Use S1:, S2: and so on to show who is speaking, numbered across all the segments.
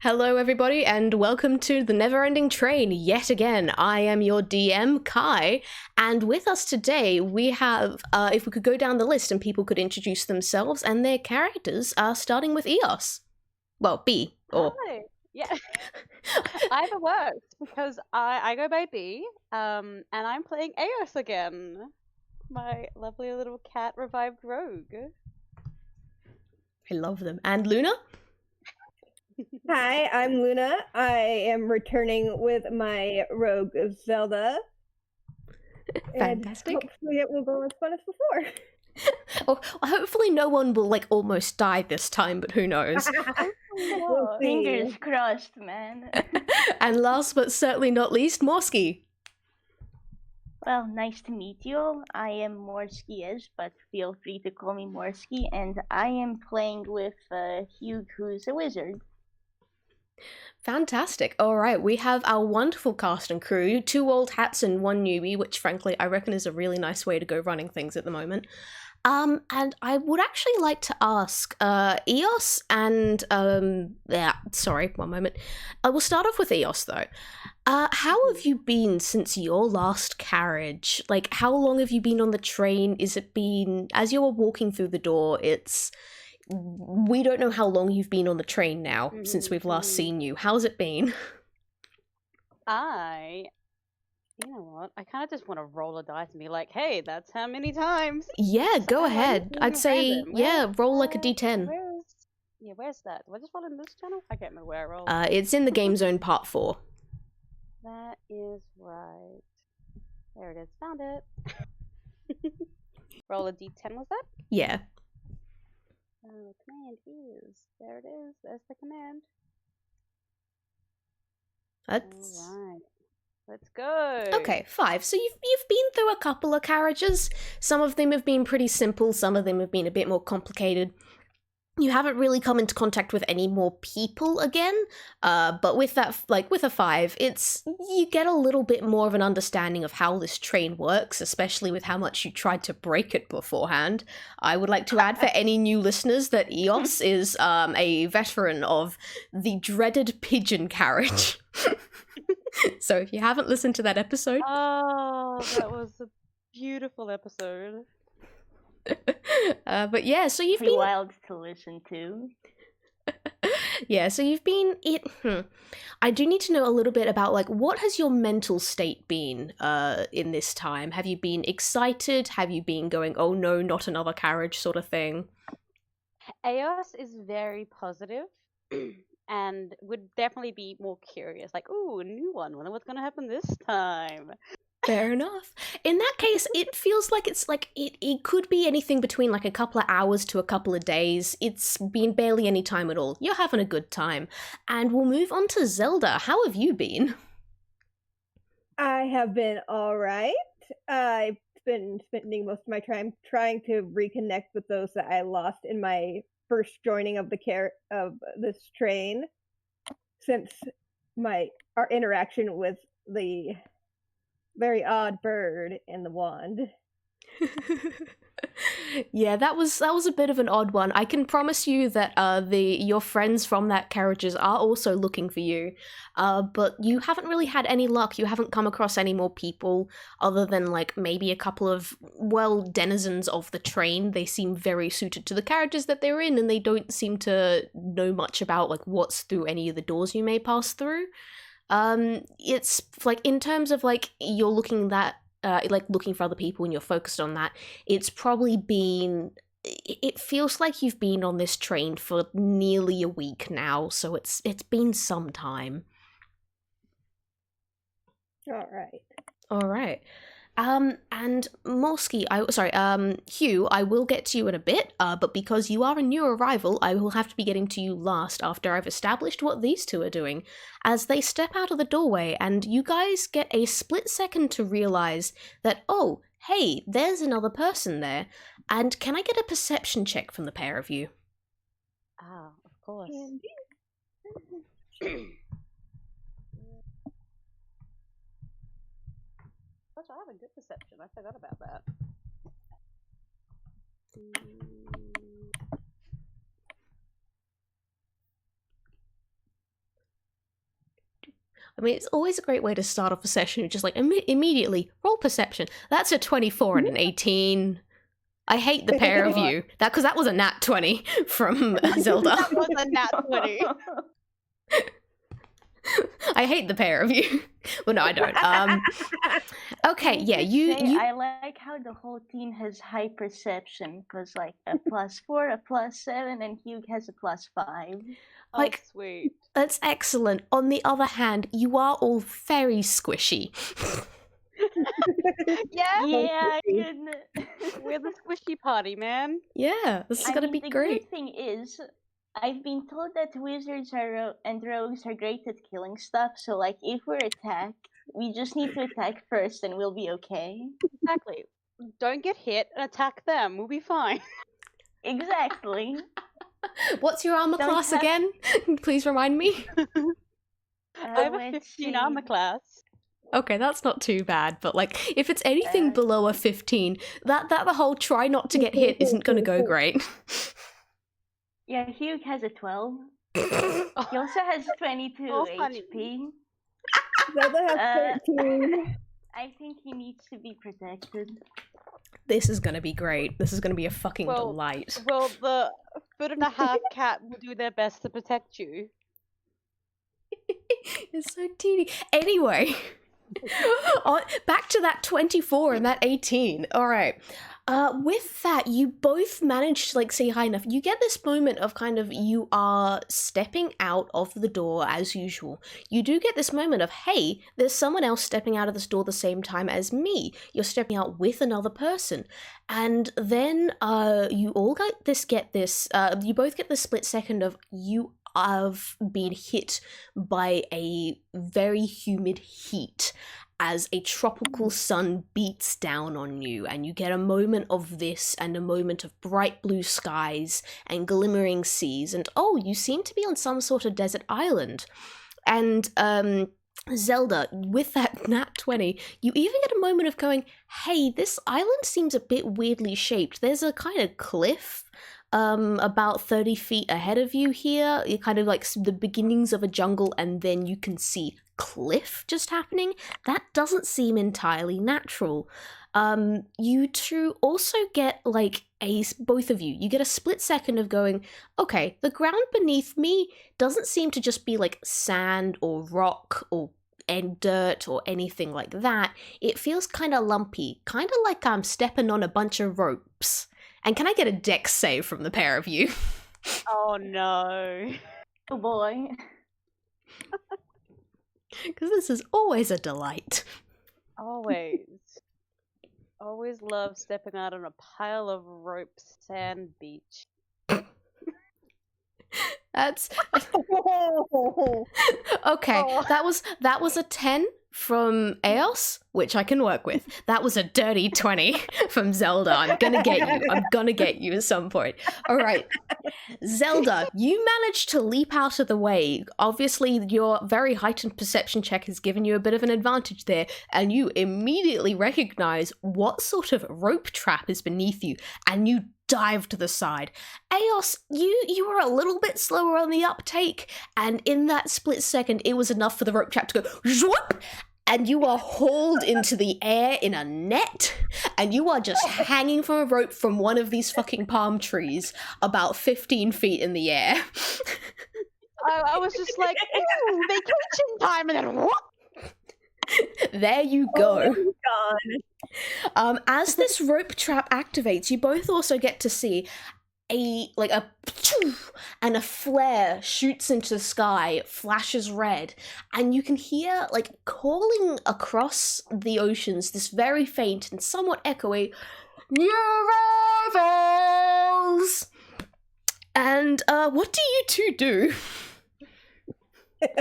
S1: Hello, everybody, and welcome to the Neverending Train yet again. I am your DM, Kai, and with us today we have, if we could go down the list and people could introduce themselves and their characters, starting with Eos. Well, B, or...
S2: Hi. Yeah, either works because I go by B, and I'm playing Eos again, my lovely little cat revived rogue.
S1: I love them. And Luna?
S3: Hi, I'm Luna. I am returning with my rogue Zelda.
S1: Fantastic.
S3: And hopefully it will go as fun as before.
S1: Oh, hopefully no one will, almost die this time, but who knows.
S3: We'll see.
S4: Fingers crossed, man.
S1: And last but certainly not least, Morski.
S4: Well, nice to meet you. I am Morski, but feel free to call me Morski, and I am playing with Hugh, who's a wizard.
S1: Fantastic. All right, we have our wonderful cast and crew, 2 old hats and 1 newbie, which frankly I reckon is a really nice way to go running things at the moment. And I would actually like to ask, Eos and, sorry, one moment. We'll start off with Eos, though. How have you been since your last carriage? Like, how long have you been on the train? Is it been, as you were walking through the door, we don't know how long you've been on the train now, since we've last seen you. How's it been?
S2: You know what? I kind of just want to roll a dice and be like, hey, that's how many times.
S1: Yeah, go ahead. I'd say,
S2: random.
S1: yeah, roll like a d10.
S2: Where's that? Do I just roll in this channel? I can't remember where I roll.
S1: It's in the game zone part 4.
S2: That is right. There it is. Found it. Roll a d10, was that?
S1: Yeah.
S2: Command is. There it is. There's the command.
S1: That's...
S2: Alright. Let's go.
S1: Okay, 5. So you've been through a couple of carriages. Some of them have been pretty simple, some of them have been a bit more complicated. You haven't really come into contact with any more people again, but with that, with a 5, you get a little bit more of an understanding of how this train works, especially with how much you tried to break it beforehand. I would like to add for any new listeners that Eos is a veteran of the dreaded pigeon carriage. So if you haven't listened to that episode...
S2: Oh, that was a beautiful episode.
S1: But yeah, so you've
S4: Pretty
S1: been...
S4: wild to listen to.
S1: Yeah, so you've been... I do need to know a little bit about, what has your mental state been in this time? Have you been excited? Have you been going, oh no, not another carriage sort of thing?
S2: Eos is very positive and would definitely be more curious. Like, ooh, a new one. Wonder what's going to happen this time.
S1: Fair enough. In that case, it feels like it could be anything between a couple of hours to a couple of days. It's been barely any time at all. You're having a good time. And we'll move on to Zelda. How have you been?
S3: I have been alright. I've been spending most of my time trying to reconnect with those that I lost in my first joining of this train, since our interaction with the very odd bird in the wand.
S1: Yeah, that was a bit of an odd one. I can promise you that your friends from that carriages are also looking for you, but you haven't really had any luck. You haven't come across any more people other than maybe a couple of denizens of the train. They seem very suited to the carriages that they're in, and they don't seem to know much about what's through any of the doors you may pass through. It's in terms of you're looking that looking for other people and you're focused on that, it's probably been, it feels like you've been on this train for nearly a week now, so it's been some time. All right. And Morski, Hugh, I will get to you in a bit, but because you are a new arrival, I will have to be getting to you last after I've established what these two are doing, as they step out of the doorway, and you guys get a split second to realize that, oh, hey, there's another person there, and can I get a perception check from the pair of you?
S2: Ah, of course. Gosh, I have a good perception. I forgot about that.
S1: I mean, it's always a great way to start off a session, just like immediately roll perception. That's a 24 and an 18. I hate the pair of you. Because that was a nat 20 from Zelda.
S2: That was a nat 20.
S1: I hate the pair of you. Well, no, I don't. Okay, yeah, you.
S4: I like how the whole team has high perception, because like a +4, a +7, and Hugh has a +5.
S1: Like,
S2: oh, sweet.
S1: That's excellent. On the other hand, you are all very squishy.
S2: Yeah,
S4: goodness.
S2: We're the squishy party, man.
S1: Yeah, this is gonna be
S4: the
S1: great.
S4: good thing is, I've been told that wizards and rogues are great at killing stuff, so like if we're attacked, we just need to attack first and we'll be okay.
S2: Exactly. Don't get hit and attack them. We'll be fine.
S4: Exactly.
S1: What's your armor class again? Please remind me.
S2: I have a 15 armor class.
S1: Okay, that's not too bad, but like if it's anything below a 15, that the whole try not to get hit isn't gonna go great.
S4: Yeah, Hugh has a 12. He also has 22 HP.
S3: Zelda has 13.
S4: I think he needs to be protected.
S1: This is gonna be great. This is gonna be a fucking delight.
S2: Well, the 1.5 cat will do their best to protect you.
S1: It's so teeny. Anyway, back to that 24 and that 18. All right. With that, you both manage to like say hi enough. You get this moment of kind of you are stepping out of the door as usual. You do get this moment of, hey, there's someone else stepping out of this door the same time as me. You're stepping out with another person. And then you all get this, you both get the split second of you have been hit by a very humid heat as a tropical sun beats down on you, and you get a moment of this and a moment of bright blue skies and glimmering seas, and oh, you seem to be on some sort of desert island. And Zelda, with that nat 20, you even get a moment of going, hey, this island seems a bit weirdly shaped. There's a kind of cliff about 30 feet ahead of you here. You're kind of like the beginnings of a jungle, and then you can see cliff just happening. That doesn't seem entirely natural. You two also get like both of you get a split second of going, okay, the ground beneath me doesn't seem to just be like sand or rock or dirt or anything like that. It feels kind of lumpy, kind of like I'm stepping on a bunch of ropes. And can I get a dex save from the pair of you?
S2: Oh no.
S4: Oh boy.
S1: Because this is always a delight.
S2: Always. Always love stepping out on a pile of rope sand beach.
S1: That's okay. That was a 10 from Eos, which I can work with. That was a dirty 20 from Zelda. I'm gonna get you at some point. All right, Zelda, you managed to leap out of the way. Obviously, your very heightened perception check has given you a bit of an advantage there, and you immediately recognize what sort of rope trap is beneath you, and you dive to the side. Eos, you were a little bit slower on the uptake, and in that split second, it was enough for the rope trap to go zwoop, and you are hauled into the air in a net, and you are just hanging from a rope from one of these fucking palm trees about 15 feet in the air.
S2: I was just like, ooh, vacation time, and then what?
S1: There you go.
S3: Oh my God.
S1: As this rope trap activates, you both also get to see a and a flare shoots into the sky, flashes red, and you can hear like calling across the oceans this very faint and somewhat echoey "New arrivals!" And what do you two do?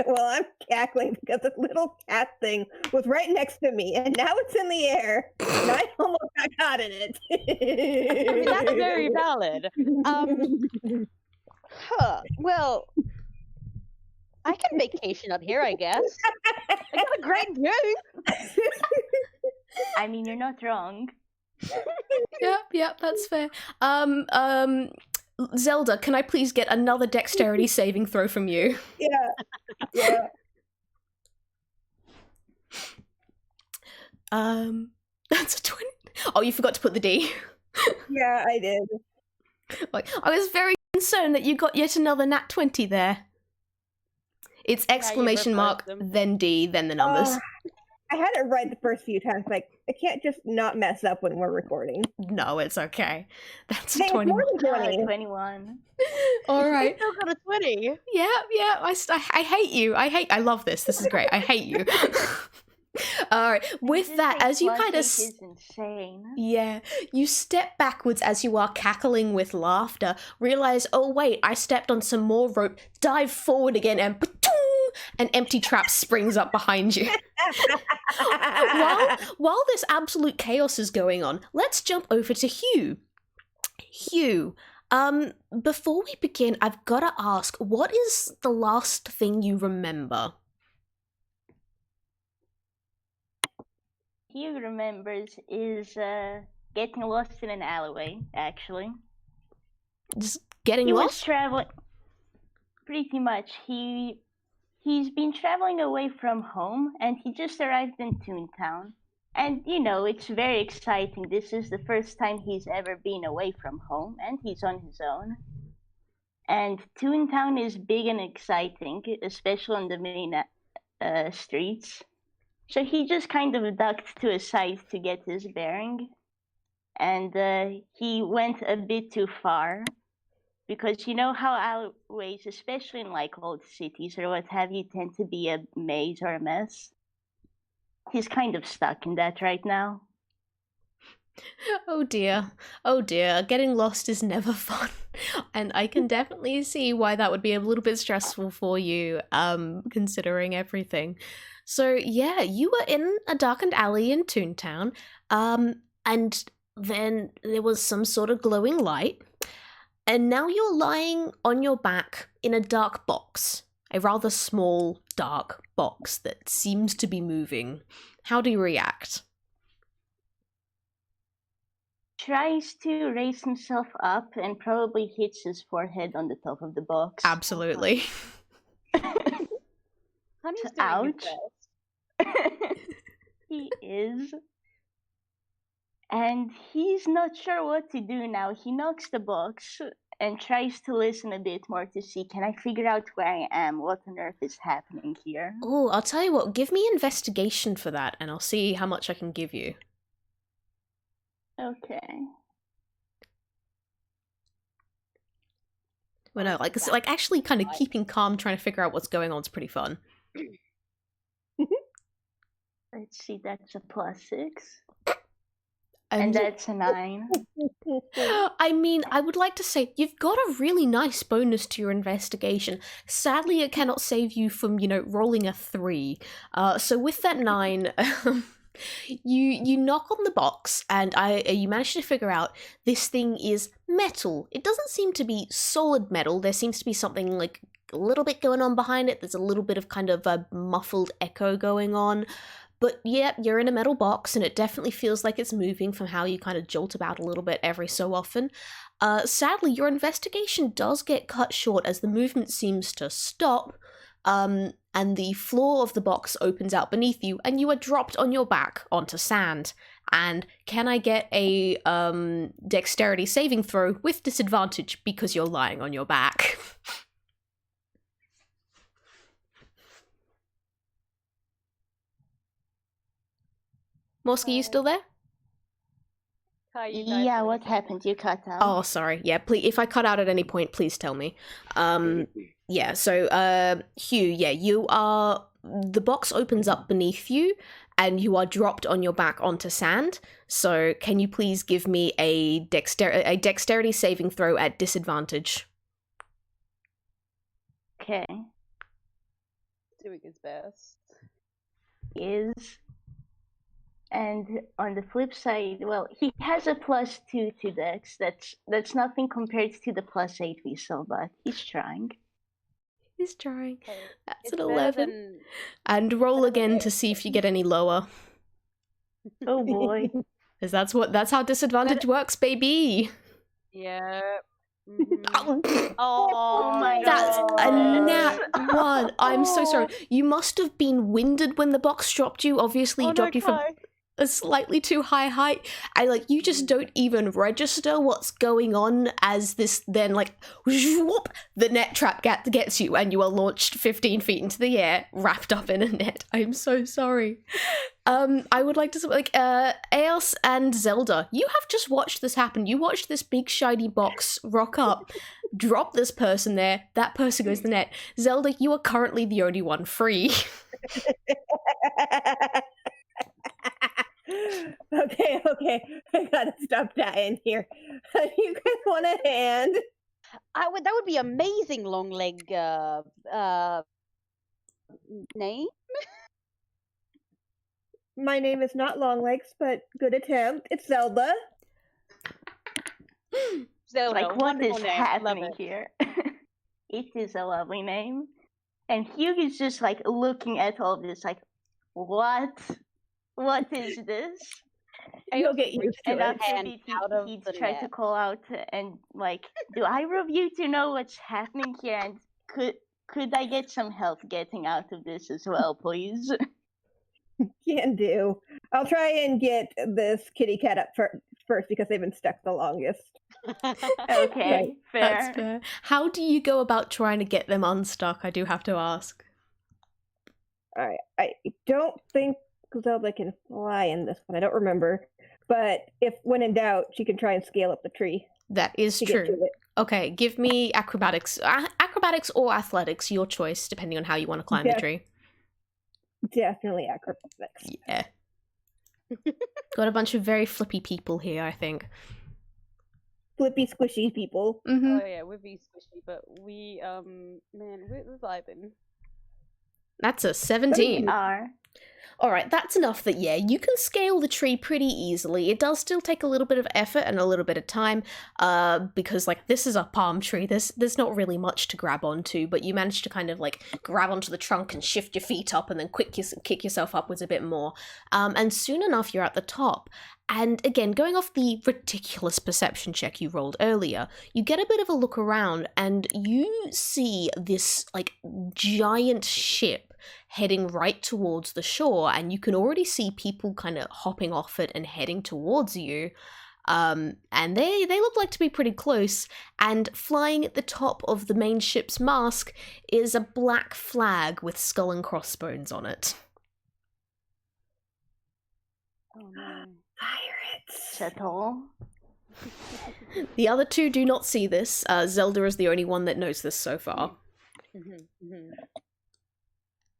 S3: Well, I'm cackling because this little cat thing was right next to me, and now it's in the air, and I almost got caught in it.
S2: I mean, that's very valid. Well, I can vacation up here, I guess. I got a great view.
S4: I mean, you're not wrong.
S1: Yep, that's fair. Zelda, can I please get another dexterity saving throw from you?
S3: Yeah.
S1: That's a 20. Oh, you forgot to put the D.
S3: Yeah, I did.
S1: Like, I was very concerned that you got yet another nat 20 there. It's exclamation mark,
S2: them.
S1: then D, then the numbers.
S3: I had it right the first few times. Like, I can't just not mess up when we're recording.
S1: No, it's okay. That's
S3: Hey,
S1: a 20.
S3: it's more than 20.
S4: 21.
S1: All right.
S2: I still got a 20.
S1: Yeah. I hate you. I love this. This is great. I hate you. All right. With that, as you kind of
S4: is insane.
S1: yeah, you step backwards as you are cackling with laughter. Realize, oh wait, I stepped on some more rope. Dive forward again, and an empty trap springs up behind you. while this absolute chaos is going on, let's jump over to Hugh. Hugh, before we begin, I've got to ask, what is the last thing you remember?
S4: Hugh remembers is getting lost in an alleyway, actually.
S1: Just getting
S4: He was
S1: lost?
S4: traveling... Pretty much. He's been traveling away from home, and he just arrived in Toontown. And, you know, it's very exciting. This is the first time he's ever been away from home, and he's on his own. And Toontown is big and exciting, especially on the main streets. So he just kind of ducked to a side to get his bearing. And he went a bit too far. Because you know how alleyways, especially in like old cities or what have you, tend to be a maze or a mess? He's kind of stuck in that right now.
S1: Oh dear. Getting lost is never fun. And I can definitely see why that would be a little bit stressful for you, considering everything. So yeah, you were in a darkened alley in Toontown, and then there was some sort of glowing light, and now you're lying on your back in a dark box, a rather small, dark box that seems to be moving. How do you react?
S4: Tries to raise himself up and probably hits his forehead on the top of the box.
S1: Absolutely.
S2: Honey's doing
S4: Ouch.
S2: his best.
S4: He is. And he's not sure what to do now. He knocks the box and tries to listen a bit more to see, can I figure out where I am? What on earth is happening here?
S1: Oh, I'll tell you what, give me investigation for that, and I'll see how much I can give you.
S4: Okay.
S1: Well, no, like actually kind of keeping calm, trying to figure out what's going on is pretty fun.
S4: Let's see, that's a +6. And that's a 9.
S1: I mean, I would like to say you've got a really nice bonus to your investigation. Sadly, it cannot save you from, rolling a 3. So with that 9, you knock on the box, and you manage to figure out this thing is metal. It doesn't seem to be solid metal. There seems to be something like a little bit going on behind it. There's a little bit of kind of a muffled echo going on. But yeah, you're in a metal box, and it definitely feels like it's moving from how you kind of jolt about a little bit every so often. Sadly, your investigation does get cut short as the movement seems to stop, and the floor of the box opens out beneath you, and you are dropped on your back onto sand. And can I get a dexterity saving throw with disadvantage because you're lying on your back? Morski, you still there?
S4: Yeah, what happened? You cut out.
S1: Oh, sorry. Yeah, please. If I cut out at any point, please tell me. Yeah. So, Hugh. Yeah, you are. The box opens up beneath you, and you are dropped on your back onto sand. So, can you please give me a dexterity saving throw at disadvantage?
S4: Okay.
S2: Doing his best.
S4: Is. And on the flip side, well, he has a +2 to dex. That's nothing compared to the +8 we saw, but he's trying.
S1: He's trying.
S2: Okay.
S1: That's
S2: It's
S1: an
S2: better
S1: 11.
S2: than-
S1: And roll
S2: better
S1: again
S2: than
S1: to see if you get any lower.
S4: Oh boy.
S1: Because that's how disadvantage works, baby.
S2: Yeah. Mhm.
S1: Oh,
S2: Oh my
S1: that's a
S2: god.
S1: nat 1. I'm so sorry. You must have been winded when the box dropped you. Obviously,
S2: Oh,
S1: it
S2: no,
S1: dropped you from.
S2: cry.
S1: a slightly too high height, and like you just don't even register what's going on as this then like whoop, the net trap gets you and you are launched 15 feet into the air wrapped up in a net. I'm so sorry. I would like to like Eos and Zelda, you have just watched this happen. You watched this big shiny box rock up, drop this person there, that person goes to the net. Zelda, you are currently the only one free.
S3: Okay, I gotta stop dying here. You guys want a hand?
S2: That would be amazing. Long leg name.
S3: My name is not Longlegs, but good attempt. It's Zelda.
S2: Zelda,
S4: Like, what is
S2: wonderful name. Love
S4: happening
S2: it.
S4: here? It is a lovely name. And Hugh is just like looking at all this, like, what? What is this?
S3: You'll get used to
S4: And
S3: it.
S4: after
S2: hand
S4: it,
S2: out of
S4: he'd
S2: the
S4: try to
S2: net.
S4: call out and like, do either of you two know what's happening here? And could I get some help getting out of this as well, please?
S3: Can do. I'll try and get this kitty cat up first because they've been stuck the longest.
S4: Okay,
S3: Right.
S4: fair.
S1: That's fair. How do you go about trying to get them unstuck? I do have to ask.
S3: I don't think Zelda can fly in this one. I don't remember. But if when in doubt, she can try and scale up the tree
S1: That is
S3: to get to
S1: true.
S3: it.
S1: Okay, give me acrobatics. Acrobatics or athletics, your choice, depending on how you want to climb the tree.
S3: Definitely acrobatics.
S1: Yeah. Got a bunch of very flippy people here, I think.
S3: Flippy, squishy people.
S1: Mm-hmm.
S2: Oh yeah, we'd be squishy, but we man, we're vibing.
S1: That's a 17.
S4: Are.
S1: Alright, that's enough that, yeah, you can scale the tree pretty easily. It does still take a little bit of effort and a little bit of time, because, like, this is a palm tree. There's not really much to grab onto, but you manage to kind of, like, grab onto the trunk and shift your feet up and then kick yourself upwards a bit more. And soon enough, you're at the top. And again, going off the ridiculous perception check you rolled earlier, you get a bit of a look around and you see this, like, giant ship heading right towards the shore, and you can already see people kind of hopping off it and heading towards you. And they look like to be pretty close, and flying at the top of the main ship's mast is a black flag with skull and crossbones on it.
S2: Oh no.
S3: Pirates.
S4: At all?
S1: The other two do not see this. Zelda is the only one that knows this so far.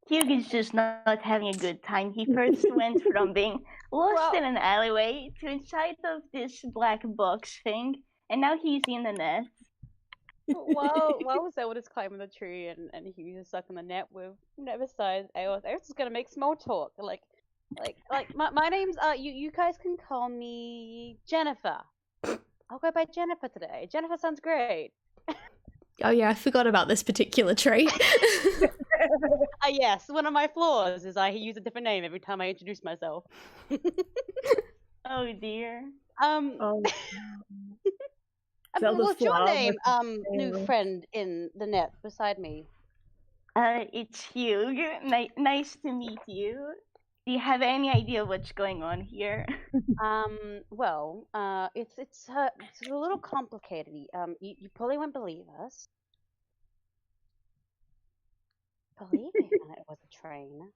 S4: Hugh is just not having a good time. He first went from being lost in an alleyway to inside of this black box thing, and now he's in the net.
S2: While Zelda's climbing the tree and Hughes is stuck in the net with Neverside, Eos is gonna make small talk. Like my name's you guys can call me Jennifer. I'll go by Jennifer today. Jennifer sounds great.
S1: Oh yeah, I forgot about this particular trait.
S2: Yes, one of my flaws is I use a different name every time I introduce myself.
S4: Oh dear.
S3: Oh.
S2: What's your
S3: flaw
S2: name,
S3: was
S2: new friend in the net beside me?
S4: It's Hugh. Nice to meet you. Do you have any idea what's going on here?
S2: Well, it's a little complicated. You probably won't believe us. Believe me when it was a train.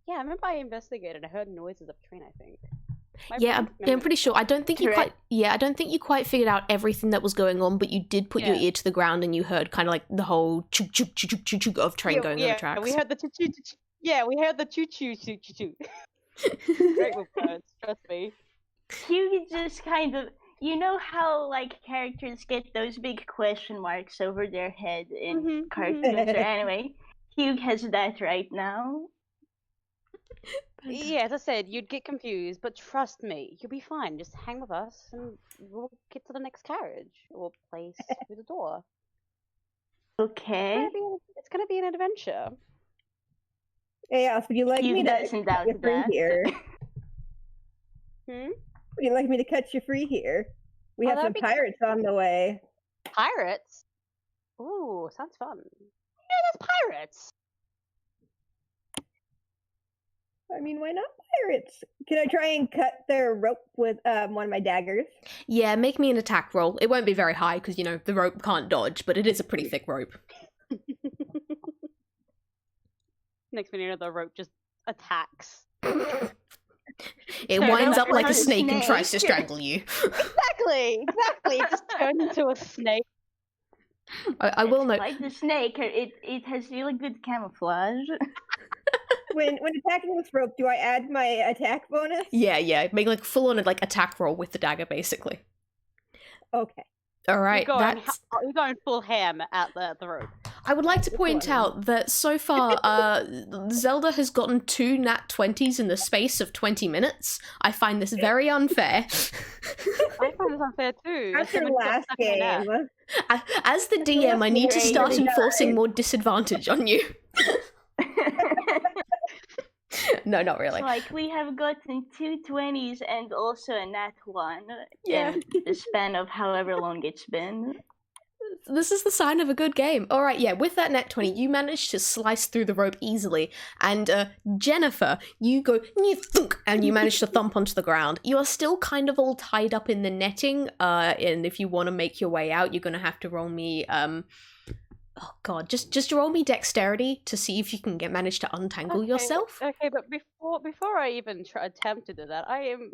S2: Yeah, I remember I investigated. I heard noises of a train, I think.
S1: I'm pretty sure. I don't think you quite figured out everything that was going on, but you did put your ear to the ground and you heard kind of like the whole choo choo choo choo choo of train going over tracks.
S2: We heard the choo choo choo. Yeah, we heard the choo choo choo choo choo. Great with words, trust me.
S4: Hugh just kind of, you know how like characters get those big question marks over their head in cartoons or anime. Hugh has that right now.
S2: Yeah, as I said, you'd get confused, but trust me, you'll be fine. Just hang with us and we'll get to the next carriage or place through the door.
S4: Okay.
S2: It's gonna be an adventure.
S3: Hey, would you like
S4: Hugh
S3: me to
S4: doesn't doubt
S3: you free
S4: that.
S3: here?
S2: Hmm?
S3: Would you like me to cut you free here? We have some pirates on the way.
S2: Pirates? Ooh, sounds fun. Yeah, that's pirates.
S3: I mean, why not pirates? Can I try and cut their rope with one of my daggers?
S1: Yeah, make me an attack roll. It won't be very high because, you know, the rope can't dodge, but it is a pretty thick rope.
S2: Next minute, the rope just attacks.
S1: It winds up like a snake and tries to strangle you.
S2: Exactly. It just turns into a snake.
S1: I will note.
S4: Like the snake, it has really good camouflage.
S3: When attacking with rope, do I add my attack bonus?
S1: Yeah. Make like full on like attack roll with the dagger, basically.
S3: Okay.
S1: All right,
S2: You're going full ham at the rope.
S1: I would like to point out that so far, Zelda has gotten 2 nat 20s in the space of 20 minutes. I find this very unfair.
S2: I find this unfair too.
S3: That's your last game.
S1: As the DM, I need to start enforcing more disadvantage on you. No, not really.
S4: Like, we have gotten 2 20s and also a nat 1
S1: Yeah.
S4: in the span of however long it's been.
S1: This is the sign of a good game. All right, yeah, with that net 20, you managed to slice through the rope easily. And Jennifer, you go, thunk, and you manage to thump onto the ground. You are still kind of all tied up in the netting, and if you want to make your way out, you're going to have to roll me, oh god, just roll me dexterity to see if you can manage to untangle yourself.
S2: Okay, but before I even attempt to do that, I am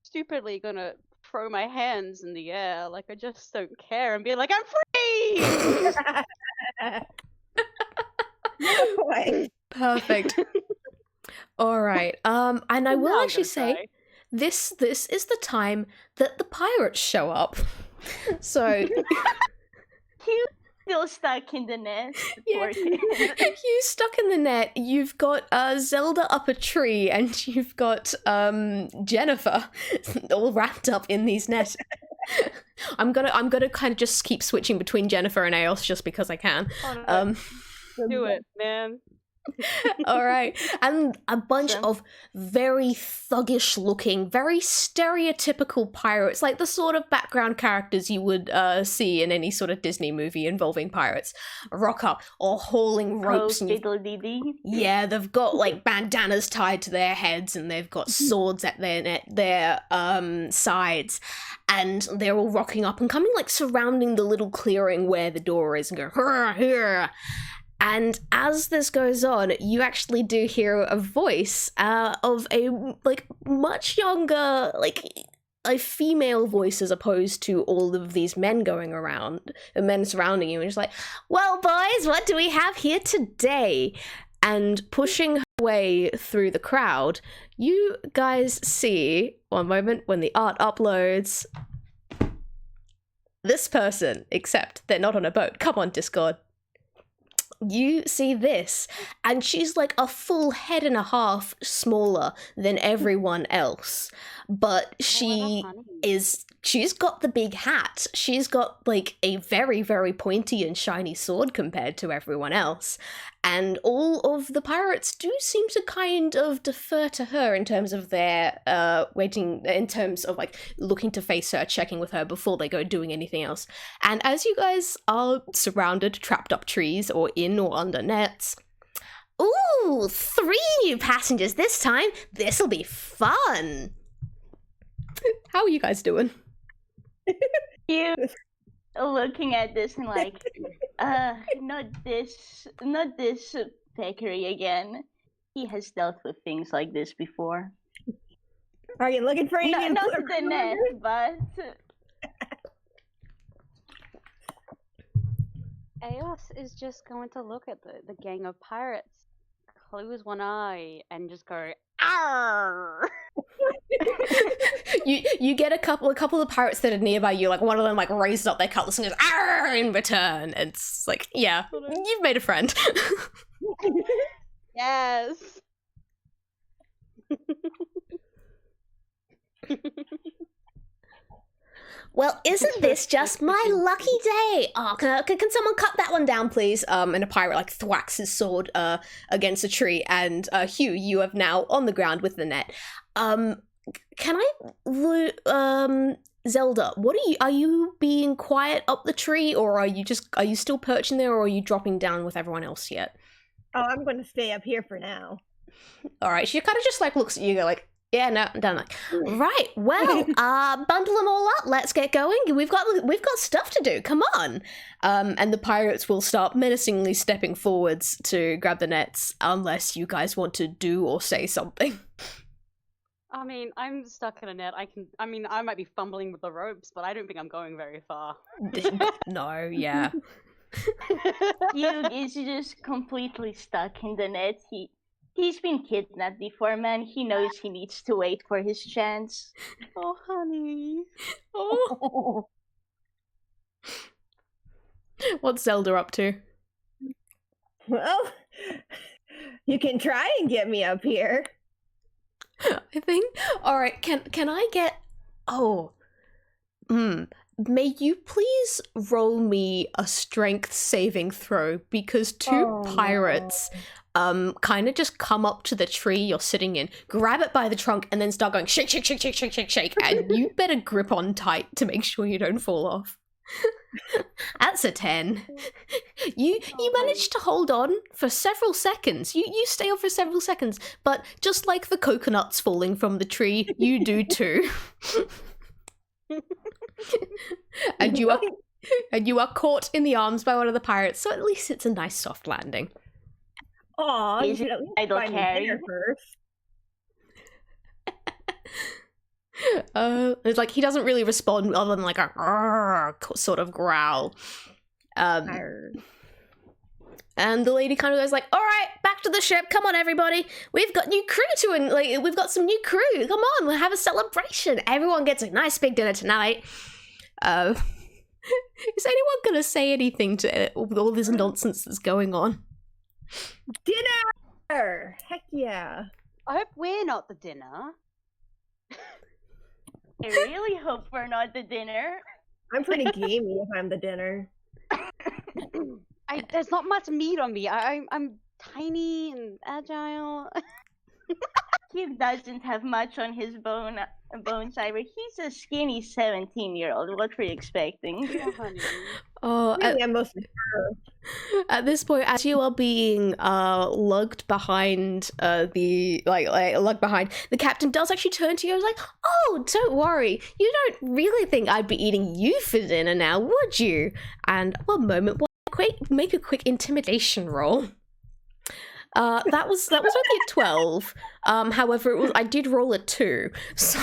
S2: stupidly gonna throw my hands in the air like I just don't care and be like, I'm free!
S1: Perfect. All right. And I will actually say, this is the time that the pirates show up. So
S4: Hugh's still stuck in the net.
S1: Yeah. Hugh's stuck in the net. You've got Zelda up a tree, and you've got Jennifer all wrapped up in these nets. I'm gonna kind of just keep switching between Jennifer and Aos just because I can.
S2: Oh, no. Do it, man.
S1: All right, and a bunch of very thuggish looking, very stereotypical pirates, like the sort of background characters you would see in any sort of Disney movie involving pirates, rock up, all hauling ropes. Yeah, they've got like bandanas tied to their heads, and they've got swords at their sides, and they're all rocking up and coming, like surrounding the little clearing where the door is, and go, hurrah, hurrah. And as this goes on, you actually do hear a voice of a, like, much younger, like, a female voice as opposed to all of these men going around, men surrounding you, and it's like, well, boys, what do we have here today? And pushing her way through the crowd, you guys see, one moment, when the art uploads, this person, except they're not on a boat. Come on, Discord. You see this, and she's like a full head and a half smaller than everyone else, but she's got the big hat. She's got like a very, very pointy and shiny sword compared to everyone else, and all of the pirates do seem to kind of defer to her in terms of their in terms of like looking to face her, checking with her before they go doing anything else. And as you guys are surrounded, trapped up trees or in or under nets, ooh, 3 new passengers this time. This'll be fun. How are you guys doing?
S4: You looking at this and like, not this Thackeray again. He has dealt with things like this before.
S3: Are you looking for any?
S4: Not the net, but
S2: Aos is just going to look at the gang of pirates, close one eye, and just go, "Arr!"
S1: You get a couple of pirates that are nearby you, like one of them like raises up their cutlass and goes "Arr!" in return. And it's like, yeah, you've made a friend.
S2: Yes.
S1: Well, isn't this just my lucky day? Oh, can someone cut that one down, please? And a pirate like thwacks his sword against a tree, and Hugh, you have now on the ground with the net. Can I, Zelda, are you being quiet up the tree, or are you still perching there, or are you dropping down with everyone else yet?
S3: Oh, I'm going to stay up here for now.
S1: All right, she kind of just like looks at you, go like, yeah, no, done. Like, right, well, bundle them all up. Let's get going. We've got stuff to do. Come on. And the pirates will start menacingly stepping forwards to grab the nets, unless you guys want to do or say something.
S2: I mean, I'm stuck in a net. I might be fumbling with the ropes, but I don't think I'm going very far.
S1: No, yeah.
S4: Hugh is just completely stuck in the net. He's been kidnapped before, man. He knows he needs to wait for his chance.
S2: Oh, honey.
S1: Oh. What's Zelda up to?
S3: Well, you can try and get me up here.
S1: I think. All right. Can I get? Oh. May you please roll me a strength saving throw, because two pirates kind of just come up to the tree you're sitting in, grab it by the trunk, and then start going shake, shake, shake, shake, shake, shake, shake, and you better grip on tight to make sure you don't fall off. That's a 10. You managed to hold on for several seconds. You stay on for several seconds, but just like the coconuts falling from the tree, you do too. and you are caught in the arms by one of the pirates, so at least it's a nice soft landing.
S3: Aw, you should at least find me dinner first.
S1: It's like he doesn't really respond other than like a sort of growl. And the lady kind of goes like, all right, back to the ship. Come on, everybody. We've got new crew we've got some new crew. Come on, we'll have a celebration. Everyone gets a nice big dinner tonight. Is anyone going to say anything to all this nonsense that's going on?
S3: Dinner! Heck yeah.
S2: I hope we're not the dinner.
S4: I really hope we're not the dinner.
S3: I'm pretty gamey if I'm the dinner.
S2: There's not much meat on me. I'm tiny and agile.
S4: Hugh doesn't have much on his bones, either. He's a skinny 17-year-old. What were you expecting?
S2: Oh, honey.
S1: Oh,
S3: Really, I'm mostly
S1: at this point, as you are being lugged behind lugged behind, the captain does actually turn to you and is like, oh, don't worry, you don't really think I'd be eating you for dinner now, would you? And one moment, make a quick intimidation roll. That was only a 12. However, I did roll a 2. So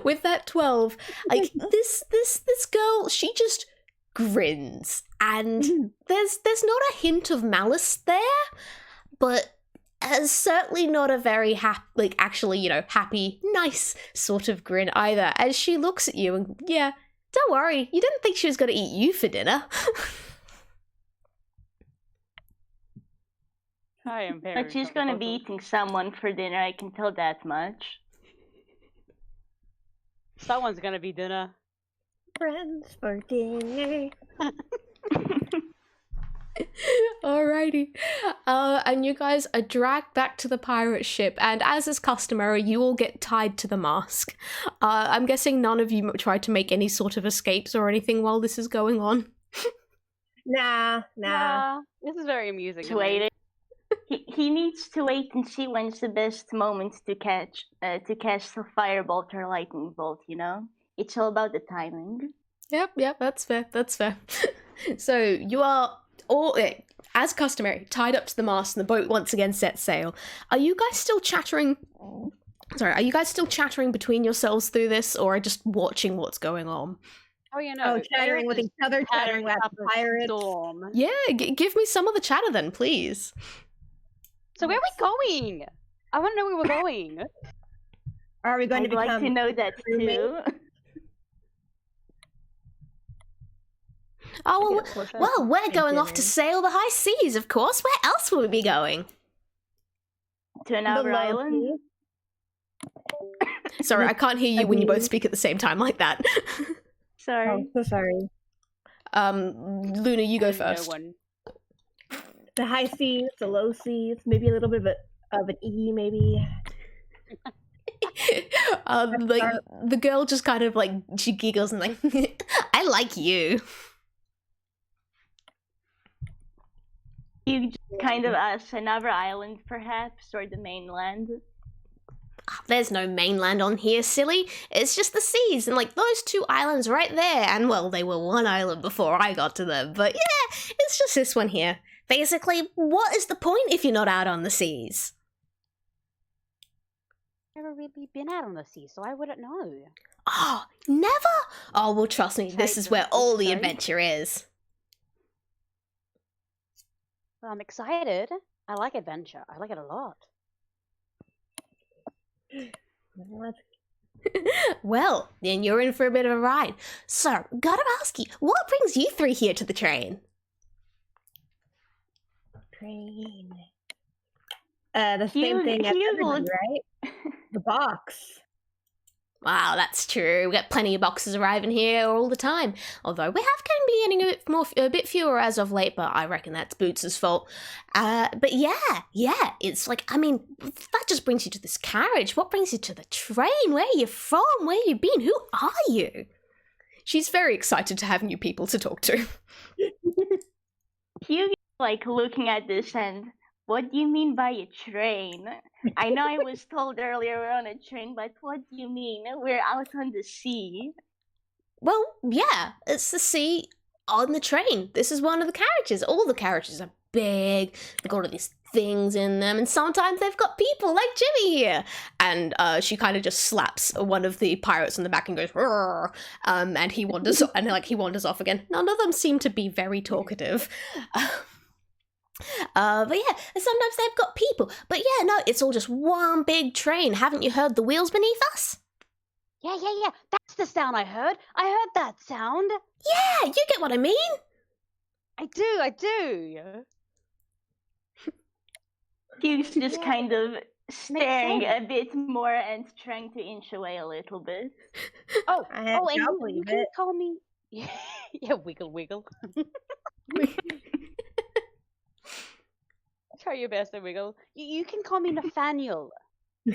S1: with that 12, like this girl, she just grins, and there's not a hint of malice there, but certainly not a very happy, happy, nice sort of grin either. As she looks at you and, yeah, don't worry, you didn't think she was going to eat you for dinner.
S2: I am very.
S4: But she's gonna be eating someone for dinner, I can tell that much.
S2: Someone's gonna be dinner.
S3: friends for dinner.
S1: Alrighty. And you guys are dragged back to the pirate ship, and as is customary, you all get tied to the mast. I'm guessing none of you tried to make any sort of escapes or anything while this is going on.
S3: Nah.
S2: This is very amusing.
S4: He's waiting. He needs to wait and see when's the best moment to cast a firebolt or lightning bolt, you know? It's all about the timing.
S1: Yep, that's fair. So you are all, as customary, tied up to the mast, and the boat once again sets sail. Are you guys still chattering? Are you guys still chattering between yourselves through this, or are just watching what's going on?
S2: Oh, you know.
S3: Chattering with each other, chattering with the pirates.
S2: Storm.
S1: Yeah, give me some of the chatter then, please.
S2: So where are we going? I want to know where we're going.
S3: Are we going
S4: I'd
S3: to become
S4: like to know that too.
S1: Oh, well, we're going off to sail the high seas, of course. Where else would we be going?
S4: To another island?
S1: Sorry, I can't hear you when you both speak at the same time like that.
S4: Sorry.
S3: Oh, so sorry.
S1: Luna, you go first.
S3: The high seas, the low seas, maybe a little bit of an E, maybe.
S1: The girl just kind of she giggles and I like you.
S4: You just kind of ask another island, perhaps, or the mainland.
S1: There's no mainland on here, silly. It's just the seas, and like those 2 islands right there. And well, they were 1 island before I got to them, but yeah, it's just this one here. Basically, what is the point if you're not out on the seas?
S2: Never really been out on the sea, so I wouldn't know.
S1: Oh, never? Oh, well, trust me, this is where all the adventure is.
S2: Well, I'm excited. I like adventure. I like it a lot.
S1: Well, then you're in for a bit of a ride. So, gotta ask you, what brings you 3 here to the train?
S3: Train. The same thing as everyone, right? The box.
S1: Wow, that's true. We get plenty of boxes arriving here all the time. Although we have been getting a bit fewer as of late, but I reckon that's Boots' fault. But yeah, it's like, I mean, that just brings you to this carriage. What brings you to the train? Where are you from? Where you been? Who are you? She's very excited to have new people to talk to.
S4: Hugh, like, looking at this and, what do you mean by a train? I know I was told earlier we're on a train, but what do you mean? We're out on the sea.
S1: Well, yeah, it's the sea on the train. This is one of the carriages. All the carriages are big. They've got all these things in them, and sometimes they've got people like Jimmy here. And she kind of just slaps one of the pirates on the back and goes, "Roar," and he wanders he wanders off again. None of them seem to be very talkative. But yeah, sometimes they've got people. But yeah, no, it's all just one big train. Haven't you heard the wheels beneath us?
S2: Yeah. That's the sound I heard. I heard that sound.
S1: Yeah, you get what I mean.
S2: I do.
S4: Hugh's just kind of staring a bit more and trying to inch away a little bit.
S2: And you can call me... Yeah, wiggle. Try your best to wiggle. You can call me Nathaniel,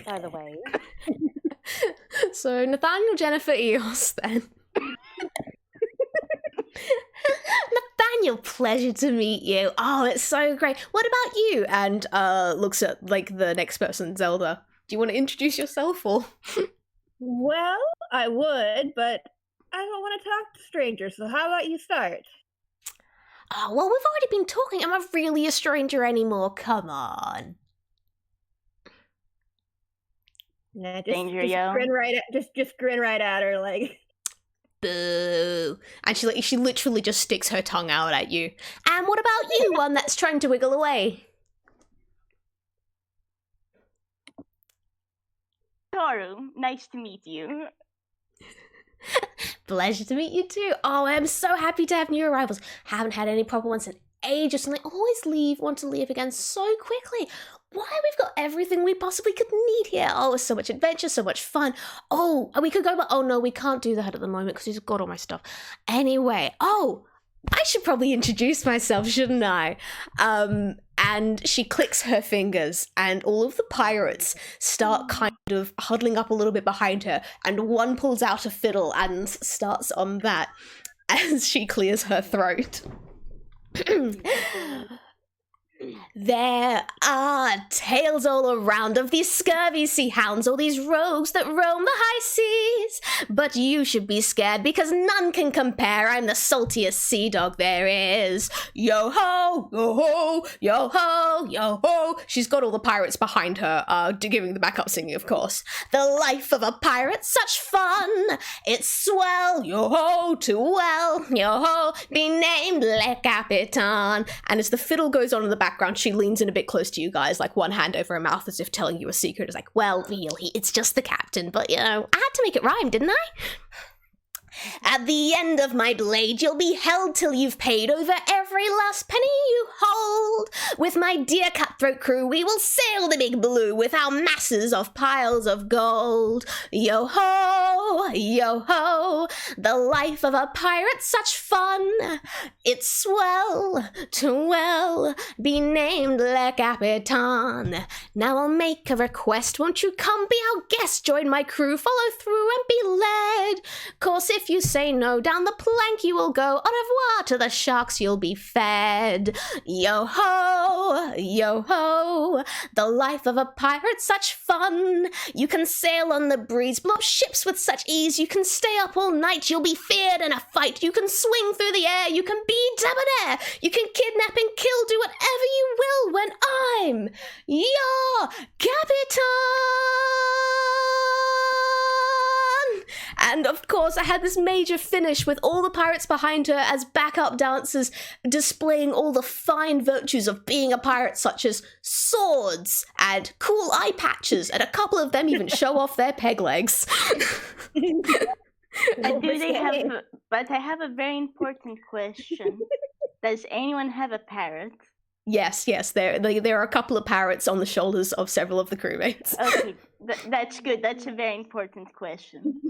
S2: by the way.
S1: So, Nathaniel Jennifer Eos, then. Nathaniel, pleasure to meet you. Oh, it's so great. What about you? And looks at, like, the next person, Zelda. Do you want to introduce yourself, or...?
S3: Well, I would, but I don't want to talk to strangers, so how about you start?
S1: Oh, well, we've already been talking. Am I really a stranger anymore? Come on.
S3: Nah, just grin right at her, like...
S1: Boo. And she literally just sticks her tongue out at you. And what about you, one that's trying to wiggle away?
S4: Toru, nice to meet you.
S1: Pleasure to meet you too. Oh, I'm so happy to have new arrivals. Haven't had any proper ones in ages, and they always want to leave again so quickly. Why, we've got everything we possibly could need here. Oh, it's so much adventure, so much fun. Oh, we could go, but oh no, we can't do that at the moment because he's got all my stuff. Anyway, I should probably introduce myself, shouldn't I? And she clicks her fingers, and all of the pirates start kind of huddling up a little bit behind her, and one pulls out a fiddle and starts on that as she clears her throat. There are tales all around of these scurvy sea hounds, all these rogues that roam the high seas. But you should be scared because none can compare. I'm the saltiest sea dog there is. Yo ho, yo ho, yo ho, yo ho. She's got all the pirates behind her, giving the backup singing, of course. The life of a pirate, such fun. It's swell, yo ho, too well, yo ho. Be named Le Capitan. And as the fiddle goes on in the background, she leans in a bit close to you guys, like one hand over her mouth as if telling you a secret. It's like, well, really, it's just the captain, but, you know, I had to make it rhyme, didn't I? At the end of my blade, you'll be held till you've paid over every last penny you hold. With my dear cutthroat crew, we will sail the big blue with our masses of piles of gold. Yo ho, the life of a pirate, such fun. It's swell to well be named Le Capitan. Now I'll make a request, won't you come be our guest? Join my crew, follow through and be led. Course, if if you say no, down the plank you will go. Au revoir to the sharks you'll be fed. Yo ho, the life of a pirate, such fun. You can sail on the breeze, blow up ships with such ease. You can stay up all night, you'll be feared in a fight. You can swing through the air, you can be debonair. You can kidnap and kill, do whatever you will when I'm your Capitan! And of course, I had this major finish with all the pirates behind her as backup dancers displaying all the fine virtues of being a pirate, such as swords and cool eye patches, and a couple of them even show off their peg legs.
S4: But I have a very important question. Does anyone have a parrot?
S1: Yes, there are a couple of parrots on the shoulders of several of the crewmates.
S4: Okay, that's good. That's a very important question.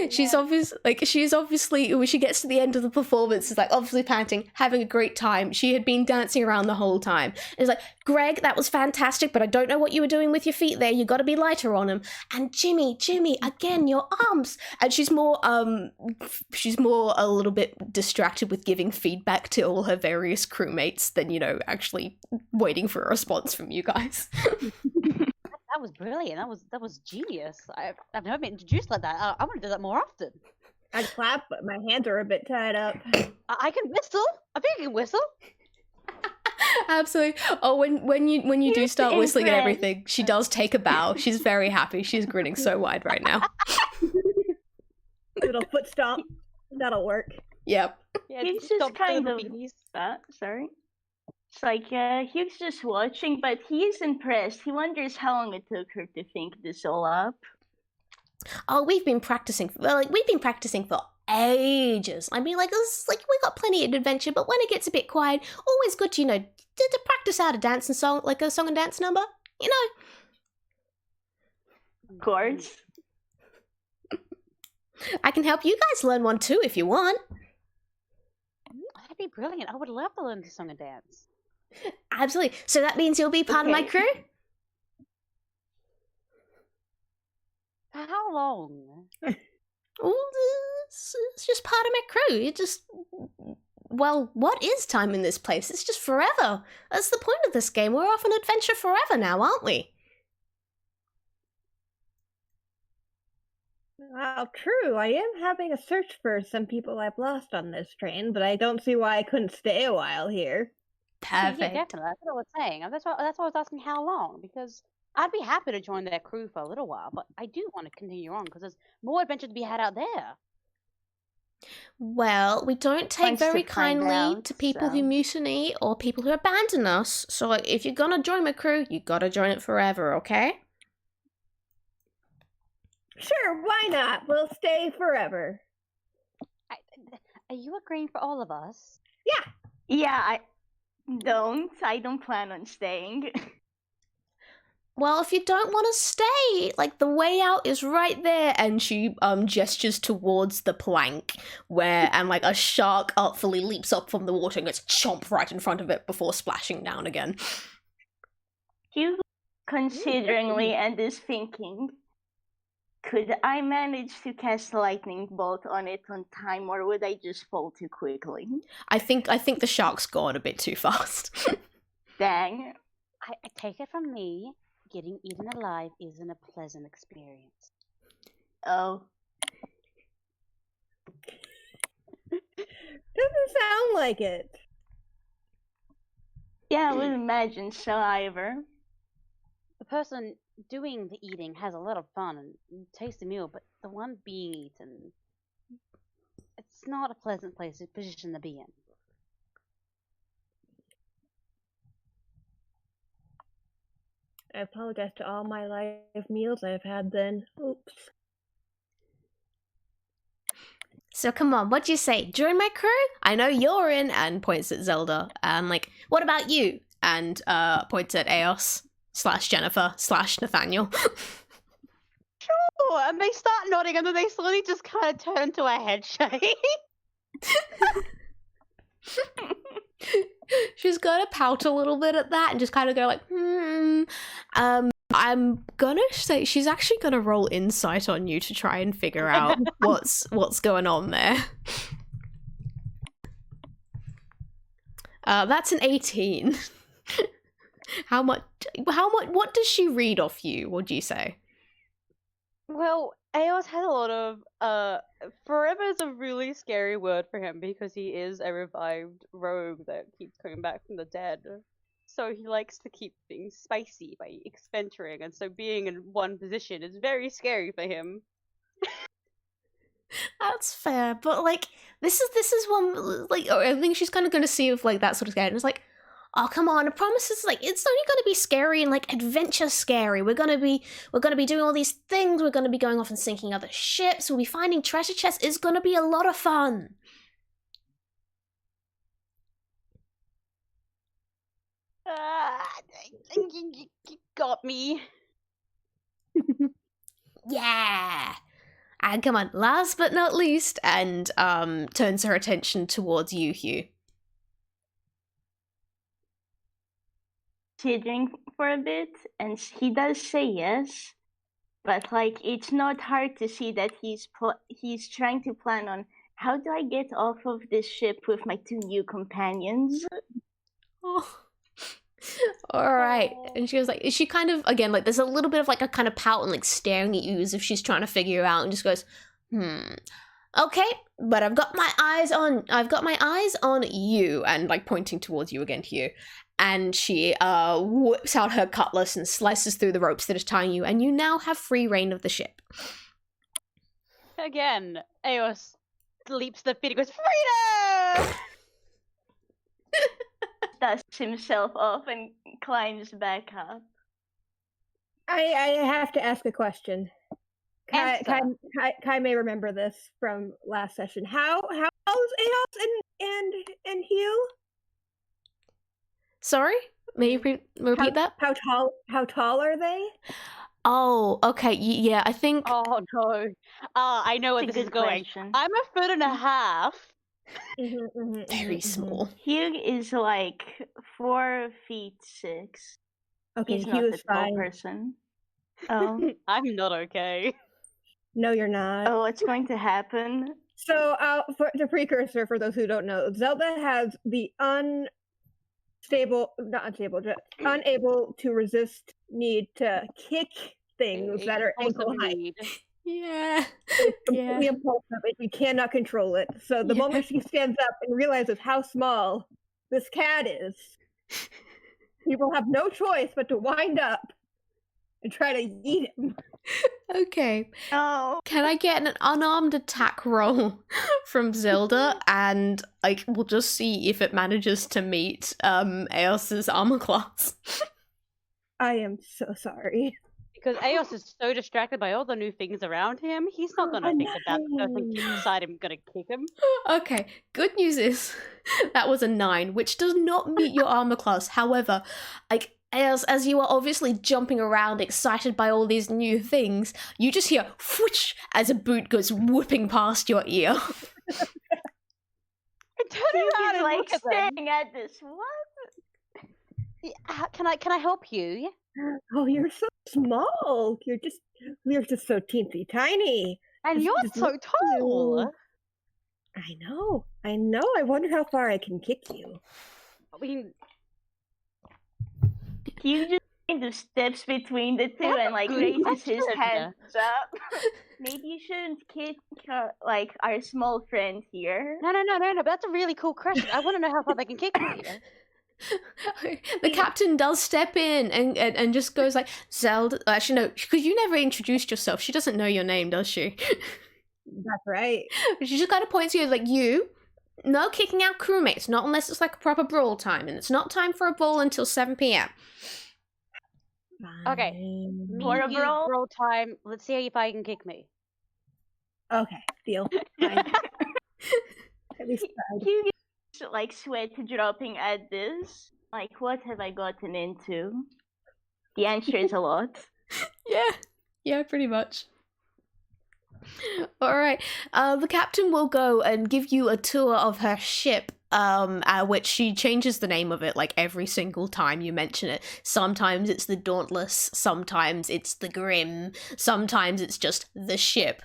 S1: She's obviously when she gets to the end of the performance, is like obviously panting, having a great time. She had been dancing around the whole time. It's like, Greg, that was fantastic, but I don't know what you were doing with your feet there. You got to be lighter on them. And Jimmy, again, your arms. And she's more a little bit distracted with giving feedback to all her various crewmates than actually waiting for a response from you guys.
S2: That was brilliant. That was genius. I've never been introduced like that. I want to do that more often.
S3: I'd clap, but my hands are a bit tied up.
S2: I can whistle. I think I can whistle.
S1: Absolutely. Oh, when you do start whistling and
S4: impressed.
S1: everything, she does take a bow. She's very happy. She's grinning so wide right now.
S3: Little foot stomp. That'll work.
S1: Yep.
S2: Yeah,
S4: He's
S2: stop
S4: just kind
S2: doing
S4: of
S2: beanies.
S4: sorry. It's like Hugh's just watching, but he is impressed. He wonders how long it took her to think this all up.
S1: Oh, we've been practicing. We've been practicing for ages. I mean, we got plenty of adventure, but when it gets a bit quiet, always good to to practice out a dance and song, like a song and dance number.
S4: Of course.
S1: I can help you guys learn one too if you want.
S2: That'd be brilliant. I would love to learn the song and dance.
S1: Absolutely. So that means you'll be part of my
S4: Okay.
S1: crew?
S2: For how long?
S1: Oh, it's just part of my crew. What is time in this place? It's just forever. That's the point of this game. We're off an adventure forever now, aren't we?
S3: Well, true. I am having a search for some people I've lost on this train, but I don't see why I couldn't stay a while here.
S2: Yeah, definitely. That's what I was saying. That's why I was asking how long, because I'd be happy to join their crew for a little while, but I do want to continue on because there's more adventure to be had out there.
S1: Well, we don't take
S4: Wants to
S1: very
S4: find
S1: kindly
S4: out,
S1: to people who
S4: so.
S1: mutiny or people who abandon us. So, if you're gonna join my crew, you gotta join it forever, okay?
S3: Sure, why not? We'll stay forever.
S2: Are you agreeing for all of us?
S4: Yeah, I don't plan on staying.
S1: Well, if you don't want to stay, the way out is right there. And she gestures towards the plank and a shark artfully leaps up from the water and gets chomp right in front of it before splashing down again.
S4: Hugh consideringly and is thinking, could I manage to cast lightning bolt on it on time, or would I just fall too quickly?
S1: I think the shark's gone a bit too fast.
S4: Dang.
S2: I take it from me, getting eaten alive isn't a pleasant experience.
S4: Oh.
S3: Doesn't sound like it.
S4: Yeah, I would imagine so, Ivor.
S2: The person doing the eating has a lot of fun and tasty meal, but the one being eaten, it's not a pleasant position to be in.
S3: I apologize to all my live meals I've had then. Oops.
S1: So come on, what'd you say? Join my crew? I know you're in, and points at Zelda. And what about you? And points at Eos / Jennifer / Nathaniel.
S2: Sure, and they start nodding, and then they slowly just kind of turn into a head shake.
S1: She's gonna pout a little bit at that and just kind of go I'm gonna say she's actually gonna roll insight on you to try and figure out what's going on there. That's an 18. How much? What does she read off you? What do you say?
S2: Well, Aos has a lot of forever is a really scary word for him because he is a revived rogue that keeps coming back from the dead. So he likes to keep things spicy by exventuring, and so being in one position is very scary for him.
S1: That's fair, but like this is one like I think she's kind of going to see if like that sort of scary. And it's like, oh come on, I promise it's like it's only going to be scary and like adventure scary. We're gonna be doing all these things. We're going to be going off and sinking other ships. We'll be finding treasure chests. It's going to be a lot of fun.
S2: You got me.
S1: Yeah. And come on, last but not least, and turns her attention towards you, Hugh.
S4: Considering for a bit, and he does say yes, but like it's not hard to see that he's trying to plan on how do I get off of this ship with my two new companions.
S1: Oh. All right. And she goes like, is she kind of, again, like there's a little bit of like a kind of pout and like staring at you as if she's trying to figure you out, and just goes, okay, but I've got my eyes on you, and like pointing towards you again, Hugh. And she whips out her cutlass and slices through the ropes that are tying you, and you now have free reign of the ship.
S2: Again, Aos leaps the feet and goes, freedom!
S4: Dusts himself off and climbs back up.
S3: I have to ask a question. Kai may remember this from last session. How's Aos and Hugh?
S1: Sorry? May you repeat that?
S3: How tall are they?
S1: Oh, okay. Yeah, I think.
S2: Oh no. I know where this is going.
S4: Question.
S2: I'm 1.5 feet.
S1: Very small.
S4: Hugh is like 4'6".
S3: Okay,
S4: He's
S3: Hugh
S4: not
S3: is
S4: a tall
S3: fine.
S4: person. Oh.
S2: I'm not okay.
S3: No, you're not.
S4: Oh, what's going to happen?
S3: So, for the precursor, for those who don't know, Zelda has the unable to resist need to kick things that are ankle height.
S1: Yeah.
S3: It's
S1: Yeah.
S3: completely impulsive, and you cannot control it. So the moment she stands up and realizes how small this cat is, you will have no choice but to wind up and try to eat him.
S1: Okay.
S4: Oh.
S1: Can I get an unarmed attack roll from Zelda, and like we'll just see if it manages to meet Aos's armor class.
S3: I am so sorry.
S2: Because Aos is so distracted by all the new things around him, he's not gonna think about the person beside him gonna kick him.
S1: Okay, good news is that was a 9, which does not meet your armor class. However, like as you are obviously jumping around excited by all these new things, you just hear whoosh as a boot goes whipping past your ear.
S2: I turn around and
S4: like
S2: look at them.
S4: staring at this. What?
S2: Yeah, can I help you?
S3: Oh, you're so small. You're just so teensy tiny.
S2: And you're
S3: Just
S2: so
S3: look at
S2: tall.
S3: you. I know. I wonder how far I can kick you.
S2: I mean,
S4: He just kind of steps between the two
S2: That's a
S4: and like
S2: good
S4: raises his
S2: question.
S4: hands up. Maybe you shouldn't kick like our small friend here.
S2: no, but that's a really cool question. I want to know how far they can kick me.
S1: The captain does step in and just goes like, Zelda, actually no, because you never introduced yourself. She doesn't know your name, does she?
S3: That's right.
S1: She just kind of points to you like, no kicking out crewmates, not unless it's like a proper brawl time, and it's not time for a brawl until 7 p.m.
S2: Okay.
S3: Fine.
S4: For a
S2: You
S4: brawl?
S2: brawl time. Let's see if I can kick me.
S3: Okay, deal. Fine. At least tried.
S4: Hugh is like sweat dropping at this. Like, what have I gotten into? The answer is a lot.
S1: Yeah, pretty much. All right. The captain will go and give you a tour of her ship, which she changes the name of it like every single time you mention it. Sometimes it's the Dauntless, sometimes it's the Grim, sometimes it's just the ship.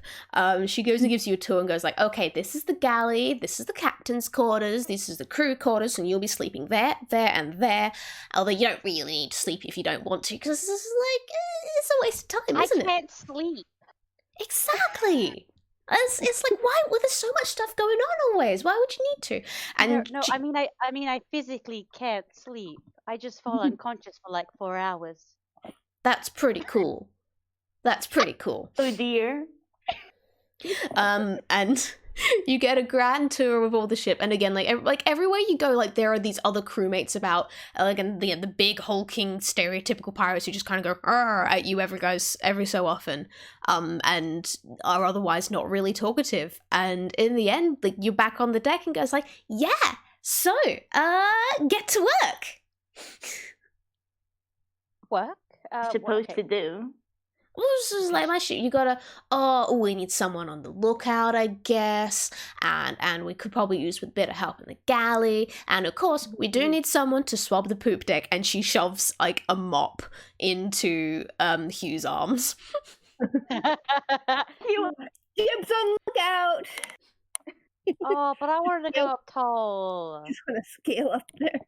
S1: She goes and gives you a tour and goes like, okay, this is the galley, this is the captain's quarters, this is the crew quarters, and you'll be sleeping there, there, and there. Although you don't really need to sleep if you don't want to, because this is like, it's a waste of time, isn't it?
S2: I can't sleep.
S1: Exactly. It's like, why? Well, there's so much stuff going on always. Why would you need to? And
S2: No, I mean, I physically can't sleep. I just fall unconscious for like 4 hours.
S1: that's pretty cool. That's pretty cool.
S4: Oh dear.
S1: And you get a grand tour of all the ship, and again, like everywhere you go, like there are these other crewmates about, like, and the big hulking stereotypical pirates who just kind of go "Arr" at you every so often, and are otherwise not really talkative. And in the end, like, you're back on the deck and goes like, yeah, so get to work.
S2: Work?
S4: Supposed
S2: okay.
S4: to do.
S1: Well, this is like my shit. You gotta. Oh, we need someone on the lookout, I guess, and we could probably use with a bit of help in the galley, and of course we do need someone to swab the poop deck. And she shoves like a mop into Hugh's arms.
S3: Ship's on lookout.
S2: Oh, but I wanted to go up tall.
S3: Just want to scale up there.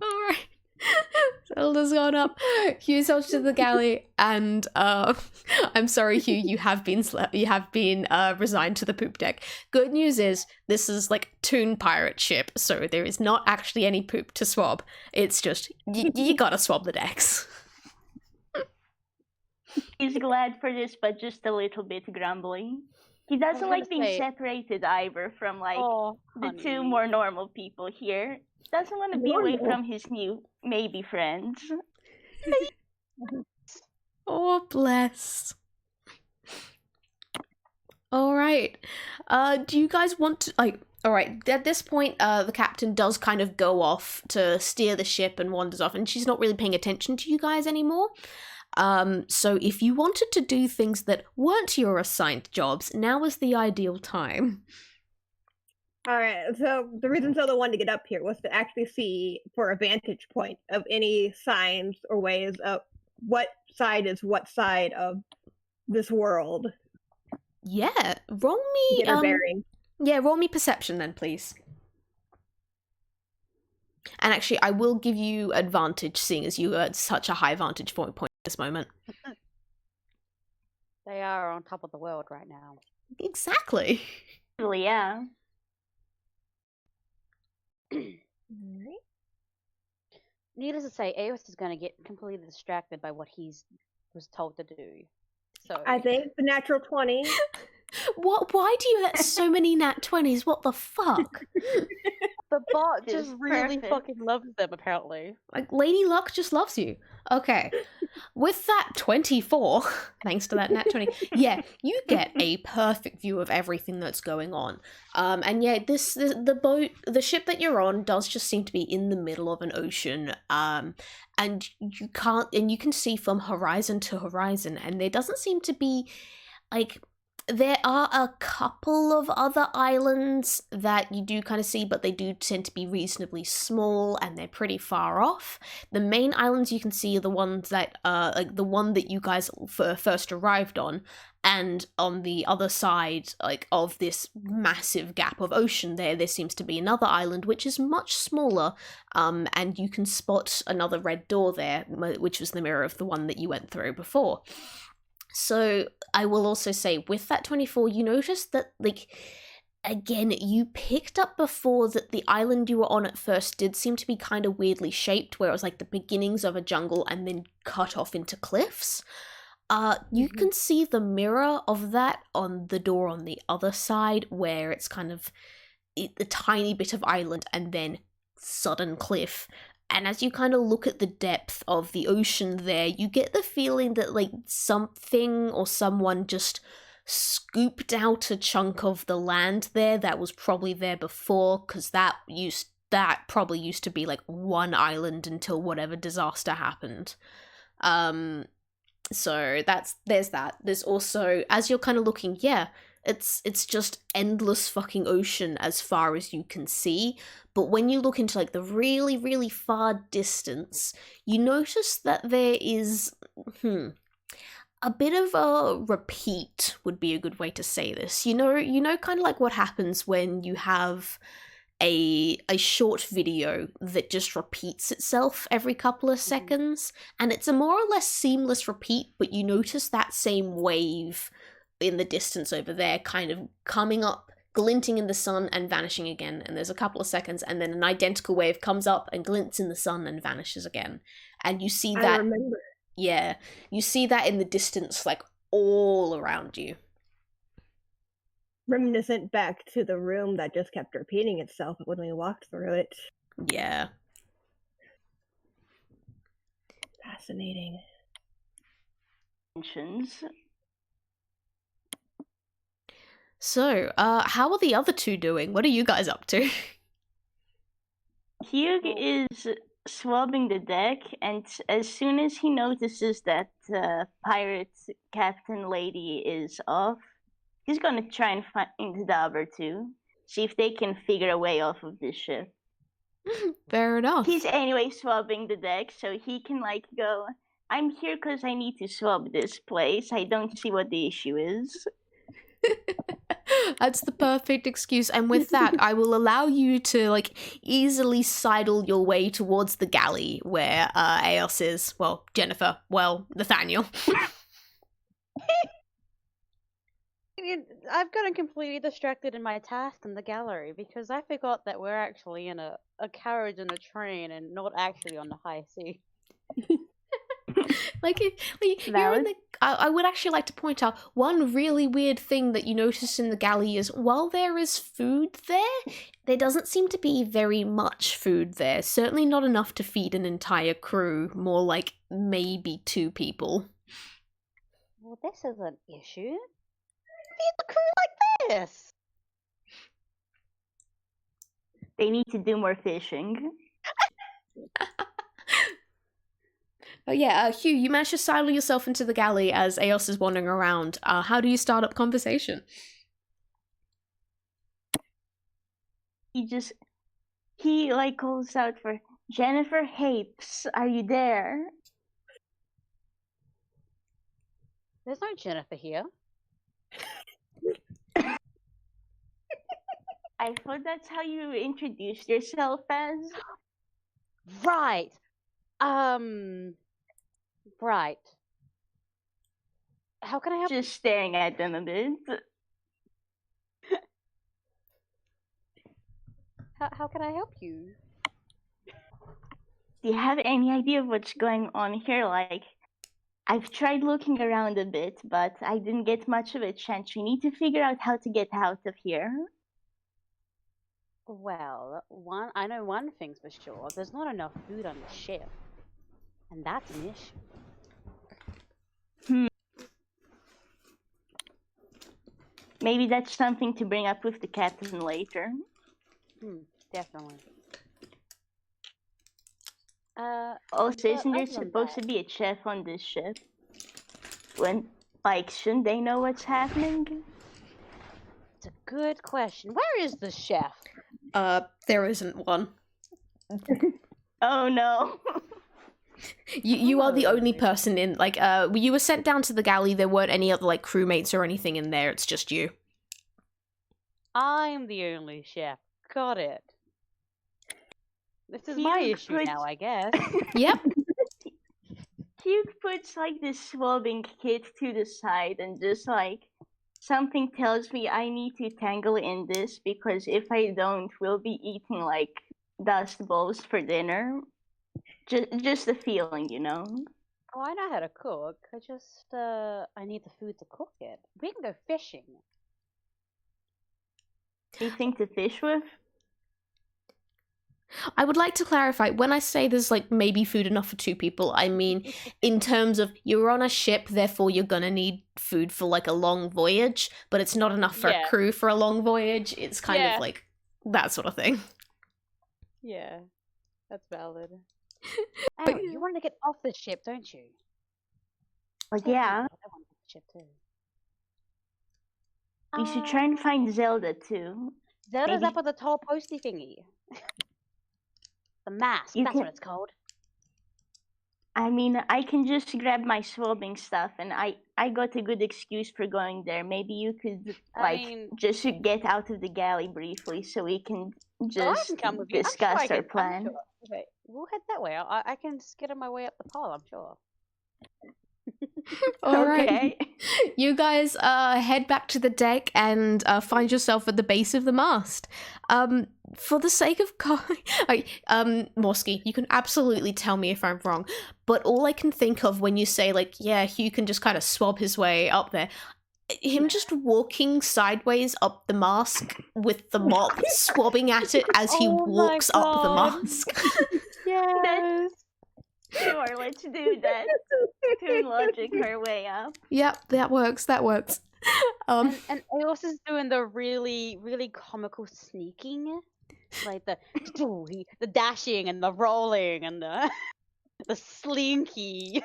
S1: All right. Zelda's gone up. Hugh's off to the galley, and I'm sorry, Hugh, you have been resigned to the poop deck. Good news is this is like Toon pirate ship, so there is not actually any poop to swab. It's just you gotta swab the decks.
S4: He's glad for this, but just a little bit grumbly. He doesn't like being separated either from like the two more normal people here. Doesn't want to be away from his new maybe friends.
S1: Oh, bless. All right. Do you guys want to, like, all right, at this point, the captain does kind of go off to steer the ship and wanders off, and she's not really paying attention to you guys anymore. So if you wanted to do things that weren't your assigned jobs, now is the ideal time.
S3: All right, so the reason Zelda wanted to get up here was to actually see for a vantage point of any signs or ways of what side is what side of this world.
S1: Yeah, roll me
S3: Get her bearing.
S1: Yeah, roll me perception then, please. And actually, I will give you advantage, seeing as you are at such a high vantage point at this moment.
S2: They are on top of the world right now.
S1: Exactly.
S4: Well, yeah.
S2: Needless to say, Aos is going to get completely distracted by what he's was told to do. So
S3: I think the natural 20.
S1: What? Why do you get so many nat 20s? What the fuck?
S2: the bot
S4: This
S2: just
S4: is
S2: really
S4: perfect.
S2: fucking loves them, apparently.
S1: Like, Lady Luck just loves you. Okay. With that 24, thanks to that nat 20, yeah, you get a perfect view of everything that's going on. And yeah, the ship that you're on does just seem to be in the middle of an ocean. And you can see from horizon to horizon, and there doesn't seem to be, like, there are a couple of other islands that you do kind of see, but they do tend to be reasonably small and they're pretty far off. The main islands you can see are the ones that, like the one that you guys first arrived on, and on the other side, like, of this massive gap of ocean there seems to be another island which is much smaller, and you can spot another red door there, which was the mirror of the one that you went through before. So I will also say, with that 24, you notice that, like, again, you picked up before that the island you were on at first did seem to be kind of weirdly shaped, where it was like the beginnings of a jungle and then cut off into cliffs. You can see the mirror of that on the door on the other side, where it's kind of a tiny bit of island and then sudden cliff. And as you kind of look at the depth of the ocean there, you get the feeling that, like, something or someone just scooped out a chunk of the land there that was probably there before, because that probably used to be like one island until whatever disaster happened. So there's that. There's also, as you're kind of looking, yeah, it's just endless fucking ocean as far as you can see. But when you look into like the really, really far distance, you notice that there is a bit of a repeat would be a good way to say this. You know kind of like what happens when you have a short video that just repeats itself every couple of seconds, and it's a more or less seamless repeat, but you notice that same wave in the distance over there kind of coming up, glinting in the sun and vanishing again, and there's a couple of seconds and then an identical wave comes up and glints in the sun and vanishes again. And you see that,
S3: I remember.
S1: yeah, you see that in the distance, like all around you.
S3: Reminiscent back to the room that just kept repeating itself when we walked through it.
S1: Yeah.
S3: Fascinating.
S1: So, how are the other two doing? What are you guys up to?
S4: Hugh is swabbing the deck, and as soon as he notices that pirate captain lady is off, he's gonna try and find the other two, see if they can figure a way off of this ship.
S1: Fair enough.
S4: He's anyway swabbing the deck, so he can like go, I'm here because I need to swab this place. I don't see what the issue is.
S1: That's the perfect excuse, and with that, I will allow you to like easily sidle your way towards the galley where Eos is. Well, Jennifer. Well, Nathaniel.
S2: I've gotten completely distracted in my task in the gallery because I forgot that we're actually in a carriage and a train and not actually on the high sea.
S1: You're in the. I would actually like to point out one really weird thing that you notice in the galley is while there is food there doesn't seem to be very much food there. Certainly not enough to feed an entire crew. More like maybe 2 people.
S2: Well, this is an issue. Feed the crew like this.
S4: They need to do more fishing.
S1: Oh yeah, Hugh, you managed to sidle yourself into the galley as Eos is wandering around. How do you start up conversation?
S4: He like calls out for Jennifer Hapes, are you there?
S2: There's no Jennifer here.
S4: I thought that's how you introduced yourself as.
S2: Right. Right. How can I help?
S4: Just staring at them a bit.
S2: How can I help you?
S4: Do you have any idea of what's going on here? Like, I've tried looking around a bit, but I didn't get much of a chance. We need to figure out how to get out of here.
S2: Well, I know one thing's for sure. There's not enough food on the ship. And that's an issue.
S4: Maybe that's something to bring up with the captain later.
S2: Definitely.
S4: Also, isn't there supposed to be a chef on this ship? Shouldn't they know what's happening?
S2: It's a good question. Where is the chef?
S1: There isn't one.
S4: Oh no.
S1: You are the only person in, like, you were sent down to the galley, there weren't any other, like, crewmates or anything in there, it's just you.
S2: I'm the only chef. Got it. This is my issue now, I guess.
S1: Yep.
S4: Hugh puts, like, this swabbing kit to the side and just, like, something tells me I need to tangle in this because if I don't, we'll be eating, like, dust balls for dinner. Just the feeling, you know?
S2: Oh, I know how to cook. I need the food to cook it. We can go fishing.
S4: Anything to fish with?
S1: I would like to clarify, when I say there's, like, maybe food enough for 2 people, I mean, in terms of, you're on a ship, therefore you're gonna need food for, like, a long voyage, but it's not enough for a crew for a long voyage. It's kind of, like, that sort of thing.
S2: Yeah, that's valid. Oh, you want to get off the ship, don't you?
S4: Like, yeah.
S2: I want the ship too.
S4: We should try and find Zelda too.
S2: Zelda's
S4: maybe-
S2: up at the tall posty thingy. The mask,
S4: You
S2: that's
S4: can-
S2: what it's called.
S4: I mean, I can just grab my swabbing stuff, and I got a good excuse for going there. Maybe you could, just get out of the galley briefly so we can
S2: I
S4: just
S2: can come with you. I'm sure
S4: discuss
S2: I can,
S4: our plan.
S2: I'm sure. Okay, we'll head that way. I can skitter my way up the pole, I'm sure.
S1: All right.
S4: Okay.
S1: You guys head back to the deck and find yourself at the base of the mast. For the sake of Morski, you can absolutely tell me if I'm wrong, but all I can think of when you say, like, yeah, Hugh can just kind of swab his way up there, him just walking sideways up the mast with the mop, swabbing at it as he
S2: Oh my
S1: walks up the
S2: God.
S1: mask.
S2: Yes.
S4: Sure, let's do that. Toon logic our way up.
S1: Yep, that works.
S2: And Eos is doing the really, really comical sneaking. Like the dashing and the rolling and the the slinky.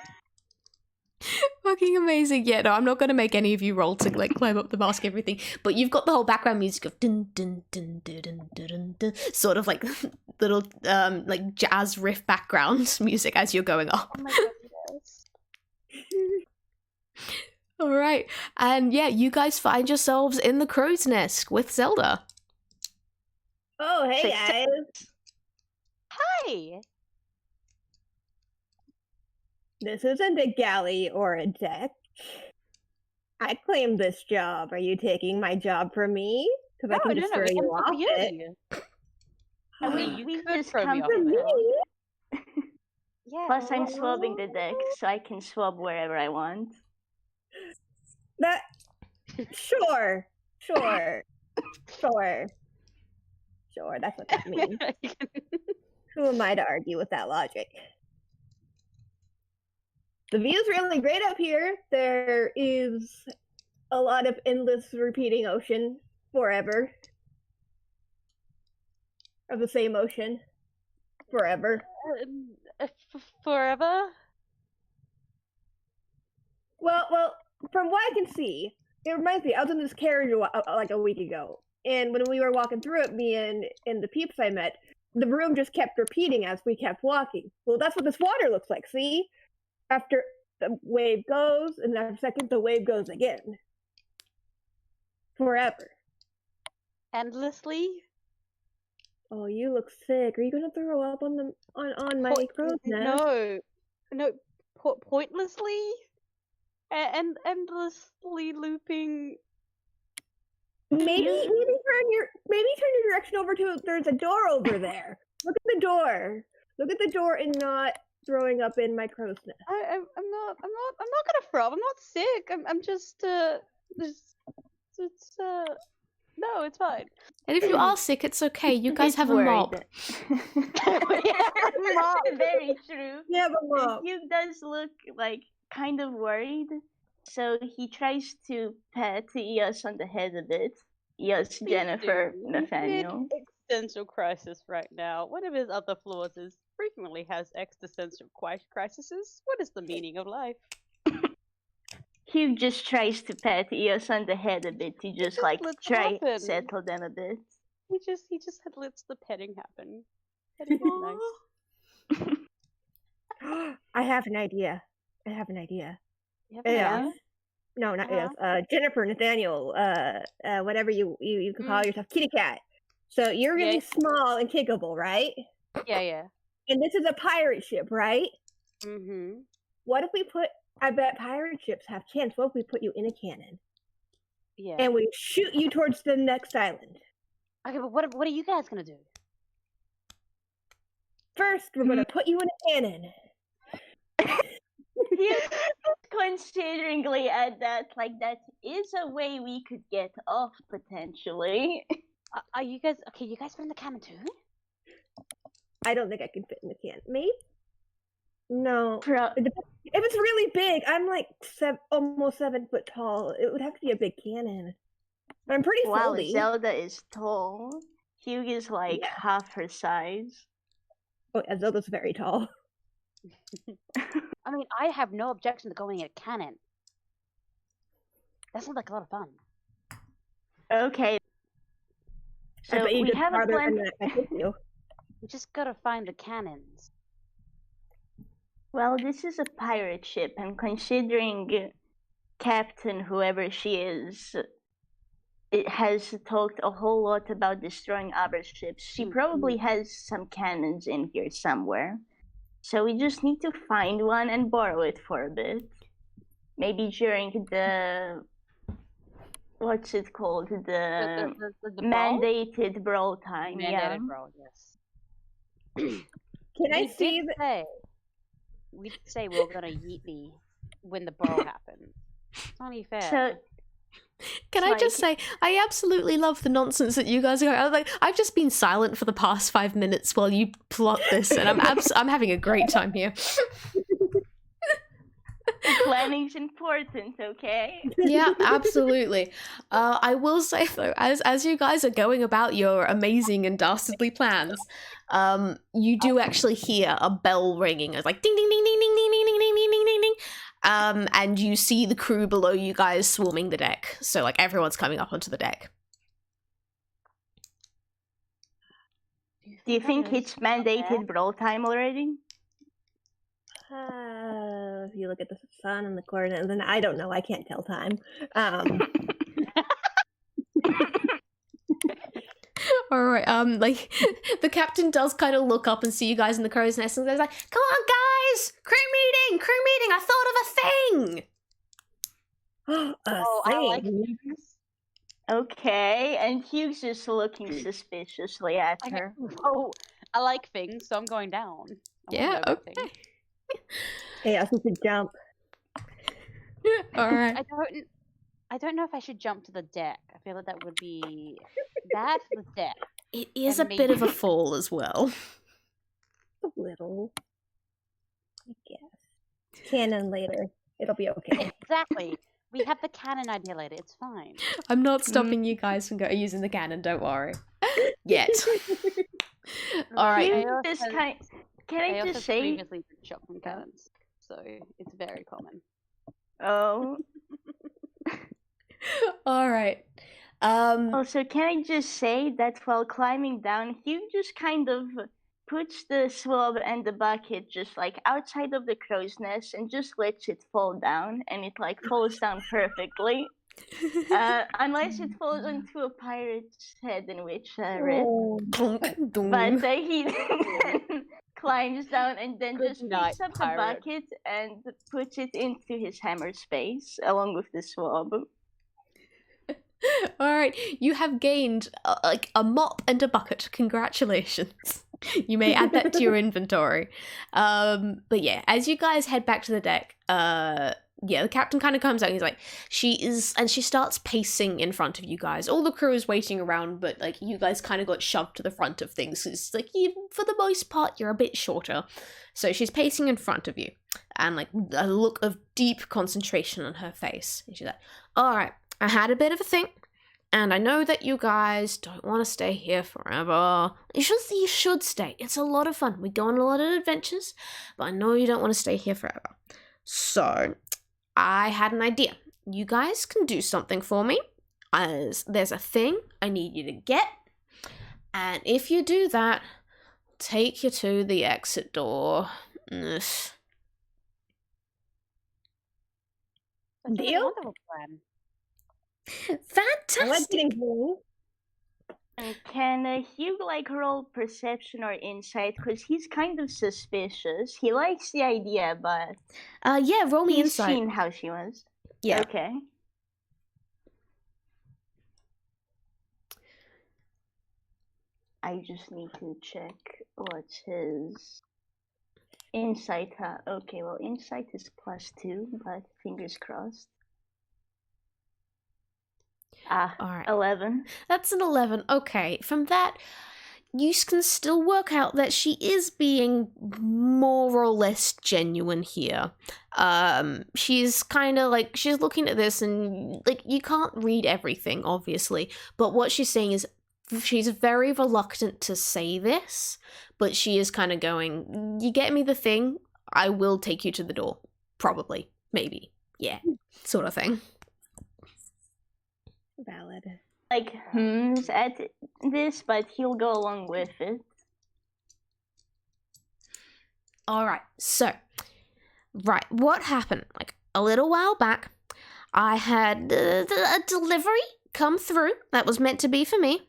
S1: Fucking amazing. Yeah, no, I'm not going to make any of you roll to like climb up the mask, everything. But you've got the whole background music of dun dun dun dun dun dun dun, dun, sort of like little like jazz riff background music as you're going up.
S2: Oh my God, yes.
S1: All right, and yeah, you guys find yourselves in the crow's nest with Zelda.
S3: Oh, hey guys.
S2: Hi.
S3: This isn't a galley or a deck. I claimed this job. Are you taking my job from me? Because I can just throw
S2: we
S3: you
S2: can
S3: off
S2: come
S3: it.
S2: you. I mean, you
S4: We
S2: could
S4: just
S2: throw me
S4: come
S2: off
S3: For
S2: of
S3: me?
S2: it. Yeah.
S4: Plus, I'm
S2: well,
S4: swabbing the deck, so I can swab wherever I want.
S3: That sure. That's what that means. Who am I to argue with that logic? The view's really great up here. There is a lot of endless repeating ocean forever. Of the same ocean. Forever.
S2: Forever?
S3: Well, from what I can see, it reminds me, I was in this carriage like a week ago. And when we were walking through it, me and the peeps I met, the room just kept repeating as we kept walking. Well, that's what this water looks like, see? After the wave goes, and after a second, the wave goes again. Forever.
S2: Endlessly?
S3: Oh, you look sick. Are you gonna throw up on my crow's nest?
S2: No, pointlessly? And endlessly looping.
S3: Maybe turn your direction over to there's a door over there. Look at the door. Look at the door and not throwing up in my crow's nest.
S2: I'm not gonna throw up. I'm not sick. I'm just no, it's fine.
S1: And if you are sick, it's okay. You guys
S4: He's
S1: have a
S4: worried.
S1: mop.
S4: Very true.
S3: Yeah, but mom.
S4: Hugh does look like kind of worried, so he tries to pat Eos on the head a bit. Eos, Jennifer, Nathaniel.
S2: Existential crisis right now. One of his other flaws is frequently has existential crises. What is the meaning of life?
S4: Hugh just tries to pat Eos on the head a bit to just like
S2: lets it
S4: try to
S2: happen.
S4: settle them a bit.
S2: He just lets the petting happen. Petting is nice.
S3: I have an idea.
S2: You have
S3: Yeah.
S2: an
S3: No, not
S2: Uh-huh.
S3: Eos. Jennifer, Nathaniel, whatever you can call yourself, kitty cat. So you're really
S2: Yeah.
S3: small and kickable, right?
S2: idea? Yeah.
S3: And this is a pirate ship, right?
S2: Mm-hmm.
S3: What if we put? I bet pirate ships have cannons. What if we put you in a cannon
S2: Yeah.
S3: and we shoot you towards the next island?
S2: Okay, but what are you guys gonna do?
S3: First, we're gonna put you in a cannon.
S4: Hugh consideringly at that, like that is a way we could get off potentially.
S2: Are you guys okay? You guys put in the cannon too?
S3: I don't think I can fit in the cannon. Maybe? No.
S4: Pro-
S3: If it's really big, I'm like almost 7 foot tall. It would have to be a big cannon. But I'm pretty
S4: wow,
S3: foldy.
S4: Zelda is tall. Hugh is like
S3: Yeah.
S4: half her size.
S3: Oh, yeah, Zelda's very tall.
S2: I mean, I have no objection to going in a cannon. That sounds like a lot of fun.
S4: Okay.
S3: I
S4: So
S3: bet you
S4: we
S3: get
S4: have a
S3: farther
S4: plan.
S3: than I took you.
S2: We just gotta find the cannons.
S4: Well, this is a pirate ship, and considering Captain, whoever she is, it has talked a whole lot about destroying other ships. She probably has some cannons in here somewhere. So we just need to find one and borrow it for a bit. Maybe during the what's it called? The
S2: The
S4: mandated brawl time.
S2: mandated brawl, yes.
S3: Can I see
S2: We did say we were gonna yeet thee when the brawl happened. It's only fair.
S4: So
S1: Can I just say, I absolutely love the nonsense that you guys are going. Like, I've just been silent for the past 5 minutes while you plot this, and I'm having a great time here.
S4: planning's important, okay?
S1: Yeah, absolutely. I will say though, as you guys are going about your amazing and dastardly plans, you do actually hear a bell ringing. It's like ding ding ding ding ding ding ding ding ding ding ding ding ding. And you see the crew below you guys swarming the deck. So like everyone's coming up onto the deck.
S4: Do you think it's mandated brawl time already?
S3: If you look at the sun and the coordinates, then I don't know. I can't tell time.
S1: All right. Like the captain does kind of look up and see you guys in the crow's nest, and goes like, "Come on, guys! Crew meeting! Crew meeting! I thought of a thing."
S2: I like things.
S4: Okay, and Hugh's just looking suspiciously at her.
S2: Oh, I like things, so I'm going down.
S1: Yeah. Okay.
S3: Hey, I should jump.
S1: All right.
S2: I don't know if I should jump to the deck. I feel like that would be bad for the deck.
S1: It is a bit of a fall as well.
S3: A little. I guess. Cannon later. It'll be okay.
S2: Yeah, exactly. We have the cannon idea later. It's fine.
S1: I'm not stopping you guys from using the cannon. Don't worry. Yet. All right.
S4: Can I just say?
S2: Previously shot from cannons, so it's very common.
S4: Oh.
S1: All right.
S4: Also, can I just say that while climbing down, Hugh just kind of puts the swab and the bucket just like outside of the crow's nest and just lets it fall down, and it like falls down perfectly. Unless it falls onto a pirate's head, in which rip. But he climbs down and then just picks up the bucket and puts it into his hammer space along with the swab.
S1: All right, you have gained like a mop and a bucket. Congratulations. You may add that to your inventory. But yeah, as you guys head back to the deck, yeah, the captain kind of comes out and he's like, she starts pacing in front of you guys. All the crew is waiting around, but like you guys kind of got shoved to the front of things. It's like for the most part, you're a bit shorter. So she's pacing in front of you and like a look of deep concentration on her face. And she's like, all right, I had a bit of a think. And I know that you guys don't want to stay here forever. You should stay. It's a lot of fun. We go on a lot of adventures, but I know you don't want to stay here forever. So I had an idea. You guys can do something for me. As there's a thing I need you to get. And if you do that, I'll take you to the exit door.
S2: Deal? Wonderful plan.
S1: Fantastic.
S4: Can Hugh like roll perception or insight? Because he's kind of suspicious. He likes the idea, but
S1: yeah, roll me
S4: he's
S1: insight.
S4: seen how she was.
S1: Yeah.
S4: Okay. I just need to check what's his insight. Okay, well, insight is +2, but fingers crossed.
S1: All right.
S4: 11.
S1: That's an 11. Okay, from that, you can still work out that she is being more or less genuine here. She's kind of like, she's looking at this and like, you can't read everything, obviously, but what she's saying is she's very reluctant to say this, but she is kind of going, you get me the thing, I will take you to the door. Probably. Maybe. Yeah. Sort of thing.
S3: Valid.
S4: like hums at this, but he'll go along with it.
S1: Alright, so, what happened? Like, a little while back, I had a delivery come through that was meant to be for me,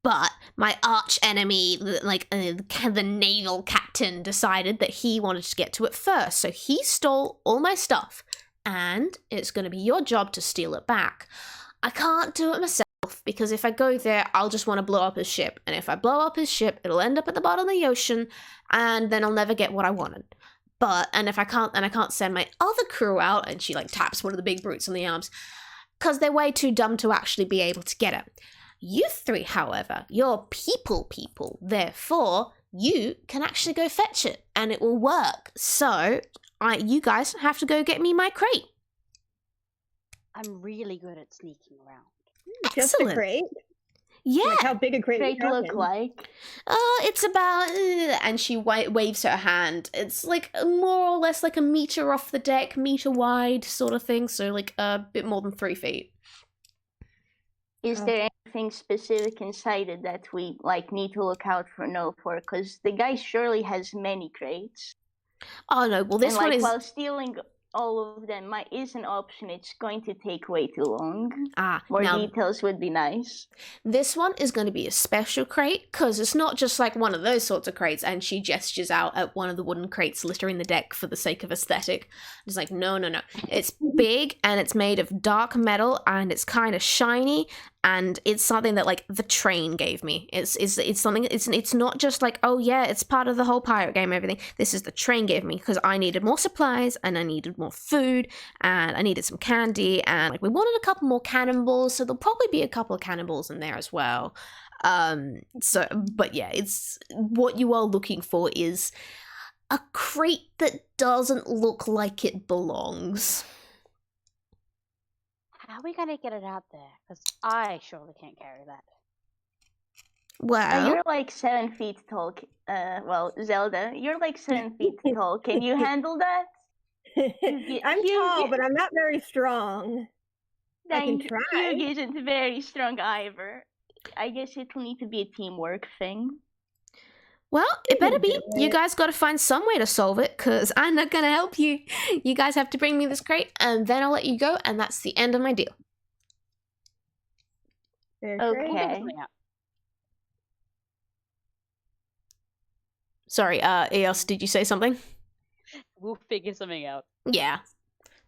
S1: but my arch enemy, the naval captain, decided that he wanted to get to it first, so he stole all my stuff, and it's going to be your job to steal it back. I can't do it myself, because if I go there, I'll just want to blow up his ship, and if I blow up his ship, it'll end up at the bottom of the ocean, and then I'll never get what I wanted. And I can't send my other crew out, and she like taps one of the big brutes on the arms, because they're way too dumb to actually be able to get it. You three, however, you're people, therefore you can actually go fetch it, and it will work. So, you guys have to go get me my crate.
S2: I'm really good at sneaking around.
S3: Just a crate?
S1: Yeah.
S3: Like how big a crate
S4: look like?
S1: It's about, and she waves her hand. It's like more or less like a meter off the deck, meter wide sort of thing. So like a bit more than 3 feet.
S4: Is there anything specific inside it that we like need to look out for? Because the guy surely has many crates.
S1: Oh no! Well, this one is
S4: while stealing all of them is an option. It's going to take way too long. More details would be nice.
S1: This one is going to be a special crate, because it's not just like one of those sorts of crates, and she gestures out at one of the wooden crates littering the deck for the sake of aesthetic. It's like, no. It's big, and it's made of dark metal, and it's kind of shiny, and it's something that like the train gave me. It's something, it's not just like, oh yeah, it's part of the whole pirate game, everything. This is the train gave me, because I needed more supplies, and I needed more food, and I needed some candy, and like we wanted a couple more cannonballs, so there'll probably be a couple of cannonballs in there as well. But yeah, it's what you are looking for is a crate that doesn't look like it belongs.
S2: How are we gonna get it out there? Because I surely can't carry that.
S1: Well,
S4: you're like 7 feet tall. Zelda, you're like 7 feet tall. Can you handle that?
S3: I'm tall, but I'm not very strong. I can try.
S4: Hugh isn't very strong either. I guess it will need to be a teamwork thing.
S1: Well, it better be. You guys got to find some way to solve it, because I'm not going to help you. You guys have to bring me this crate, and then I'll let you go, and that's the end of my deal.
S4: Okay.
S1: Sorry, Eos, did you say something?
S2: We'll figure something out.
S1: Yeah.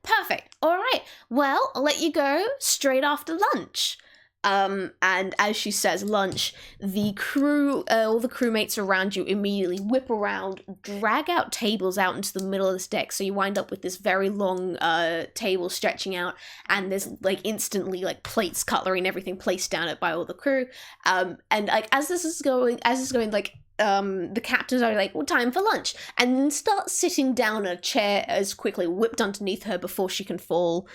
S1: Perfect. All right. Well, I'll let you go straight after lunch. And as she says lunch, the crew, all the crewmates around you immediately whip around, drag out tables out into the middle of this deck, so you wind up with this very long table stretching out, and there's like instantly like plates, cutlery, and everything placed down it by all the crew. And like as this is going, like the captains are like, well, time for lunch, and then start sitting down in a chair as quickly whipped underneath her before she can fall.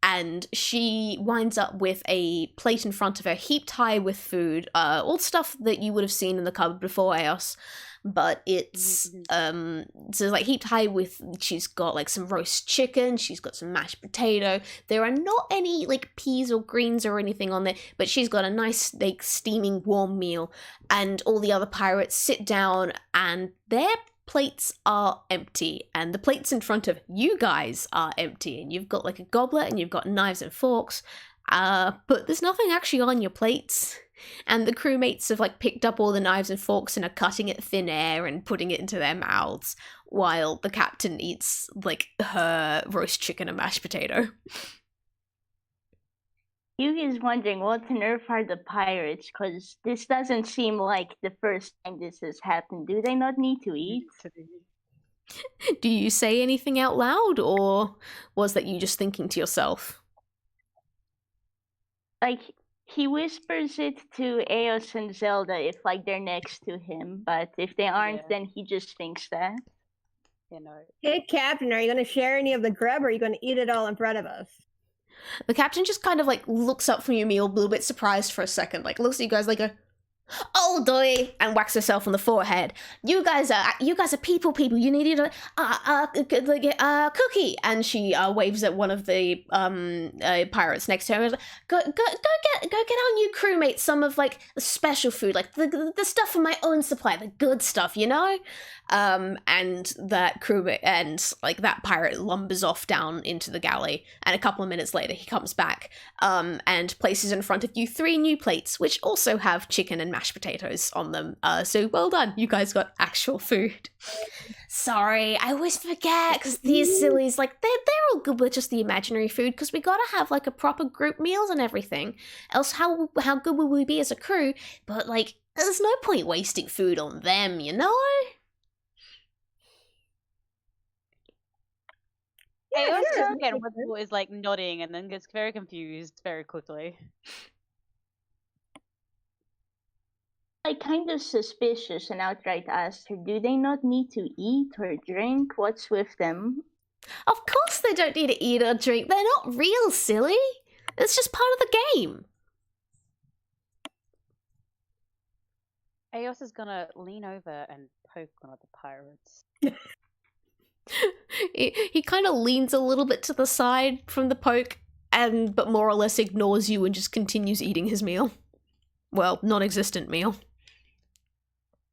S1: And she winds up with a plate in front of her, heaped high with food, all stuff that you would have seen in the cupboard before Eos, but it's, so like heaped high with, she's got like some roast chicken, she's got some mashed potato, there are not any like peas or greens or anything on there, but she's got a nice, like, steaming warm meal, and all the other pirates sit down, and their plates are empty, and the plates in front of you guys are empty, and you've got like a goblet, and you've got knives and forks, but there's nothing actually on your plates, and the crewmates have like picked up all the knives and forks and are cutting it thin air and putting it into their mouths, while the captain eats like her roast chicken and mashed potato.
S4: Hugh is wondering what on earth are the pirates, because this doesn't seem like the first time this has happened. Do they not need to eat?
S1: Do you say anything out loud, or was that you just thinking to yourself?
S4: Like, he whispers it to Eos and Zelda if like they're next to him, but if they aren't, then he just thinks that.
S2: You know.
S3: Hey, Captain, are you going to share any of the grub, or are you going to eat it all in front of us?
S1: The captain just kind of like looks up from your meal, a little bit surprised for a second, like looks at you guys like Oh, doy, and whacks herself on the forehead. You guys are people. You need a cookie. And she waves at one of the pirates next to her. And goes, go get our new crewmate some of like the special food, like the stuff from my own supply, the good stuff, you know. And that crewmate and like that pirate lumbers off down into the galley. And a couple of minutes later, he comes back and places in front of you 3 new plates, which also have chicken and mashed potatoes on them. So well done, you guys got actual food. Sorry, I always forget because these sillies, like they're all good with just the imaginary food because we gotta have like a proper group meals and everything. Else, how good would we be as a crew? But like, there's no point wasting food on them, you know.
S2: I also
S3: sure.
S2: again Whistle is like nodding and then gets very confused very quickly.
S4: I kind of suspicious and outright asked her, do they not need to eat or drink? What's with them?
S1: Of course they don't need to eat or drink. They're not real, silly. It's just part of the game.
S2: Eos is gonna lean over and poke one of the pirates.
S1: He kind of leans a little bit to the side from the poke, but more or less ignores you and just continues eating his meal. Well, non-existent meal.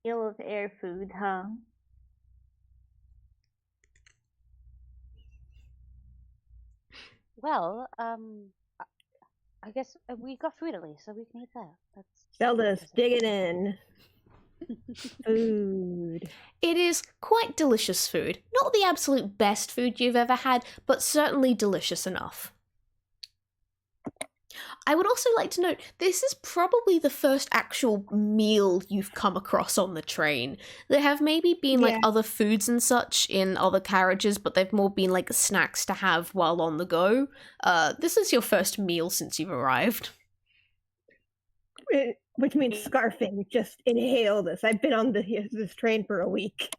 S4: Meal of air food, huh?
S2: Well, I guess we got food at least, so we can eat that. That's
S3: Zelda's digging in. Food.
S1: It is quite delicious food. Not the absolute best food you've ever had, but certainly delicious enough. I would also like to note, this is probably the first actual meal you've come across on the train. There have maybe been like other foods and such in other carriages, but they've more been like snacks to have while on the go. This is your first meal since you've arrived.
S3: Which means scarfing. Just inhale this. I've been on this train for a week.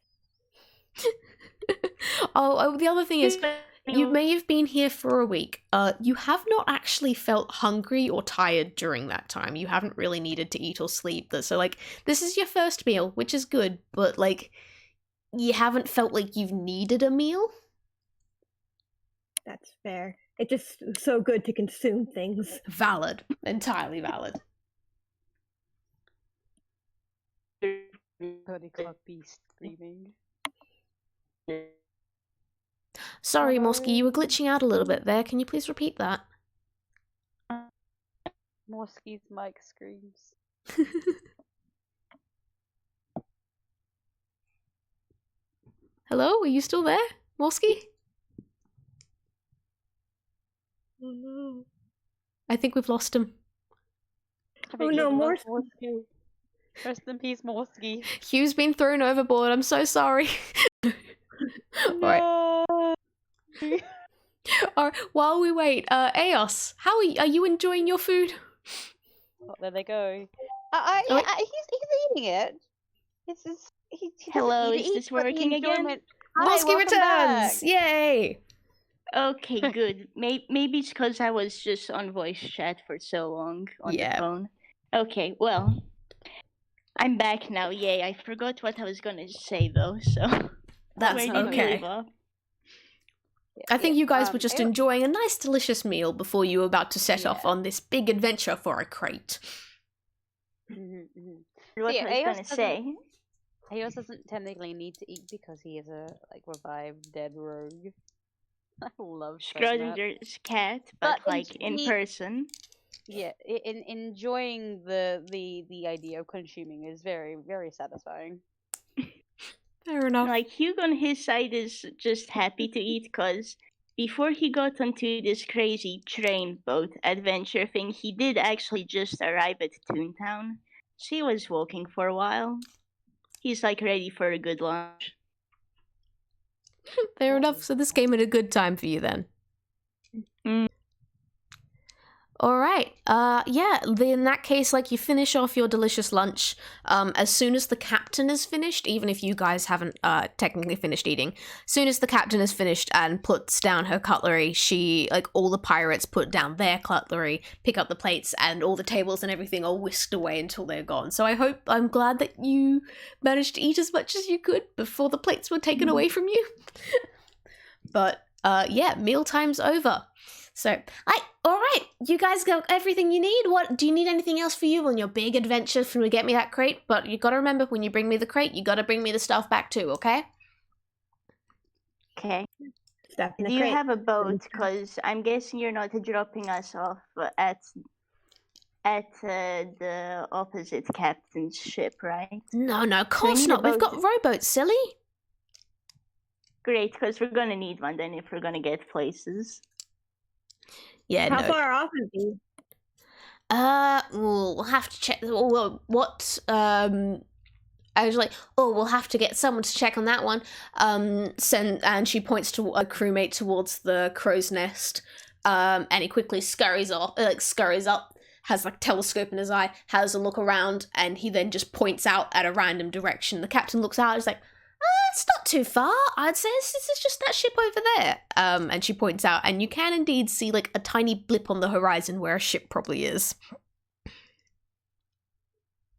S1: Oh, the other thing is, you may have been here for a week. You have not actually felt hungry or tired during that time. You haven't really needed to eat or sleep. So, like, this is your first meal, which is good, but, like, you haven't felt like you've needed a meal?
S3: That's fair. It's just so good to consume things.
S1: Valid. Entirely valid.
S2: 30 clock beast screaming.
S1: Sorry, Morski, you were glitching out a little bit there. Can you please repeat that?
S2: Morski's mic screams.
S1: Hello? Are you still there, Morski?
S3: Oh no.
S1: I think we've lost him.
S3: Oh no,
S2: Morski. Rest in peace, Morski.
S1: Hugh's been thrown overboard. I'm so sorry.
S2: No.
S1: Alright, while we wait, Eos, how are you enjoying your food?
S2: Oh, there they go. He's eating it. He
S4: Hello,
S2: doesn't
S4: is
S2: eat
S4: this
S2: for the
S4: working again?
S2: enjoyment. Hi,
S1: Morski
S2: welcome
S1: returns!
S2: back.
S1: Yay!
S4: Okay, good. Maybe it's because I was just on voice chat for so long on the phone. Okay, well, I'm back now. Yay! I forgot what I was gonna say though. So
S1: That's
S4: where did we
S1: okay.
S4: leave off?
S1: I think you guys were just enjoying a nice, delicious meal before you were about to set off on this big adventure for a crate.
S4: What I was gonna say.
S2: Eos doesn't technically need to eat because he is a revived dead rogue. I love
S4: Schrodinger's cat, but like in person.
S2: Yeah, enjoying the idea of consuming is very, very satisfying.
S1: Fair enough.
S4: Like Hugh on his side is just happy to eat because before he got onto this crazy train boat adventure thing, he did actually just arrive at Toontown. So he was walking for a while. He's like ready for a good lunch. Fair enough.
S1: So this came at a good time for you then. All right. Yeah. In that case, like, you finish off your delicious lunch. As soon as the captain is finished, even if you guys haven't technically finished eating, as soon as the captain is finished and puts down her cutlery, all the pirates put down their cutlery, pick up the plates, and all the tables and everything are whisked away until they're gone. So I'm glad that you managed to eat as much as you could before the plates were taken away from you. But yeah, mealtime's over. So, all right, you guys got everything you need. What do you need? Anything else for you on your big adventure from to get me that crate? But you got to remember, when you bring me the crate, you got to bring me the stuff back too. Okay?
S4: Okay.
S3: Stuff in the
S4: Do you
S3: crate.
S4: have a boat? Because I'm guessing you're not dropping us off at the opposite captain's ship, right?
S1: No, of course
S4: need a
S1: not. We've
S4: boat.
S1: got rowboats, silly.
S4: Great, because we're gonna need one then if we're gonna get places.
S1: Yeah,
S3: How
S1: no.
S3: far off is he?
S1: We'll have to check. What? I was like, we'll have to get someone to check on that one. And she points to a crewmate towards the crow's nest. And he quickly scurries up, has like telescope in his eye, has a look around, and he then just points out at a random direction. The captain looks out, is like, it's not too far. I'd say this is just that ship over there. And she points out, and you can indeed see like a tiny blip on the horizon where a ship probably is.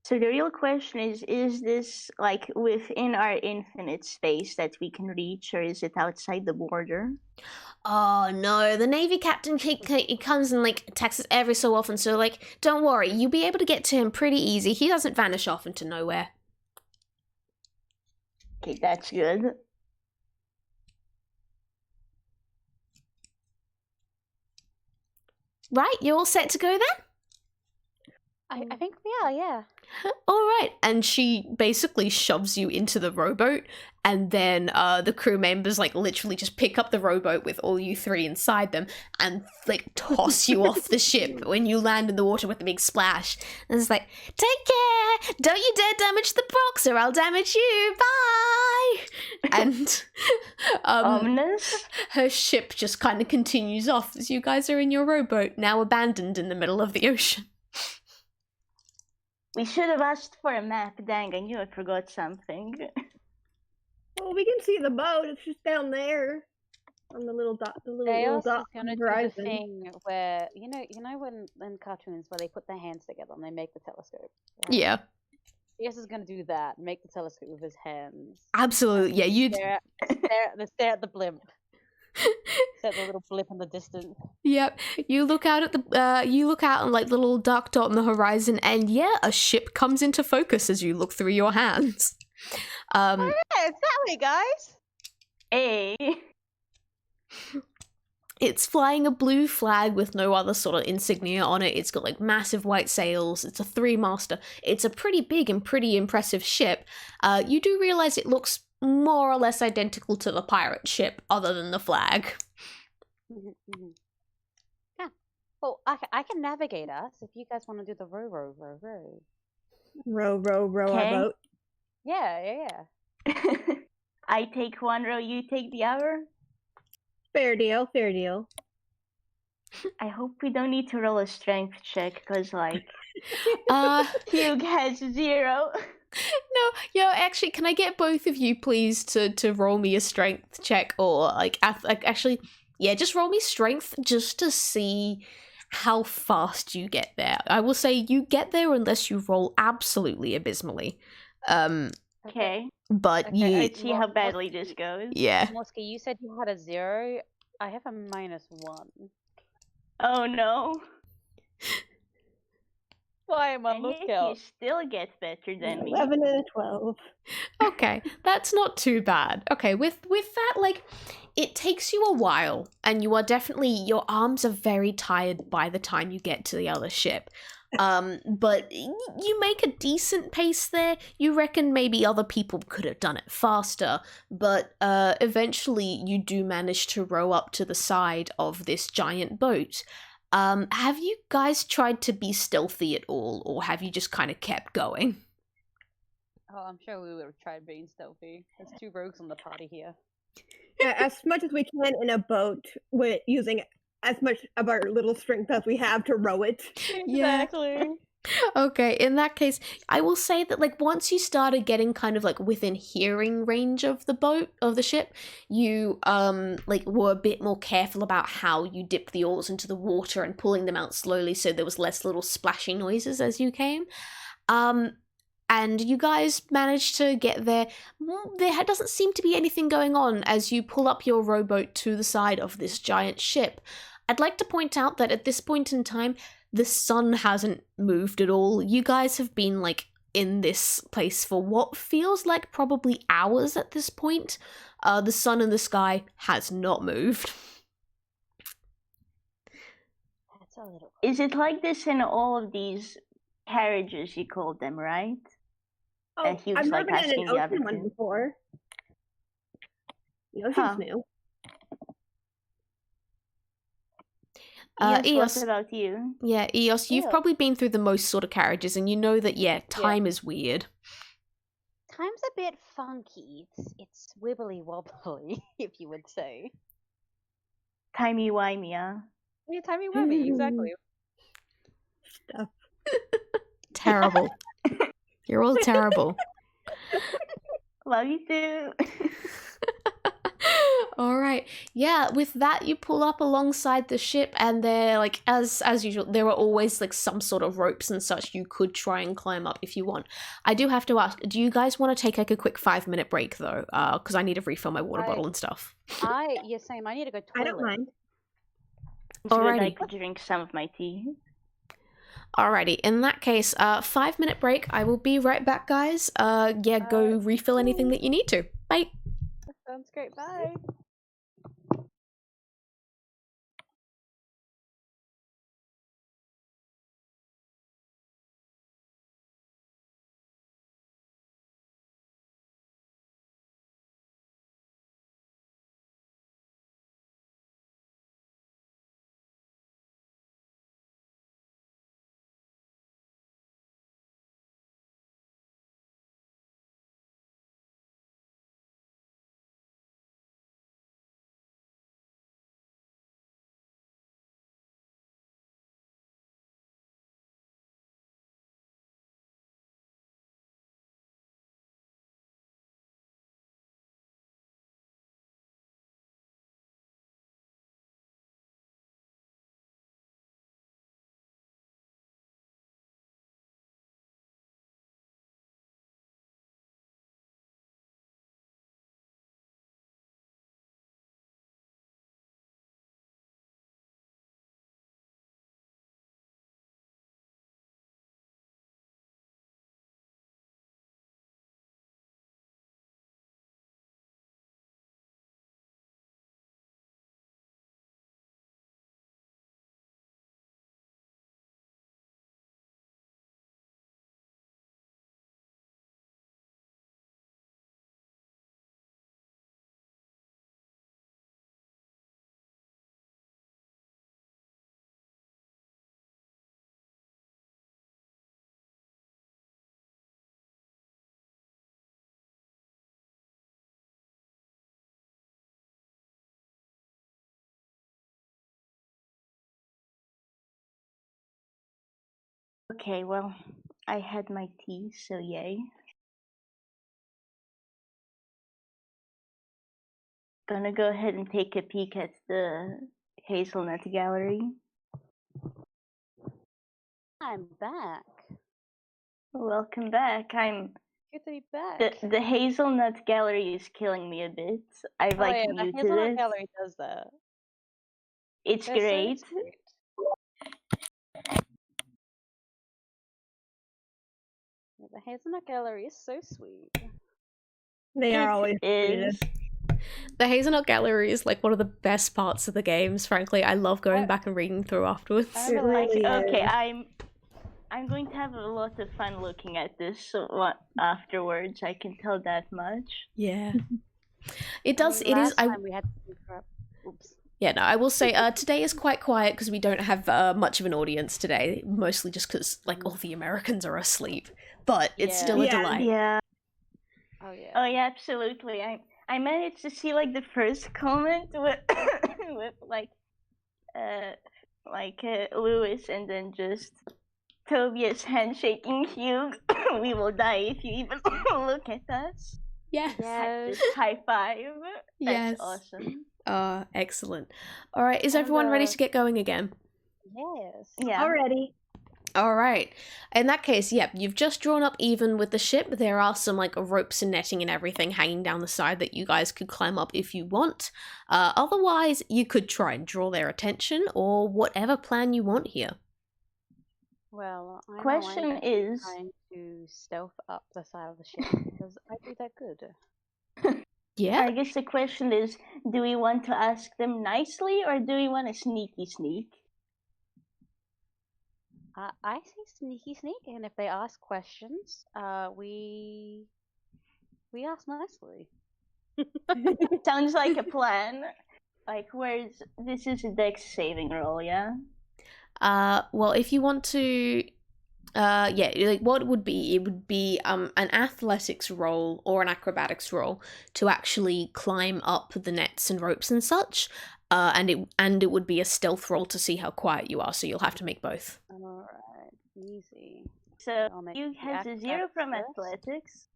S4: So the real question is this like within our infinite space that we can reach, or is it outside the border?
S1: Oh no, the Navy captain, he comes and like attacks us every so often, so like, don't worry, you'll be able to get to him pretty easy. He doesn't vanish off into nowhere.
S4: Okay, that's good.
S1: Right, you're all set to go then?
S2: I think we are, yeah.
S1: All right, and she basically shoves you into the rowboat, and then the crew members like literally just pick up the rowboat with all you three inside them and like toss you off the ship when you land in the water with a big splash. And it's like, take care! Don't you dare damage the box or I'll damage you! Bye! And
S4: Ominous.
S1: her ship just kind of continues off as you guys are in your rowboat, now abandoned in the middle of the ocean.
S4: We should have asked for a map. Dang, I knew I forgot something.
S3: Well, we can see the boat. It's just down there on the little dot. The little
S2: Chaos is
S3: dot on
S2: gonna
S3: the
S2: do the
S3: horizon.
S2: thing where you know when in cartoons where they put their hands together and they make the telescope. Right?
S1: Yeah,
S2: Chaos is gonna do that. Make the telescope with his hands.
S1: absolutely. Yeah, you'd.
S2: Stare at the blimp. Stare at the little blip in the distance.
S1: Yep. You look out at on like the little dark dot on the horizon, and yeah, a ship comes into focus as you look through your hands.
S2: Oh yeah, it's that way, guys.
S4: Hey.
S1: It's flying a blue flag with no other sort of insignia on it. It's got like massive white sails. It's a 3-master. It's a pretty big and pretty impressive ship. You do realize it looks more or less identical to the pirate ship, other than the flag.
S2: Mm-hmm. Yeah. Well, I can navigate us if you guys want to do the row.
S3: Row our
S4: Okay.
S3: boat.
S2: Yeah.
S4: I take one row, you take the other.
S3: Fair deal. Fair deal.
S4: I hope we don't need to roll a strength check, because like Hugh has 0.
S1: No, actually, can I get both of you, please, to roll me a strength check, or like actually, yeah, just roll me strength just to see how fast you get there. I will say you get there unless you roll absolutely abysmally.
S4: Okay.
S1: But
S2: Okay,
S1: you,
S4: Let's see how badly this goes.
S1: yeah.
S2: Morski, you said you had a 0. I have a -1.
S4: Oh no.
S2: Why am I
S4: And yet
S2: lookout?
S4: you still get better than me.
S3: 11 and a 12.
S1: Okay, that's not too bad. Okay, with that, like, it takes you a while, and you are definitely, your arms are very tired by the time you get to the other ship. But you make a decent pace there. You reckon maybe other people could have done it faster, but eventually you do manage to row up to the side of this giant boat. Have you guys tried to be stealthy at all, or have you just kind of kept going?
S2: Oh, I'm sure we would have tried being stealthy. There's 2 rogues on the party here.
S3: Yeah, as much as we can in a boat with using as much of our little strength as we have to row it.
S2: Exactly.
S1: Okay, in that case, I will say that like once you started getting kind of like within hearing range of the ship, you like were a bit more careful about how you dipped the oars into the water and pulling them out slowly so there was less little splashing noises as you came. And you guys managed to get there. There doesn't seem to be anything going on as you pull up your rowboat to the side of this giant ship. I'd like to point out that at this point in time, the sun hasn't moved at all. You guys have been, like, in this place for what feels like probably hours at this point. The sun in the sky has not moved.
S2: That's a little.
S4: Is it like this in all of these carriages, you called them, right?
S3: Oh,
S4: Hugh's,
S3: I've
S4: like,
S3: never been in
S4: asking
S3: an
S4: the other
S3: ocean one
S4: two.
S3: before. The ocean's
S4: Huh.
S3: new.
S4: Yes,
S1: Eos,
S4: what about you?
S1: yeah, Eos, you've
S2: Yeah.
S1: probably been through the most sort of carriages, and you know that, yeah, time is weird.
S2: Time's a bit funky. It's wibbly wobbly, if you would say.
S4: Timey-wimey, huh?
S2: Yeah, timey wimey, exactly.
S3: Stuff.
S1: Terrible. You're all terrible.
S4: Love you too.
S1: All right. Yeah, with that you pull up alongside the ship and there like as usual there are always like some sort of ropes and such you could try and climb up if you want. I do have to ask, do you guys want to take like a quick 5-minute break though? Cuz I need to refill my water bottle and stuff.
S2: Yeah, same. I need to go toilet.
S3: I don't mind.
S4: It's good I
S1: Alrighty.
S4: could drink some of my tea.
S1: Alrighty. In that case, 5-minute break. I will be right back, guys. Yeah, go refill anything that you need to. Bye.
S2: That sounds great. Bye.
S4: Okay, well, I had my tea, so yay. Gonna go ahead and take a peek at the Hazelnut Gallery.
S2: I'm back.
S4: Welcome back.
S2: Good to be back.
S4: The Hazelnut Gallery is killing me a bit. I'm like
S2: yeah,
S4: new
S2: the
S4: to
S2: Hazelnut
S4: this.
S2: Gallery does that.
S4: It's
S2: They're so
S4: great.
S2: sweet. Yeah, the Hazelnut Gallery is so sweet.
S3: They are always
S4: is.
S1: The Hazelnut Gallery is like one of the best parts of the games, frankly. I love going back and reading through afterwards.
S2: I
S3: It
S2: remember
S3: really
S2: last-
S4: Okay,
S3: is.
S4: I'm going to have a lot of fun looking at this afterwards. I can tell that much.
S1: Yeah. It does, it
S2: last
S1: is,
S2: time we had to keep up. Oops.
S1: yeah, no, I will say today is quite quiet because we don't have much of an audience today, mostly just because like all the Americans are asleep. But it's still a
S3: Yeah.
S1: delight.
S4: Yeah.
S2: Oh yeah.
S4: Oh yeah, absolutely. I managed to see like the first comment with with like Lewis, and then just Tobias handshaking Hugh. We will die if you even look at us.
S1: Yes.
S4: Just high five. That's
S1: Yes.
S4: awesome.
S1: Excellent. All right, is everyone ready to get going again?
S2: Yes.
S4: Yeah.
S3: Already.
S1: All right. In that case, yep, you've just drawn up even with the ship. There are some like ropes and netting and everything hanging down the side that you guys could climb up if you want. Otherwise, you could try and draw their attention or whatever plan you want here.
S2: Well, I
S4: Question
S2: know I'm
S4: is-
S2: trying to stealth up the side of the ship because I do that good.
S1: Yeah.
S4: I guess the question is, do we want to ask them nicely or do we want to sneaky sneak?
S2: I say sneaky sneak, and if they ask questions, we ask nicely.
S4: Sounds like a plan. Like, this is a dex saving roll, yeah?
S1: Well, if you want to, yeah, like what it would be an athletics roll or an acrobatics roll to actually climb up the nets and ropes and such. And it would be a stealth roll to see how quiet you are. So you'll have to make both.
S2: All right, easy.
S4: So
S2: I'll make
S4: Hugh
S2: the
S4: has a 0 from
S2: acrobatics first.
S4: athletics,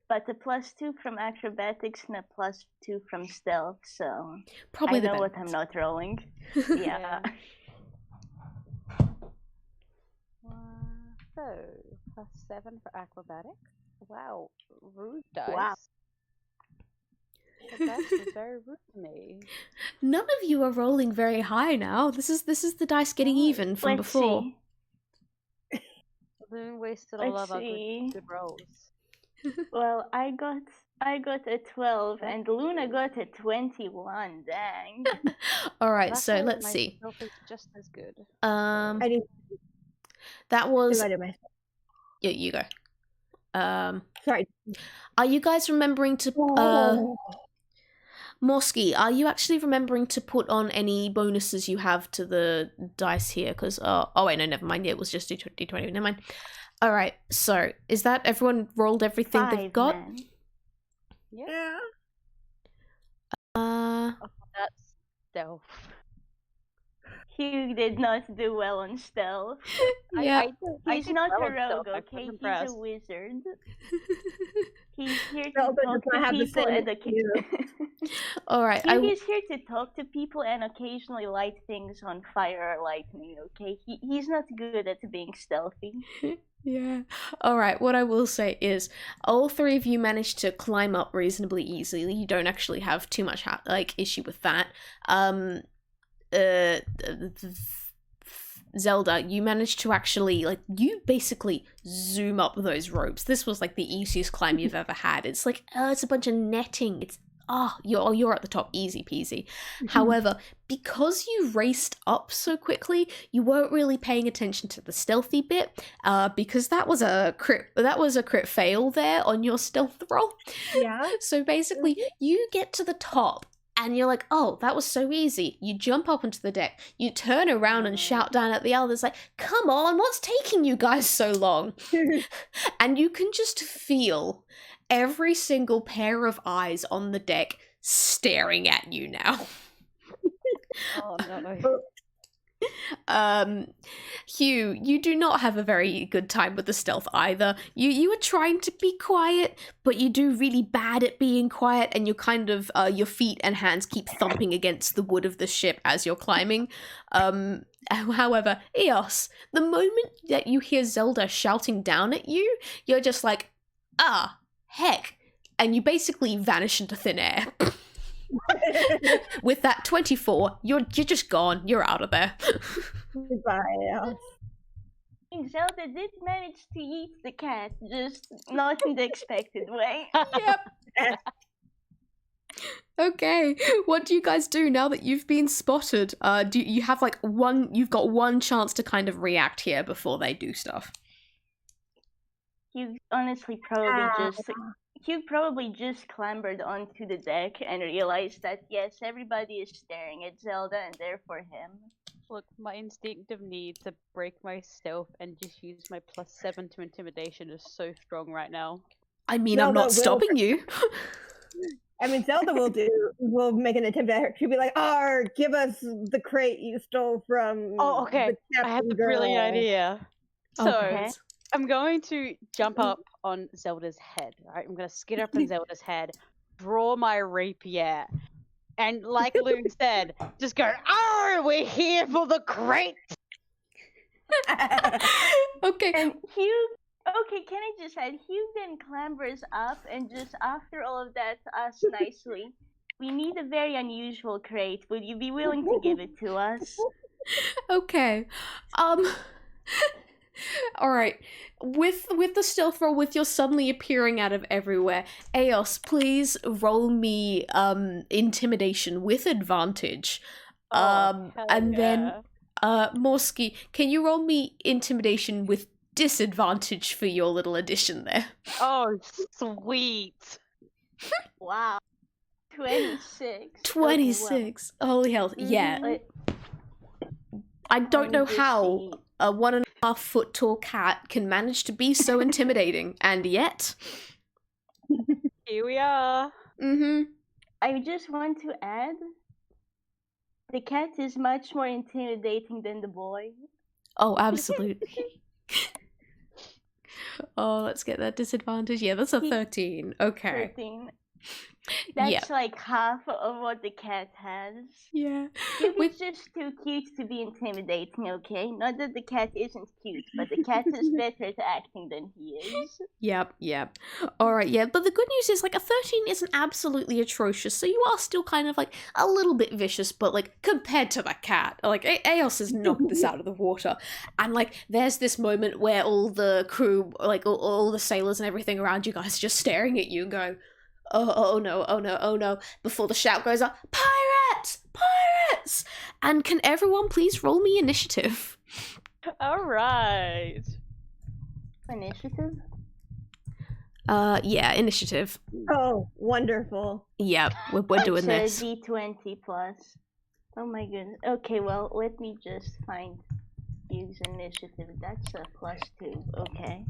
S4: but a +2 from acrobatics and a +2 from stealth, so
S1: Probably
S4: I
S1: the
S4: know
S1: better
S4: what I'm not rolling. Yeah.
S2: So, +7 for acrobatics. Wow, rude dice.
S4: Wow.
S2: The dice is very rude to me.
S1: None of you are rolling very high now. This is the dice getting
S2: No.
S1: even from
S4: Let's
S1: before.
S4: see.
S2: Then wasted all
S4: Let's
S2: of our
S4: see.
S2: good rolls.
S4: Well, I got a 12 and Luna got a 21. Dang.
S1: All right,
S2: That's
S1: so
S2: why
S1: let's
S2: my
S1: see.
S2: stealth is just as good.
S3: I didn't
S1: That was
S3: divided myself.
S1: yeah. You go.
S3: Sorry.
S1: Are you guys remembering to Morski, are you actually remembering to put on any bonuses you have to the dice here? Because oh wait, no, never mind. Yeah, it was just D20. Never mind. All right. So is that everyone rolled everything they've
S4: 5,
S1: got?
S4: man.
S2: Yeah.
S1: Uh,
S2: Oh, that's stealth.
S4: Hugh did not do well on stealth.
S1: yeah.
S4: He's not
S2: well
S4: a
S2: on
S4: rogue,
S2: stealth, I was
S4: okay? He's a
S2: impressed.
S4: wizard. He's here to
S3: Zelda
S4: talk
S3: does not
S4: to
S3: have the
S4: people
S3: same
S4: and
S3: as you.
S1: All right.
S4: Hugh is here to talk to people and occasionally light things on fire or lightning, okay? He's not good at being stealthy.
S1: Yeah. All right. What I will say is, all three of you managed to climb up reasonably easily. You don't actually have too much issue with that. Zelda, you managed to actually you basically zoom up those ropes. This was like the easiest climb you've ever had. It's like it's a bunch of netting. It's you're at the top, easy peasy. However, because you raced up so quickly, you weren't really paying attention to the stealthy bit, because that was a crit fail there on your stealth roll.
S3: Yeah.
S1: So basically, you get to the top. And you're like, oh, that was so easy. You jump up onto the deck. You turn around and shout down at the others like, come on, what's taking you guys so long? And you can just feel every single pair of eyes on the deck staring at you now.
S2: Oh no.
S1: Hugh, you do not have a very good time with the stealth either. You are trying to be quiet, but you do really bad at being quiet, and you kind of your feet and hands keep thumping against the wood of the ship as you're climbing. However, Eos, the moment that you hear Zelda shouting down at you, you're just like, heck, and you basically vanish into thin air. With that 24, you're just gone. You're out of there.
S3: Goodbye.
S4: Zelda did manage to eat the cat, just not in the expected way.
S1: Yep. Okay, what do you guys do now that you've been spotted? Do you have you've got one chance to kind of react here before they do stuff.
S4: You honestly probably just clambered onto the deck and realized that yes, everybody is staring at Zelda and therefore him.
S2: Look, my instinctive need to break my stealth and just use my +7 to intimidation is so strong right now.
S1: I mean,
S3: No,
S1: I'm not
S3: no,
S1: stopping you.
S3: I mean, Zelda will make an attempt at her. She'll be like, "Arr, give us the crate you stole from
S2: Oh, okay.
S3: the
S2: I have
S3: captain
S2: a brilliant
S3: girl."
S2: idea.
S1: Oh,
S2: So
S1: great.
S2: I'm going to jump up on Zelda's head. Right, I'm going to skid up on Zelda's head, draw my rapier, and like Luke said, just go, "Oh, we're here for the crate."
S1: Okay.
S4: And Hugh, okay, can I just add, Hugh then clambers up and just after all of that to us nicely, we need a very unusual crate. Would you be willing to give it to us?
S1: Okay. All right. With the stealth roll, with your suddenly appearing out of everywhere, Eos, please roll me intimidation with advantage.
S2: Hell
S1: And then
S2: yeah.
S1: Morski, can you roll me intimidation with disadvantage for your little addition there?
S2: Oh, sweet.
S4: Wow. 26.
S1: 26. Holy hell. Yeah.
S4: Okay,
S1: I don't know
S4: me just
S1: how
S4: see.
S1: a 1.5 foot tall cat can manage to be so intimidating, and yet.
S2: Here we are.
S1: Mm-hmm.
S4: I just want to add, the cat is much more intimidating than the boy.
S1: Oh, absolutely. Oh, let's get that disadvantage. Yeah, that's a 13. Okay.
S4: 13. That's
S1: Yeah.
S4: like half of what the cat has.
S1: Yeah.
S4: Hugh
S1: With
S4: is just too cute to be intimidating, okay? Not that the cat isn't cute, but the cat is better at acting than he is.
S1: Yep. All right, yeah. But the good news is, like, a 13 isn't absolutely atrocious, so you are still kind of, like, a little bit vicious, but, like, compared to the cat, like, Eos has knocked this out of the water. And, like, there's this moment where all the crew, like, all the sailors and everything around you guys are just staring at you and going, oh no, before the shout goes up, pirates! And can everyone please roll me initiative?
S2: All right.
S4: Initiative?
S1: Yeah, initiative.
S3: Oh, wonderful.
S1: Yeah, we're doing
S4: It's
S1: this.
S4: a D20 plus. Oh my goodness. Okay, well, let me just find Hugh's initiative. That's a +2. Okay.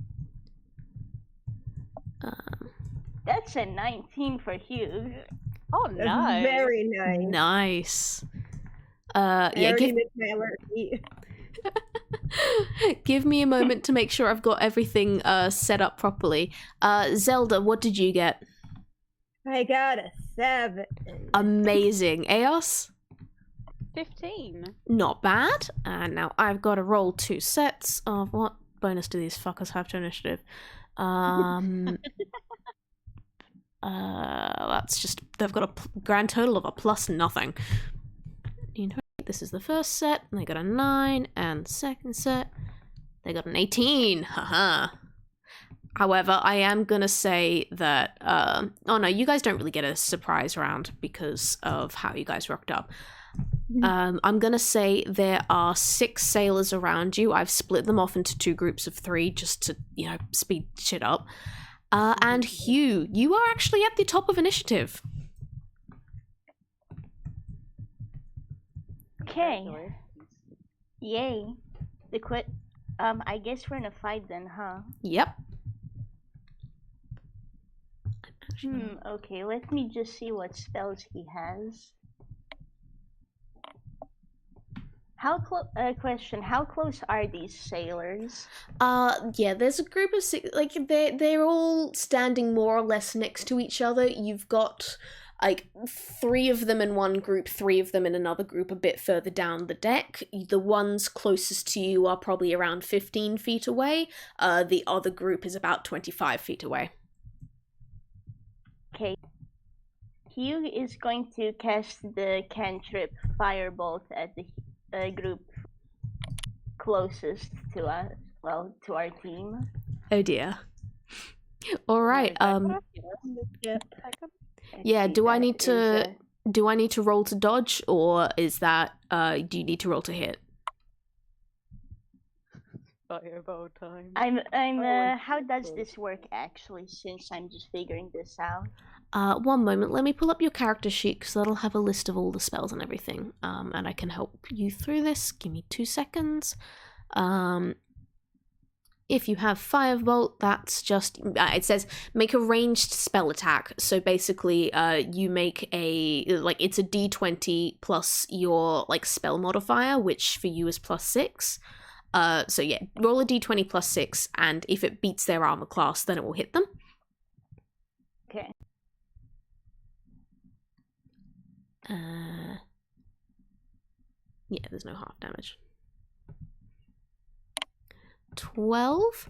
S4: That's a 19 for Hugh.
S2: Oh,
S3: That's
S2: nice.
S3: very nice.
S1: Nice.
S3: I
S1: Yeah,
S3: already made my alert.
S1: give me a moment to make sure I've got everything set up properly. Zelda, what did you get?
S3: I got a 7.
S1: Amazing. Eos?
S2: 15.
S1: Not bad. And now I've got to roll 2 sets of what bonus do these fuckers have to initiative? That's just, they've got a grand total of a plus nothing. This is the first set, and they got a 9, and the second set, they got an 18. Haha. However, I am gonna say that, oh no, you guys don't really get a surprise round because of how you guys rocked up. I'm gonna say there are 6 sailors around you. I've split them off into 2 groups of 3 just to, speed shit up. And Hugh, you are actually at the top of initiative.
S4: Okay. Yay. I guess we're in a fight then, huh?
S1: Yep.
S4: Okay, let me just see what spells he has. Question, how close are these sailors?
S1: Yeah, there's a group of 6, like, they're all standing more or less next to each other. You've got, like, 3 of them in one group, 3 of them in another group a bit further down the deck. The ones closest to you are probably around 15 feet away. The other group is about 25 feet away.
S4: Okay. Hugh is going to cast the cantrip Firebolt at the group closest to us, to our team.
S1: Oh dear. All right. Yeah. Do I need to roll to dodge, or is that do you need to roll to hit?
S2: Fireball time.
S4: How does this work actually? Since I'm just figuring this out.
S1: One moment, let me pull up your character sheet because that'll have a list of all the spells and everything, and I can help you through this. Give me 2 seconds. If you have Firebolt, that's just, it says make a ranged spell attack. So basically, you make it's a d20 plus your, spell modifier, which for you is +6. So yeah, roll a d20 +6, and if it beats their armor class, then it will hit them.
S4: Okay.
S1: Yeah, there's no half damage. 12.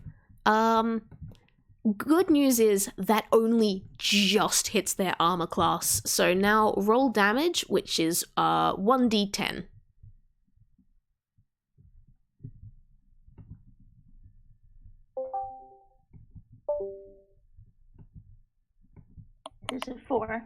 S1: Good news is that only just hits their armor class. So now roll damage, which is 1d10.
S4: This is 4.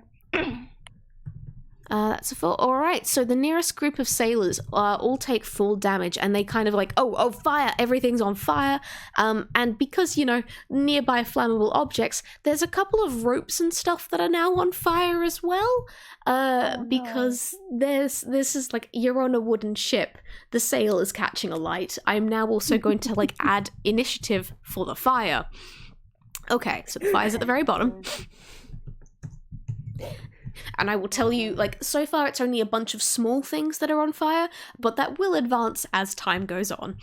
S1: That's a 4. Alright, so the nearest group of sailors all take full damage, and they kind of oh, fire, everything's on fire. And because, nearby flammable objects, there's a couple of ropes and stuff that are now on fire as well. Because this is you're on a wooden ship, the sail is catching alight. I'm now also going to add initiative for the fire. Okay, so the fire's at the very bottom. And I will tell you, so far it's only a bunch of small things that are on fire, but that will advance as time goes on.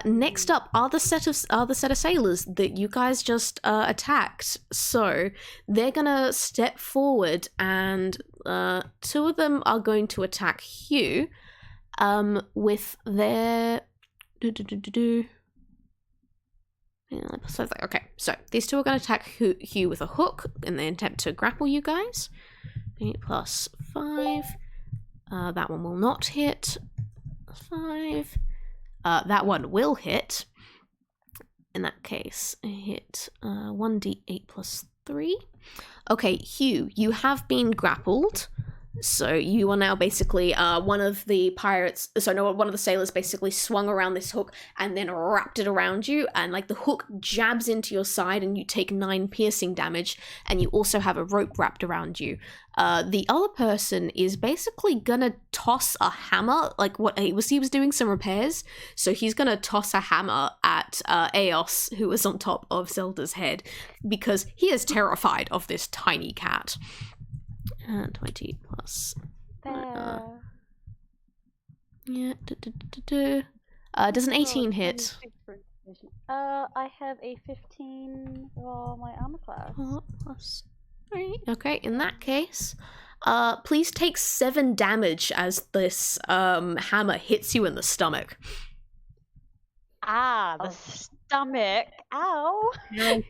S1: Next up are the set of sailors that you guys just attacked. So they're gonna step forward, and 2 of them are going to attack Hugh with their. Okay, so these 2 are going to attack Hugh with a hook in the attempt to grapple you guys. 8 + 5. That one will not hit. 5. That one will hit. In that case, hit 1d8 + 3. Okay, Hugh, you have been grappled. So you are now basically one of the sailors basically swung around this hook and then wrapped it around you, and the hook jabs into your side and you take 9 piercing damage, and you also have a rope wrapped around you. The other person is basically gonna toss a hammer, he was doing some repairs, so he's gonna toss a hammer at Eos, who is on top of Zelda's head, because he is terrified of this tiny cat. 20 plus. Yeah. Does an 18 hit?
S2: I have a 15 for my armor class.
S1: +3. Okay, in that case, please take 7 damage as this hammer hits you in the stomach.
S2: The stomach. Ow.
S1: Can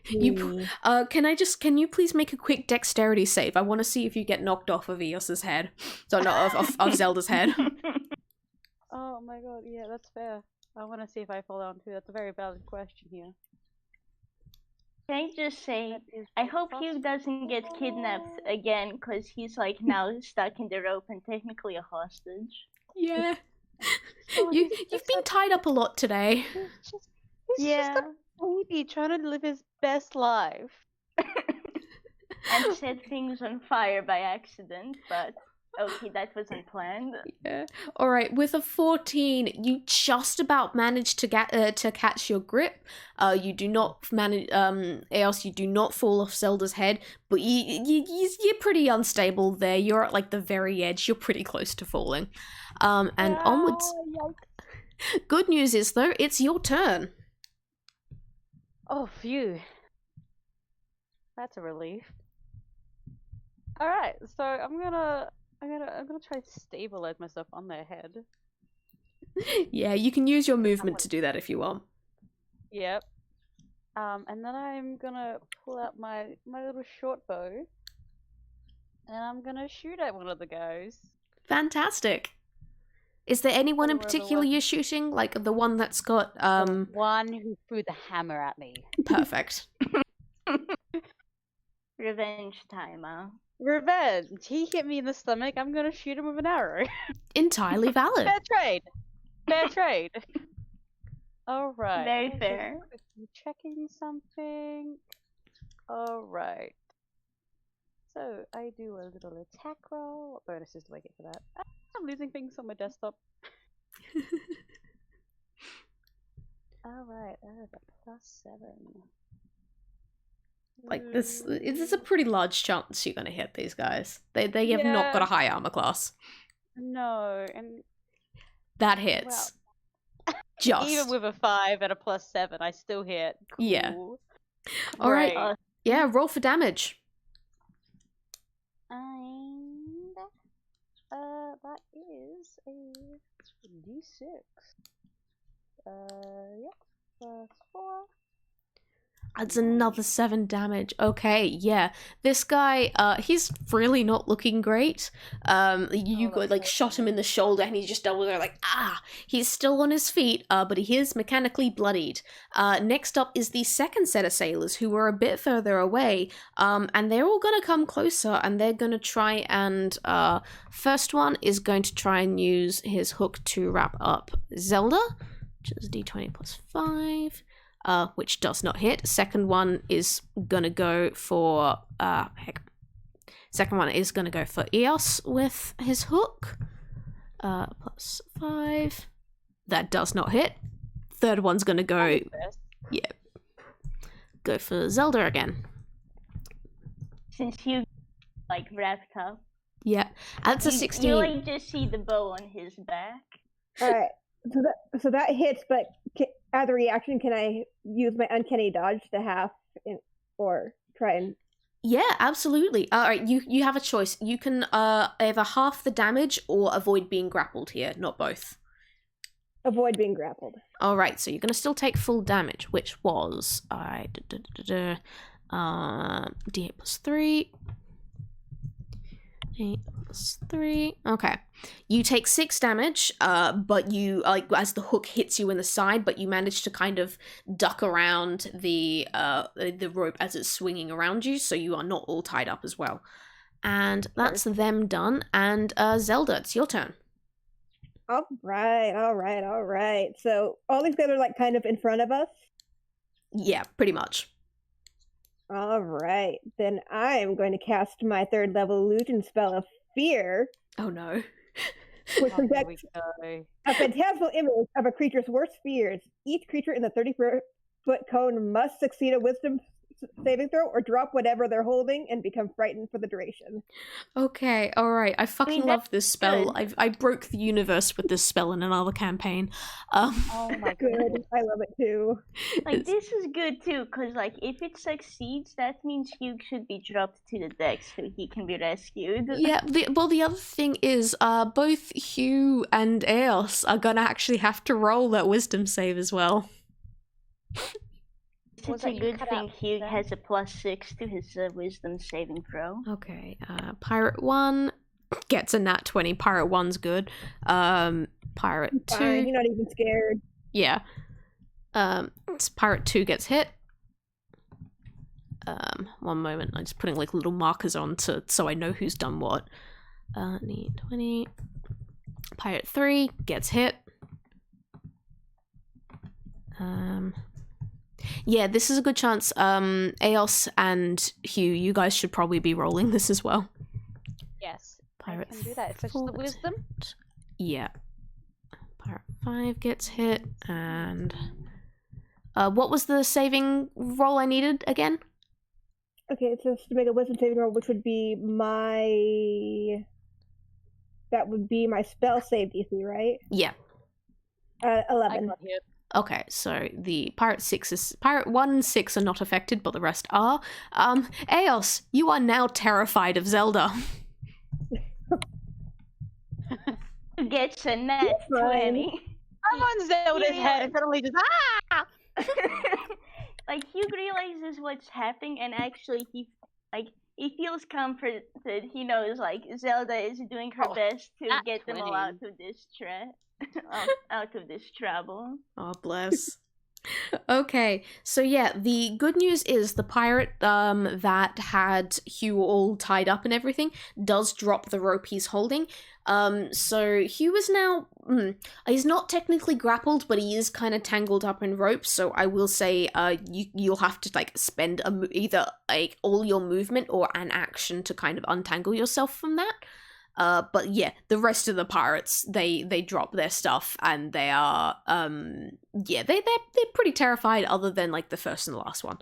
S1: you please make a quick dexterity save? I want to see if you get knocked off of Eos's head. So not of Zelda's head.
S2: Oh my god, yeah, that's fair. I want to see if I fall down too. That's a very valid question here.
S4: Can I just say, I hope Hugh doesn't get kidnapped again, because he's now stuck in the rope and technically a hostage.
S1: Yeah. You've been tied up a lot today.
S2: He's just a baby trying to live his best life.
S4: And set things on fire by accident, but okay, that wasn't planned.
S1: Yeah. All right. With a 14, you just about manage to catch your grip. You do not manage. Eos, you do not fall off Zelda's head, but you're pretty unstable there. You're at the very edge. You're pretty close to falling. And onwards. Yikes. Good news is though, it's your turn.
S2: Oh, phew. That's a relief. All right, so I'm gonna try to stabilize myself on their head.
S1: Yeah, you can use your movement to do that if you want.
S2: Yep. And then I'm gonna pull out my little short bow, and I'm gonna shoot at one of the guys.
S1: Fantastic. Is there anyone in particular you're shooting? The one that's got
S2: The one who threw the hammer at me.
S1: Perfect.
S4: Revenge time, huh?
S2: Revenge! He hit me in the stomach, I'm gonna shoot him with an arrow.
S1: Entirely valid.
S2: Fair trade! Fair trade! Alright.
S4: Very fair.
S2: Checking something. Alright. So, I do a little attack roll. What bonuses do I get for that? I'm losing things on my desktop. Alright, I have a +7.
S1: Like this is a pretty large chance you're gonna hit these guys. They have not got a high armor class.
S2: No, and
S1: That hits. Just
S2: even with a 5 and a +7, I still hit. Cool.
S1: Yeah. All right.
S2: Great.
S1: Yeah, roll for damage.
S2: And that is a D6. +4.
S1: That's another 7 damage. Okay, yeah. This guy, he's really not looking great. You shot him in the shoulder and he just doubled there like, ah! He's still on his feet, but he is mechanically bloodied. Next up is the second set of sailors who were a bit further away, and they're all gonna come closer and they're gonna try and, first one is going to try and use his hook to wrap up Zelda, which is D20 +5. Which does not hit. Second one is gonna go for Second one is gonna go for Eos with his hook. +5. That does not hit. Third one's gonna go go for Zelda again.
S4: Since Hugh wrapped up.
S1: Yeah. That's a 16.
S4: You just see the bow on his back.
S3: Alright. So that hits, but as a reaction, can I use my uncanny dodge to or try and...
S1: Yeah, absolutely. Alright, you have a choice. You can either half the damage or avoid being grappled here, not both.
S3: Avoid being grappled.
S1: Alright, so you're going to still take full damage, which was D8 +3. 8 +3. Okay. You take 6 damage, but you, as the hook hits you in the side, but you manage to kind of duck around the rope as it's swinging around you, so you are not all tied up as well. And that's them done. And Zelda, it's your turn.
S3: All right. So all these guys are kind of in front of us?
S1: Yeah, pretty much.
S3: All right, then I am going to cast my 3rd level illusion spell of Fear.
S1: Oh no.
S3: Which projects a phantasmal image of a creature's worst fears. Each creature in the 30-foot cone must succeed a wisdom saving throw or drop whatever they're holding and become frightened for the duration.
S1: Okay, alright. I fucking love this spell. I broke the universe with this spell in another campaign.
S2: Oh my
S3: Good. I love it too.
S4: This is good too, because if it succeeds, that means Hugh should be dropped to the deck so he can be rescued.
S1: Yeah, the other thing is, both Hugh and Eos are gonna actually have to roll that wisdom save as well.
S4: It's a good thing Hugh has a +6 to his wisdom saving throw.
S1: Okay, Pirate 1 gets a nat 20. Pirate 1's good. Pirate 2...
S3: Fine, you're not even scared.
S1: Yeah. Pirate 2 gets hit. One moment, I'm just putting little markers on so I know who's done what. 20. Pirate 3 gets hit. Yeah, this is a good chance. Eos and Hugh, you guys should probably be rolling this as well.
S2: Yes.
S1: Pirate
S2: I can do that. It's just the wisdom.
S1: Yeah. Pirate 5 gets hit, and what was the saving roll I needed again?
S3: Okay, it's just to make a wisdom saving roll, which would be that would be my spell save DC, right?
S1: Yeah.
S3: 11.
S2: I got hit.
S1: Okay, so the Pirate 1 and 6 are not affected, but the rest are. Eos, you are now terrified of Zelda.
S4: Gets a net 20.
S2: I'm on Zelda's head and suddenly just
S4: Hugh realizes what's happening, and actually he feels comforted. He knows Zelda is doing her best to get them all out of this out of this trouble.
S1: Oh, bless. Okay, so yeah, the good news is the pirate that had Hugh all tied up and everything does drop the rope he's holding. So Hugh is now, he's not technically grappled, but he is kind of tangled up in rope, so I will say you'll have to spend either all your movement or an action to kind of untangle yourself from that. But yeah, the rest of the pirates, they drop their stuff and they are they're pretty terrified, other than like the first and the last one.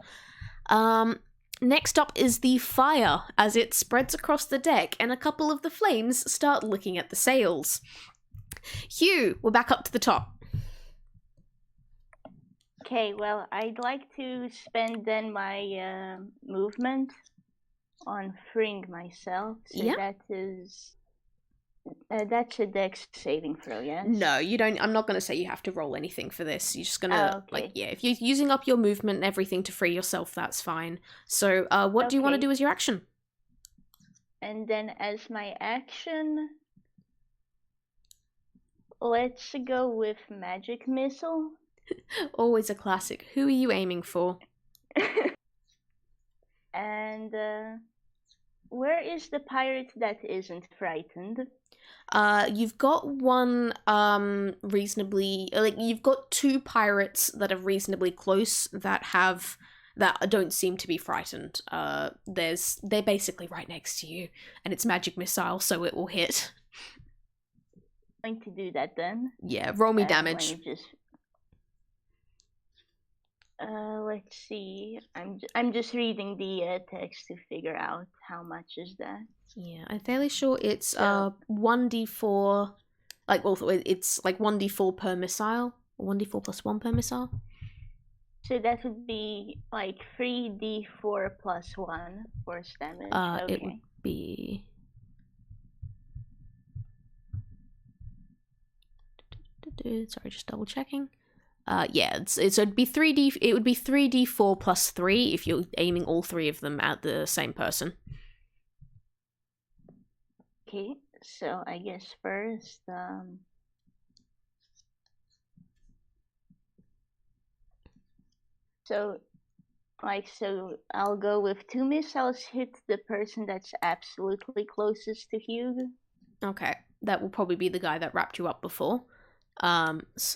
S1: Next up is the fire, as it spreads across the deck and a couple of the flames start looking at the sails. Hugh, we're back up to the top.
S4: Okay, well, I'd like to spend then my movement on freeing myself. So
S1: Yeah.
S4: That's a dex saving throw, yes?
S1: No, you don't. I'm not going to say you have to roll anything for this. You're just going to,
S4: okay.
S1: if you're using up your movement and everything to free yourself, that's fine. So, what do you want to do as your action?
S4: And then as my action, let's go with magic missile.
S1: Always a classic. Who are you aiming for?
S4: And where is the pirate that isn't frightened?
S1: You've got one reasonably, you've got two pirates that are reasonably close that don't seem to be frightened. They're basically right next to you, and it's magic missile, so it will hit.
S4: I'm going to do that then.
S1: Yeah, roll me damage.
S4: Let's see. I'm just reading the text to figure out how much is that.
S1: Yeah, I'm fairly sure it's 1d4. It's like 1d4 per missile, or 1d4 plus 1 per missile.
S4: So that would be like 3d4 plus 1 force damage. Okay.
S1: It would be. Sorry, just double checking. It'd be 3d. It would be 3d4 plus 3 if you're aiming all three of them at the same person.
S4: Okay, so I guess first, so I'll go with 2 missiles hit the person that's absolutely closest to Hugh.
S1: Okay, that will probably be the guy that wrapped you up before. That's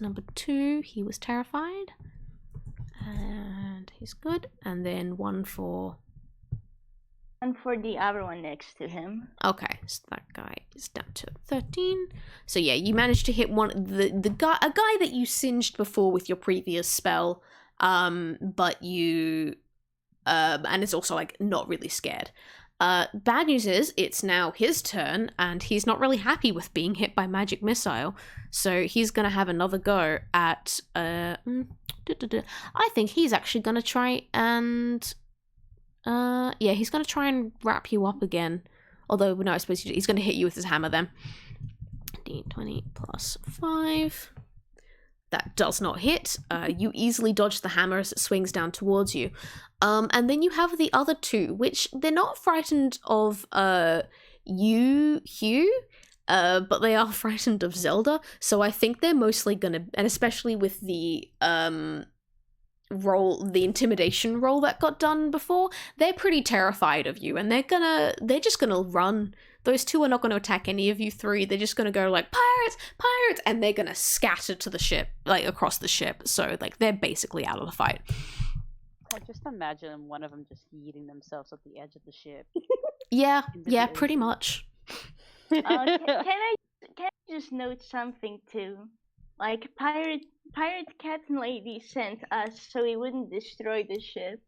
S1: number 2. He was terrified, and he's good. And then one for
S4: the other one next to him.
S1: Okay, so that guy is down to 13. So yeah, you managed to hit a guy that you singed before with your previous spell, but you and is also like not really scared. Bad news is it's now his turn, and he's not really happy with being hit by magic missile, so he's gonna have another go at I think he's actually gonna try and he's gonna try and wrap you up again. Although no, I suppose he's gonna hit you with his hammer then. D20 plus 5. That does not hit. You easily dodge the hammer as it swings down towards you. And then you have the other two, which they're not frightened of you, Hugh, but they are frightened of Zelda. So I think they're mostly gonna, and especially with the intimidation roll that got done before, they're pretty terrified of you, and they're just gonna run. Those two are not going to attack any of you three. They're just going to go like, pirates, pirates, and they're going to scatter to the ship, like across the ship. So like they're basically out of the fight.
S2: I just imagine one of them just yeeting themselves at the edge of the ship.
S1: Yeah, pretty much.
S4: Can I just note something too? Like pirate captain lady sent us so we wouldn't destroy the ship,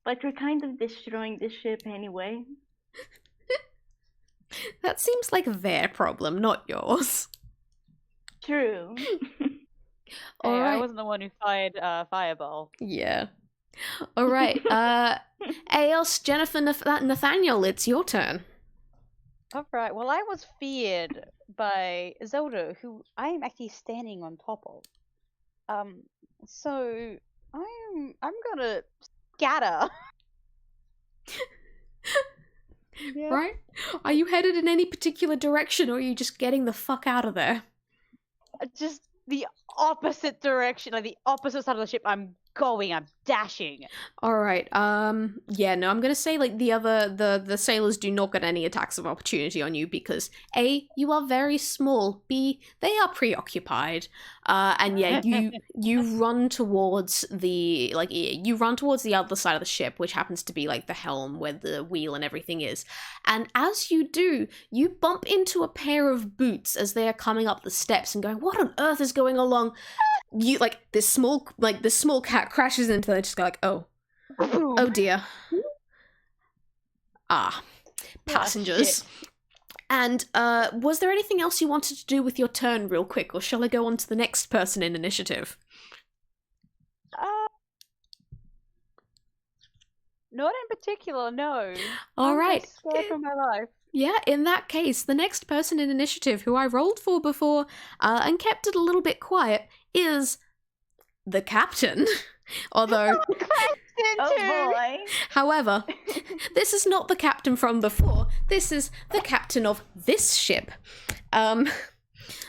S4: but we're kind of destroying the ship anyway.
S1: That seems like their problem, not yours.
S4: True.
S1: All right.
S2: I wasn't the one who fired Fireball.
S1: Yeah. All right. Aos, Jennifer, Nathaniel, it's your turn.
S2: All right. Well, I was feared by Zelda, who I am actually standing on top of. So I'm gonna scatter.
S3: Yeah.
S1: Right? Are you headed in any particular direction, or are you just getting the fuck out of there?
S2: Just the opposite direction, like the opposite side of the ship. I'm going. I'm dashing.
S1: All right. Yeah, no, I'm gonna say like the sailors do not get any attacks of opportunity on you because A, you are very small. B, they are preoccupied. And yeah, you run towards the other side of the ship, which happens to be like the helm where the wheel and everything is. And as you do, you bump into a pair of boots as they are coming up the steps and going, "What on earth is going along?" You like this small cat crashes into them, just go like, oh dear. Passengers. And was there anything else you wanted to do with your turn real quick, or shall I go on to the next person in initiative?
S2: Not in particular, no.
S1: All right.
S2: Just scared for my life.
S1: Yeah, in that case, the next person in initiative who I rolled for before and kept it a little bit quiet is the captain. Although,
S4: Oh boy.
S1: however, this is not the captain from before. This is the captain of this ship.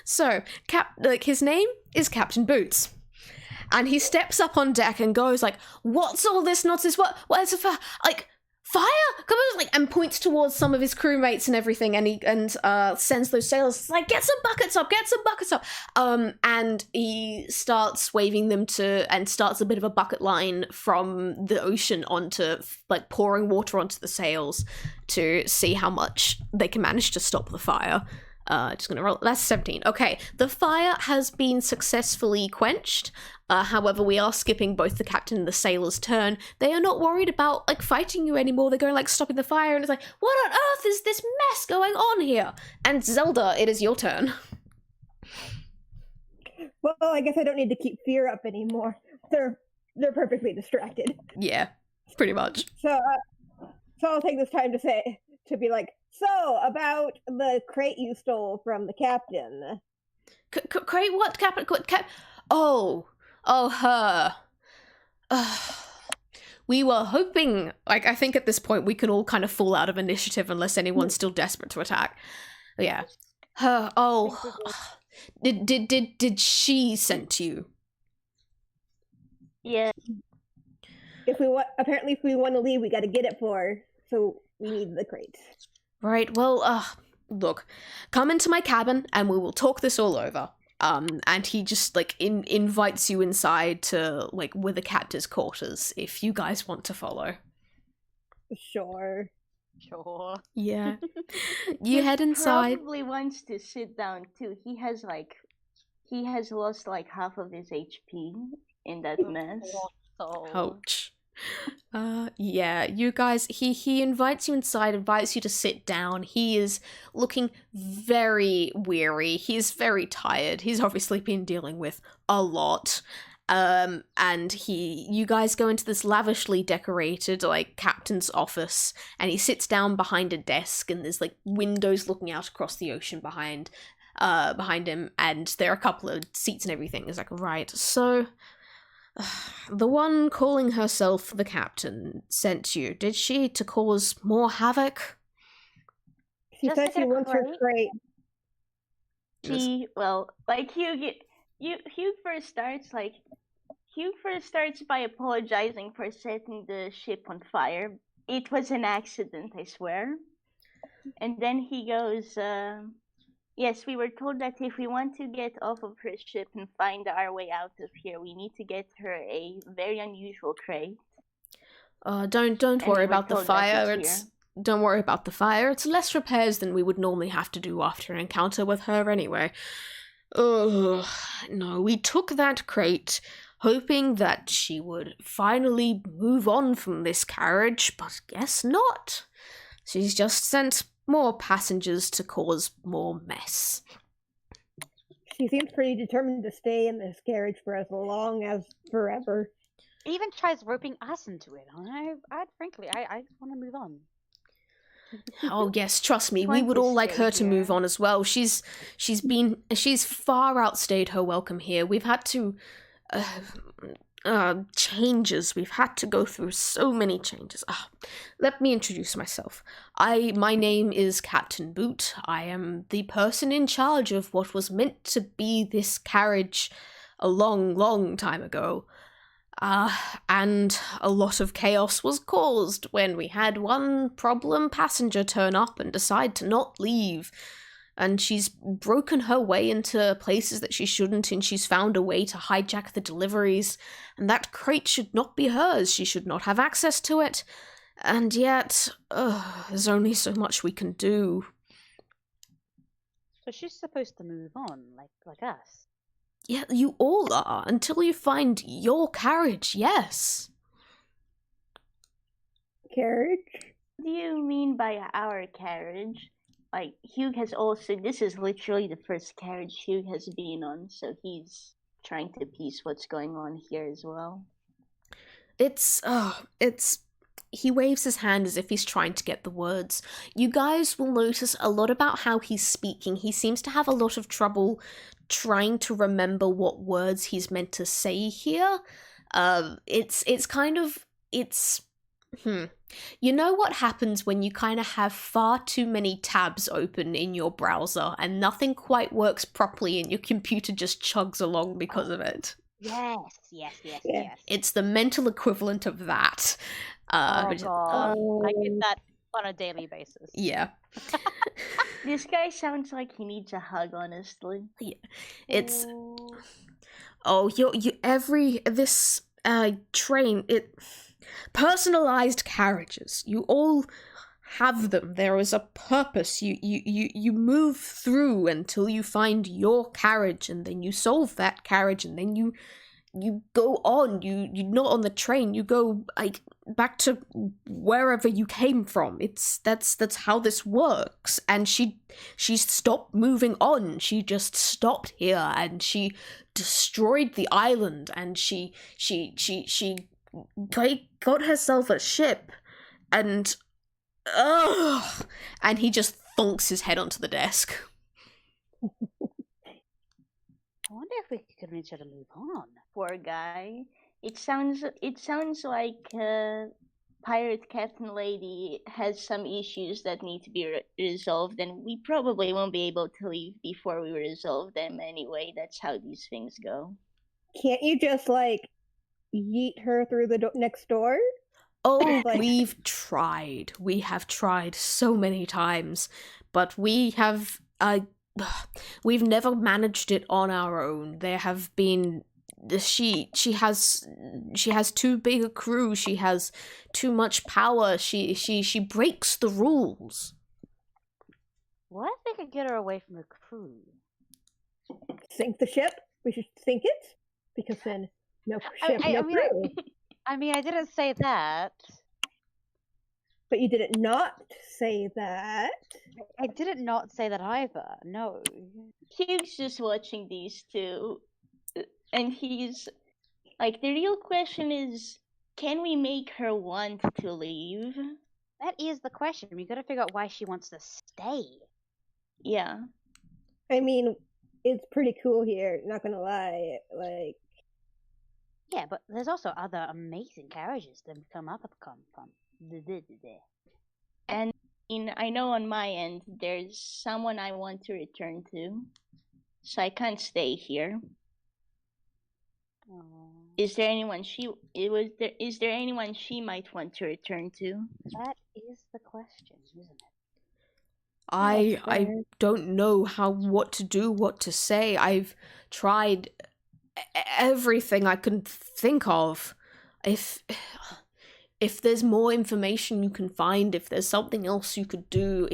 S1: So, his name is Captain Boots. And he steps up on deck and goes like, "What's all this nonsense? What is it for? Like, fire? Come on!" Like, and points towards some of his crewmates and everything, and he sends those sailors like, "Get some buckets up! Get some buckets up!" And he starts waving them and starts a bit of a bucket line from the ocean onto like pouring water onto the sails to see how much they can manage to stop the fire. Just gonna roll. That's 17. Okay, the fire has been successfully quenched. However, we are skipping both the captain and the sailor's turn. They are not worried about like fighting you anymore. They're going like stopping the fire, and it's like, what on earth is this mess going on here? And Zelda, it is your turn.
S3: Well, I guess I don't need to keep fear up anymore. They're perfectly distracted.
S1: Yeah, pretty much.
S3: So I'll take this time to be like, so about the crate you stole from the captain.
S1: Crate? What captain? Oh, her. We were hoping, like, I think at this point we can all kind of fall out of initiative unless anyone's still desperate to attack. Yeah. Her. Oh. Did she send you?
S4: Yeah.
S3: If we want to leave, we got to get it for her. So we need the crate.
S1: Right. Well, look, come into my cabin and we will talk this all over. And he just like invites you inside to like with the captain's quarters if you guys want to follow.
S3: Sure.
S1: Yeah. You head inside.
S4: Probably wants to sit down too. He has lost like half of his HP in that mess.
S1: Ouch. Yeah, you guys, he invites you inside, invites you to sit down. He is looking very weary. He's very tired. He's obviously been dealing with a lot. And you guys go into this lavishly decorated, like, captain's office, and he sits down behind a desk, and there's, like, windows looking out across the ocean behind him, and there are a couple of seats and everything. It's like, right, so... The one calling herself the captain sent you. Did she to cause more havoc?
S3: She said she wants her crate.
S4: Hugh first starts by apologizing for setting the ship on fire. It was an accident, I swear. And then he goes, yes, we were told that if we want to get off of her ship and find our way out of here, we need to get her a very unusual crate.
S1: Don't worry about the fire. Don't worry about the fire. It's less repairs than we would normally have to do after an encounter with her anyway. No, we took that crate hoping that she would finally move on from this carriage, but guess not. She's just sent more passengers to cause more mess.
S3: She seems pretty determined to stay in this carriage for as long as forever.
S2: Even tries roping us into it. Frankly, I just want to move on.
S1: Oh yes, trust me, we would all like her to move on as well. She's far outstayed her welcome here. We've had to changes. We've had to go through so many changes. Let me introduce myself. My name is Captain Boot. I am the person in charge of what was meant to be this carriage a long, long time ago. And a lot of chaos was caused when we had one problem passenger turn up and decide to not leave. And she's broken her way into places that she shouldn't, and she's found a way to hijack the deliveries. And that crate should not be hers. She should not have access to it. And yet, there's only so much we can do.
S2: So she's supposed to move on, like us.
S1: Yeah, you all are, until you find your carriage, yes.
S3: Carriage?
S4: What do you mean by our carriage? Like, Hugh has also, this is literally the first carriage Hugh has been on, so he's trying to piece what's going on here as well.
S1: He waves his hand as if he's trying to get the words. You guys will notice a lot about how he's speaking. He seems to have a lot of trouble trying to remember what words he's meant to say here. You know what happens when you kind of have far too many tabs open in your browser and nothing quite works properly and your computer just chugs along because of it?
S2: Yes.
S1: It's the mental equivalent of that.
S2: God. I get that on a daily basis.
S1: Yeah.
S4: This guy sounds like he needs a hug, honestly.
S1: Yeah. It's... This train, personalized carriages. You all have them. There is a purpose. You move through until you find your carriage, and then you solve that carriage, and then you go on. You're not on the train. You go back to wherever you came from. That's how this works. And she stopped moving on. She just stopped here, and she destroyed the island, and she got herself a ship, and he just thunks his head onto the desk.
S2: I wonder if we could convince her to move on.
S4: Poor guy. It sounds like pirate captain lady has some issues that need to be resolved, and we probably won't be able to leave before we resolve them anyway. That's how these things go.
S3: Can't you just yeet her through the next door?
S1: Oh, we've tried. We have tried so many times, but we've never managed it on our own. There have been she has too big a crew. She has too much power. She breaks the rules.
S2: What if they could get her away from the crew?
S3: Sink the ship? We should sink it? Because then no ship, no crew.
S2: I didn't say that.
S3: But you did not say that.
S2: I did not say that either. No.
S4: Hugh's just watching these two, and he's like, the real question is, can we make her want to leave?
S2: That is the question. We gotta figure out why she wants to stay.
S4: Yeah.
S3: I mean, it's pretty cool here, not gonna lie.
S2: Yeah, but there's also other amazing carriages that come up from.
S4: And I know on my end, there's someone I want to return to, so I can't stay here. Is there anyone she might want to return to?
S2: That is the question, isn't it?
S1: I don't know what to do, what to say. I've tried everything I can think of. If there's more information you can find, if there's something else you could do,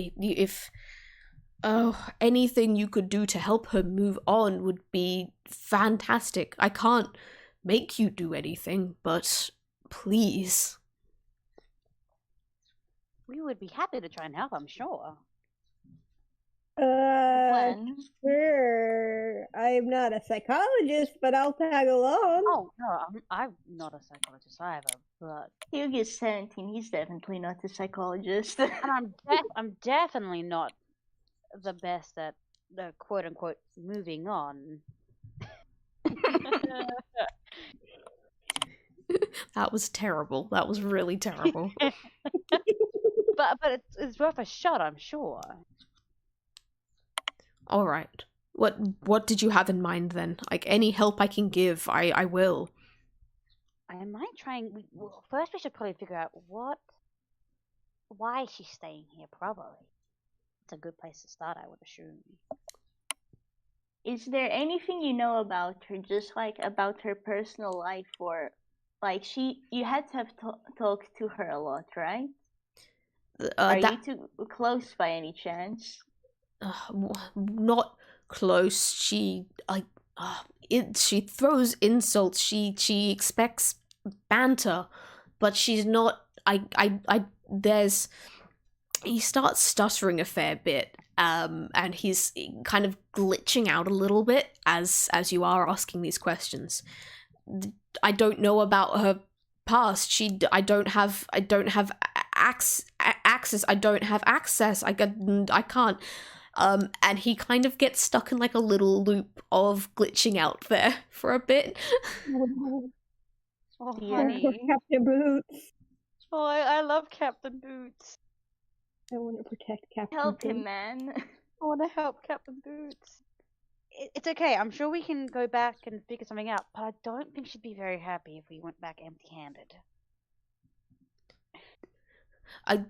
S1: anything you could do to help her move on would be fantastic. I can't make you do anything, but please.
S2: We would be happy to try and help, I'm sure.
S3: Sure. I'm not a psychologist, but I'll tag along.
S2: Oh, no, I'm not a psychologist either, but...
S4: Hugh is 17, he's definitely not a psychologist.
S2: And I'm definitely not the best at the quote-unquote moving on.
S1: That was terrible. That was really terrible.
S2: but it's worth a shot, I'm sure.
S1: All right. What did you have in mind then? Any help I can give, I will.
S2: I might try and well, first we should probably figure out why she's staying here. Probably it's a good place to start, I would assume.
S4: Is there anything you know about her, just like about her personal life, or like you had to have talked to her a lot, right? Are you two close by any chance?
S1: Not close. She throws insults. She expects banter, but she's not. He starts stuttering a fair bit, and he's kind of glitching out a little bit as you are asking these questions. I don't know about her past. I don't have access. I don't have access. I can't. And he kind of gets stuck in like a little loop of glitching out there for a bit.
S2: Oh,
S4: Yeah.
S2: honey.
S3: Captain Boots.
S2: Oh, I love Captain Boots.
S3: I want to protect Captain
S4: Help
S3: Boots.
S4: him, man.
S2: I want to help Captain Boots. It's okay. I'm sure we can go back and figure something out, but I don't think she'd be very happy if we went back empty-handed.
S1: And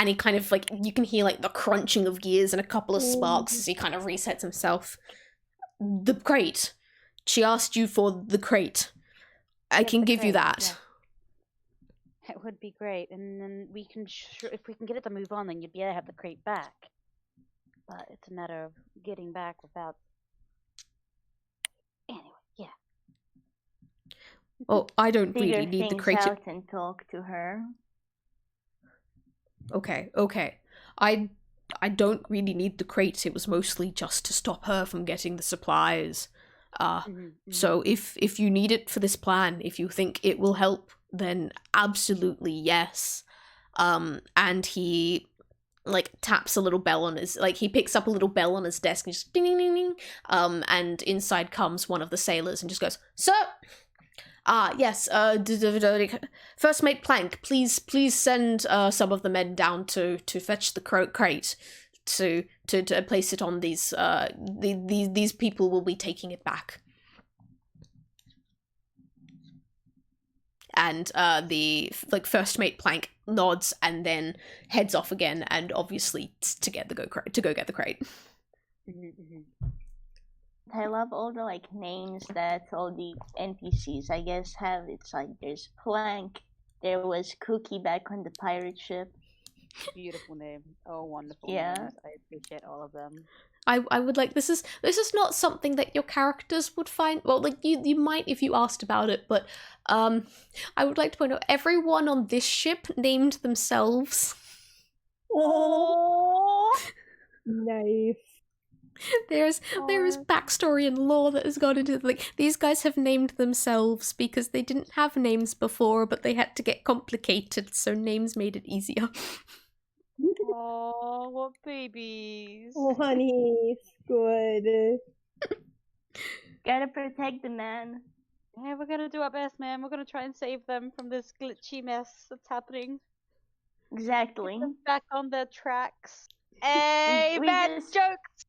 S1: he kind of like, you can hear like the crunching of gears and a couple of sparks as he kind of resets himself. The crate. She asked you for the crate. I can give you that.
S2: Yeah. It would be great, and then we can, if we can get it to move on, then you'd be able to have the crate back. But it's a matter of getting back without. Anyway, yeah.
S1: Oh, I don't
S4: Figure
S1: really need the
S4: things
S1: crate.
S4: out and talk to her.
S1: Okay. I don't really need the crate. It was mostly just to stop her from getting the supplies. So if you need it for this plan, if you think it will help, then absolutely yes. And he like taps a little bell on his, like he picks up a little bell on his desk and just ding ding ding ding. And inside comes one of the sailors and just goes, "Sir, yes, First Mate Plank, please send some of the men down to fetch the crate to place it on these these people will be taking it back." And the First Mate Plank nods and then heads off again, and obviously to go get the crate.
S4: I love all the like names that all the NPCs I guess have. It's like there's Plank, there was Cookie back on the pirate ship.
S2: Beautiful name. Oh, wonderful
S4: Yeah.
S2: names. I appreciate all of them.
S1: I would like, this is not something that your characters would find, well, like you might if you asked about it, but I would like to point out everyone on this ship named themselves.
S3: Oh, nice.
S1: There's backstory and lore that has gone into, like, these guys have named themselves because they didn't have names before, but they had to get complicated, so names made it easier.
S2: Oh, what babies.
S3: Oh, honey, it's good.
S4: Gotta protect the man.
S2: Yeah, we're gonna do our best, man. We're gonna try and save them from this glitchy mess that's happening.
S4: Exactly.
S2: Get them back on their tracks. Hey,
S4: we
S2: bad
S4: just-
S2: jokes!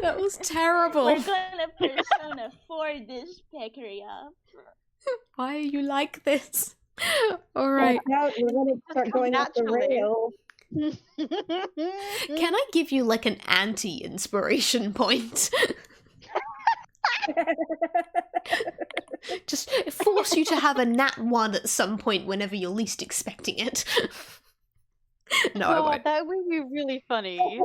S1: That was terrible.
S4: We're gonna Persona 4 this peccary up.
S1: Why are you like this? Alright.
S3: Now we're gonna start going off the
S2: naturally.
S3: rails.
S1: Can I give you like an anti-inspiration point? Just force you to have a nat 1 at some point whenever you're least expecting it. No, I won't.
S2: That would be really funny.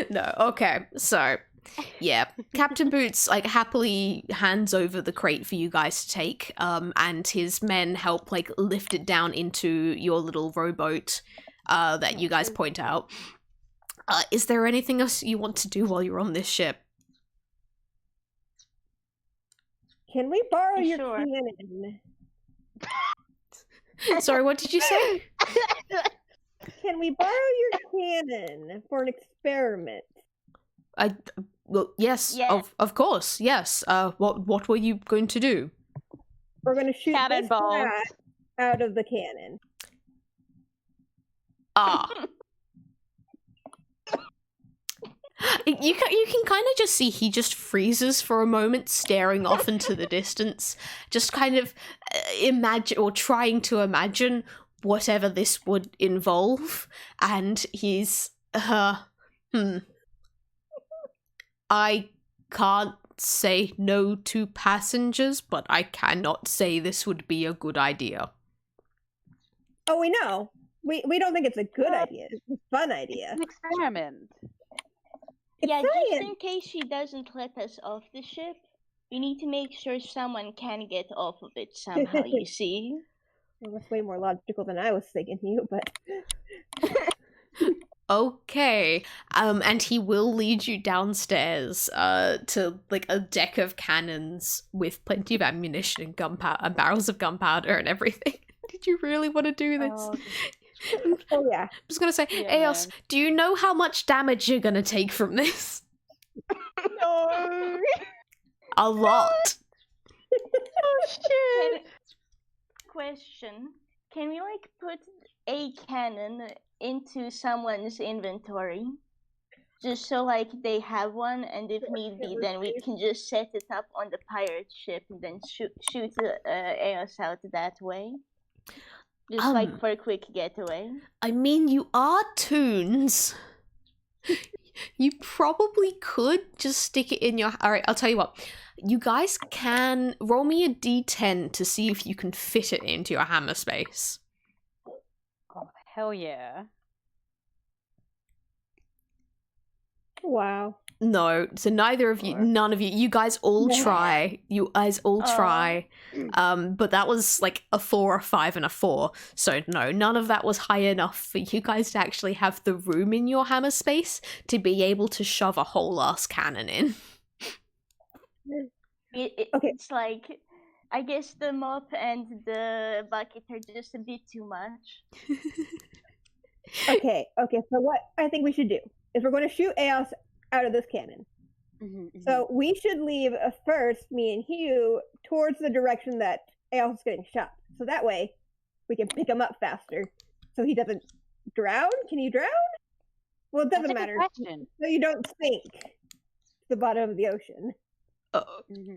S1: No, okay. So, yeah. Captain Boots, like, happily hands over the crate for you guys to take, and his men help, like, lift it down into your little rowboat that you guys point out. Is there anything else you want to do while you're on this ship?
S3: Can we borrow your
S4: Sure.
S3: cannon?
S1: Sorry, what did you say?
S3: Can we borrow your cannon for an experiment?
S1: Well, yes,
S4: Yeah.
S1: of course, yes. What were you going to do?
S3: We're gonna shoot this
S2: Cannonballs.
S3: rat out of the cannon.
S1: Ah. You can kind of just see he just freezes for a moment, staring off into the distance, just kind of imagine or trying to imagine whatever this would involve, and he's I can't say no to passengers, but I cannot say this would be a good idea.
S3: Oh, we know. We don't think it's a good idea. It's a fun idea.
S2: It's an experiment.
S3: It's
S4: Yeah,
S3: science.
S4: just in case she doesn't let us off the ship, we need to make sure someone can get off of it somehow, you see?
S3: Well, that's way more logical than I was thinking, you, but...
S1: Okay, and he will lead you downstairs to like a deck of cannons with plenty of ammunition and gunpowder and barrels of gunpowder and everything. Did you really want to do this?
S3: Oh, yeah.
S1: I was gonna say,
S2: Yeah,
S1: Eos,
S2: man.
S1: do you know how much damage you're gonna take from this?
S2: No.
S1: A lot.
S2: Oh shit.
S4: Question. Can we, like, put a cannon into someone's inventory? Just so, like, they have one, and if need be, then we can just set it up on the pirate ship and then shoot Eos out that way. Just, like, for a quick getaway.
S1: I mean, you are toons. You probably could just stick it in your... Alright, I'll tell you what. You guys can roll me a d10 to see if you can fit it into your hammer space.
S2: Oh hell yeah.
S3: Wow.
S1: No, so neither of you, none of you, you guys all try. You guys all try. But that was like a 4, a 5, and a 4. So no, none of that was high enough for you guys to actually have the room in your hammer space to be able to shove a whole ass cannon in.
S3: Okay.
S4: It's like, I guess the mop and the bucket are just a bit too much.
S3: Okay, so what I think we should do is we're going to shoot Eos out of this cannon. So we should leave first, me and Hugh, towards the direction that Eos is getting shot. So that way, we can pick him up faster. So he doesn't drown? Can you drown? Well, it doesn't
S2: That's a good
S3: matter.
S2: question.
S3: So you don't sink to the bottom of the ocean.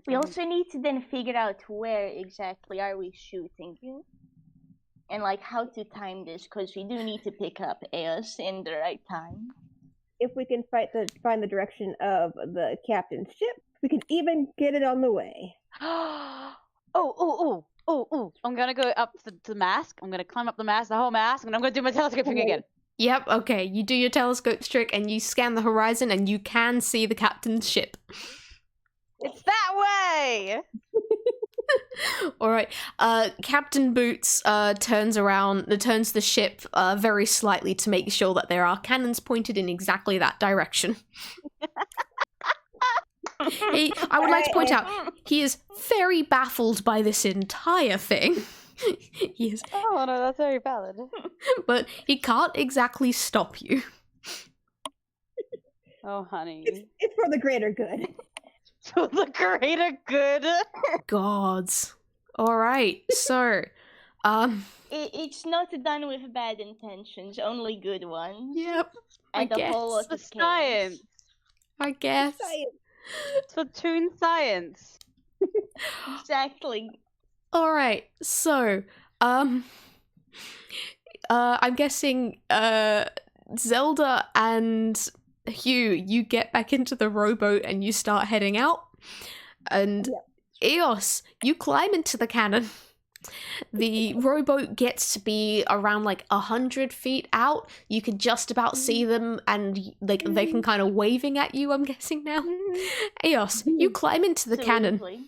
S4: We also need to then figure out where exactly are we shooting you. And like how to time this, because we do need to pick up Eos in the right time.
S3: If we can find the direction of the captain's ship, we can even get it on the way.
S2: Oh. I'm gonna go up to the mast. I'm gonna climb up the mast, the whole mast, and I'm gonna do my telescope thing again.
S1: Yep, okay, you do your telescope trick and you scan the horizon and you can see the captain's ship.
S2: It's that way!
S1: Alright, Captain Boots turns the ship very slightly to make sure that there are cannons pointed in exactly that direction. I would like to point out, he is very baffled by this entire thing. He is,
S2: Oh no, that's very valid.
S1: but he can't exactly stop you.
S2: Oh honey.
S3: It's for the greater good.
S2: For the greater good.
S1: Gods. Alright, so,
S4: It's not done with bad intentions, only good ones.
S1: yep, I
S4: And a
S1: guess.
S4: whole lot
S2: The
S4: of
S2: science.
S4: chaos.
S1: I guess.
S3: Science.
S2: It's for toon science.
S4: Exactly.
S1: Alright, so, I'm guessing, Zelda and Hugh, you get back into the rowboat and you start heading out. And Eos, you climb into the cannon. The rowboat gets to be around like 100 feet out. You can just about see them and like they can kind of waving at you, I'm guessing now. Eos, you climb into the cannon.
S4: Absolutely.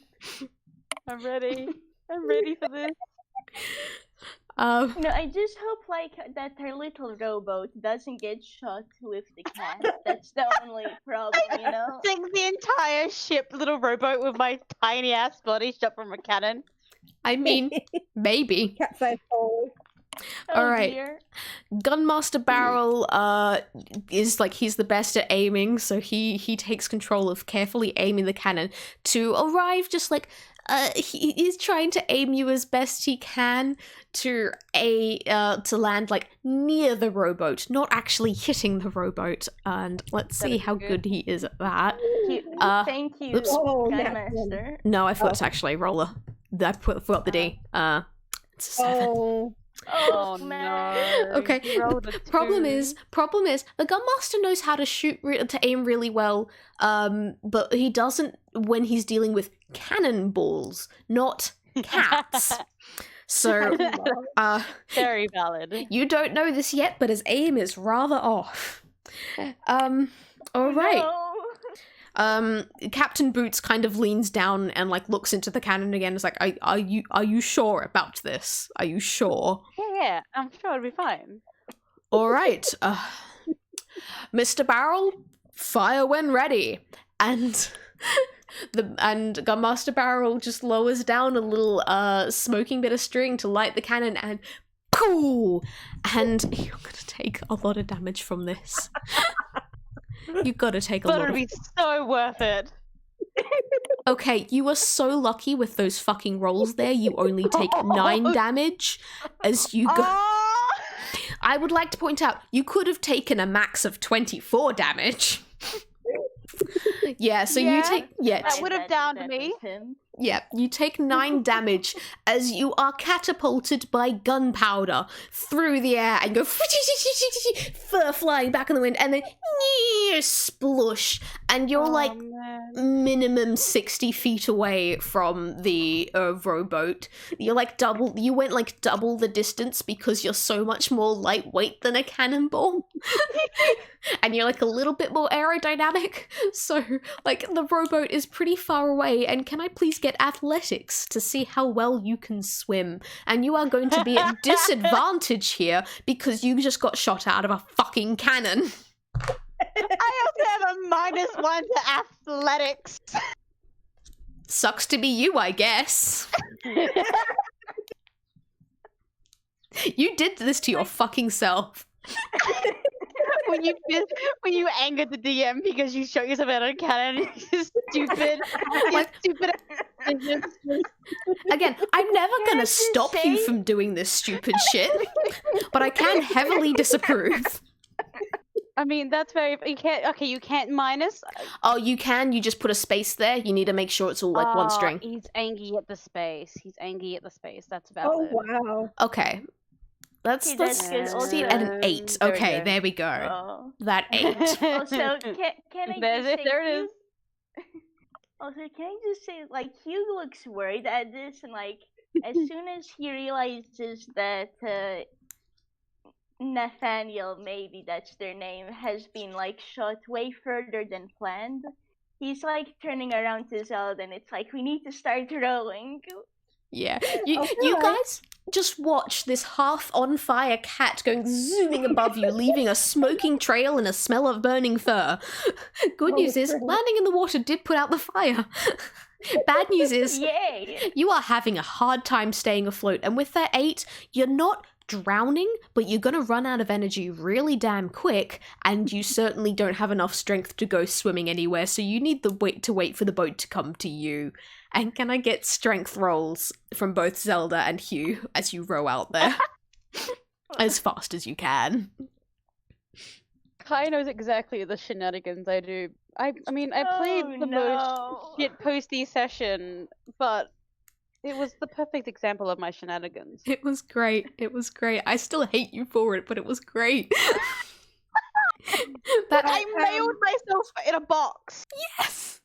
S2: I'm ready. I'm ready for this.
S4: I just hope like that her little rowboat doesn't get shot with the cat. That's the only problem, you know?
S2: Sink the entire ship, little rowboat, with my tiny ass body shot from a cannon.
S1: I mean, maybe.
S3: Capsize hole.
S4: Oh,
S1: Alright.
S4: dear.
S1: Gunmaster Barrel is like he's the best at aiming, so he takes control of carefully aiming the cannon to arrive just like he is trying to aim you as best he can to land like near the rowboat, not actually hitting the rowboat. And let's see how good he is at that.
S4: Thank you,
S1: Oops.
S4: Grandmaster.
S1: No, I forgot to actually roll I forgot the D. It's a 7.
S2: Oh
S4: man.
S2: no.
S1: Okay. Problem is, the gunmaster knows how to to aim really well, but he doesn't when he's dealing with cannonballs, not cats. So,
S2: very valid.
S1: You don't know this yet, but his aim is rather off. All right.
S4: No.
S1: Captain Boots kind of leans down and like looks into the cannon again. It's like, are you sure about this? Are you sure?
S2: Yeah, I'm sure it'll be fine.
S1: All right, Mr. Barrel, fire when ready. And Gunmaster Barrel just lowers down a little smoking bit of string to light the cannon, and pooh! And you're gonna take a lot of damage from this. You gotta take a lot.
S2: But it'll be so worth it.
S1: Okay, you are so lucky with those fucking rolls there. You only take 9 damage as you go. I would like to point out, you could have taken a max of 24 damage. Yeah, so you take... Yeah,
S2: that would have downed me.
S1: Yeah, you take 9 damage as you are catapulted by gunpowder through the air and go flying back in the wind, and then splush, and you're like minimum 60 feet away from the rowboat. You're like you went like double the distance because you're so much more lightweight than a cannonball. And you're like a little bit more aerodynamic, so like the rowboat is pretty far away. And can I please get athletics to see how well you can swim? And you are going to be at disadvantage here because you just got shot out of a fucking cannon.
S2: I also have a -1 to athletics.
S1: Sucks to be you, I guess. You did this to your fucking self.
S2: when you angered the DM because you shot yourself out of a cannon, you're stupid. Stupid.
S1: Again, I'm never gonna stop you from doing this stupid shit, but I can heavily disapprove.
S2: I mean, that's very. You can't. Okay, you can't minus.
S1: Oh, you can. You just put a space there. You need to make sure it's all like one string.
S2: He's angry at the space. That's
S3: Oh
S2: valid.
S3: wow.
S1: Okay. Let's see at an 8. Okay, there we go.
S4: Oh.
S1: That 8.
S4: Also, can I just say,
S2: There it is.
S4: Also, can I just say, like, Hugh looks worried at this, and like, as soon as he realizes that Nathaniel, maybe that's their name, has been like shot way further than planned, he's like turning around to Zelda, and it's like, we need to start rowing.
S1: Yeah, you guys just watch this half on fire cat going zooming above you, leaving a smoking trail and a smell of burning fur. Good news is, landing in the water did put out the fire. Bad news is,
S4: Yay!
S1: You are having a hard time staying afloat, and with that 8, you're not drowning, but you're gonna run out of energy really damn quick, and you certainly don't have enough strength to go swimming anywhere, so you need to wait for the boat to come to you. And can I get strength rolls from both Zelda and Hugh as you row out there? As fast as you can.
S2: Kai knows exactly the shenanigans I do. I mean, I played the most shit-posty session, but it was the perfect example of my shenanigans.
S1: It was great. I still hate you for it, but it was great.
S2: I mailed myself in a box.
S1: Yes!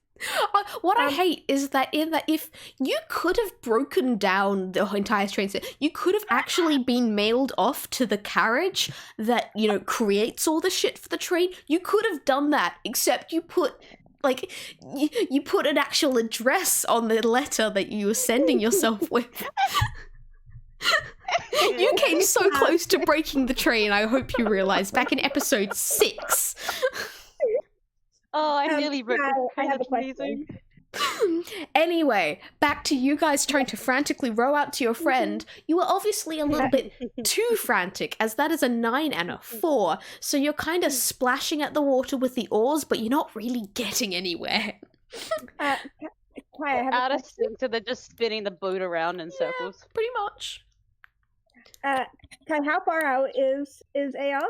S1: What I hate is that if you could have broken down the entire train set, you could have actually been mailed off to the carriage that, creates all the shit for the train. You could have done that, except you put you put an actual address on the letter that you were sending yourself with. You came so close to breaking the train, I hope you realize, back in episode 6.
S2: Oh, I nearly broke the
S3: I have a
S2: train.
S3: question.
S1: Anyway, back to you guys trying to frantically row out to your friend. You were obviously a little bit too frantic, as that is a 9 and a 4. So you're kind of splashing at the water with the oars, but you're not really getting anywhere.
S3: Hi, I have
S2: Out
S3: a
S2: of
S3: question.
S2: sync, so they're just spinning the boat around in circles.
S1: Pretty much.
S3: Kai, how far out is Eos?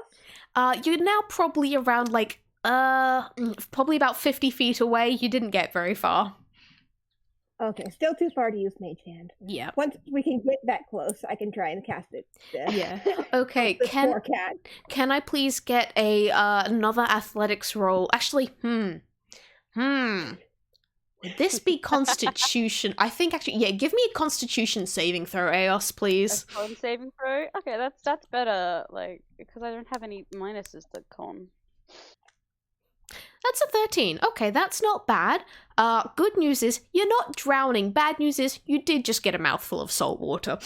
S1: You're now probably around like probably about 50 feet away. You didn't get very far.
S3: Okay, still too far to use Mage Hand.
S1: Yeah.
S3: Once we can get that close, I can try and cast it.
S1: Yeah. Okay,
S3: This poor cat.
S1: can I please get a another athletics roll? Actually, would this be Constitution? I think actually, yeah. Give me a Constitution saving throw, Eos, please.
S2: A con saving throw? Okay, that's better, like, because I don't have any minuses to con.
S1: That's a 13. Okay, that's not bad. Good news is you're not drowning. Bad news is you did just get a mouthful of salt water.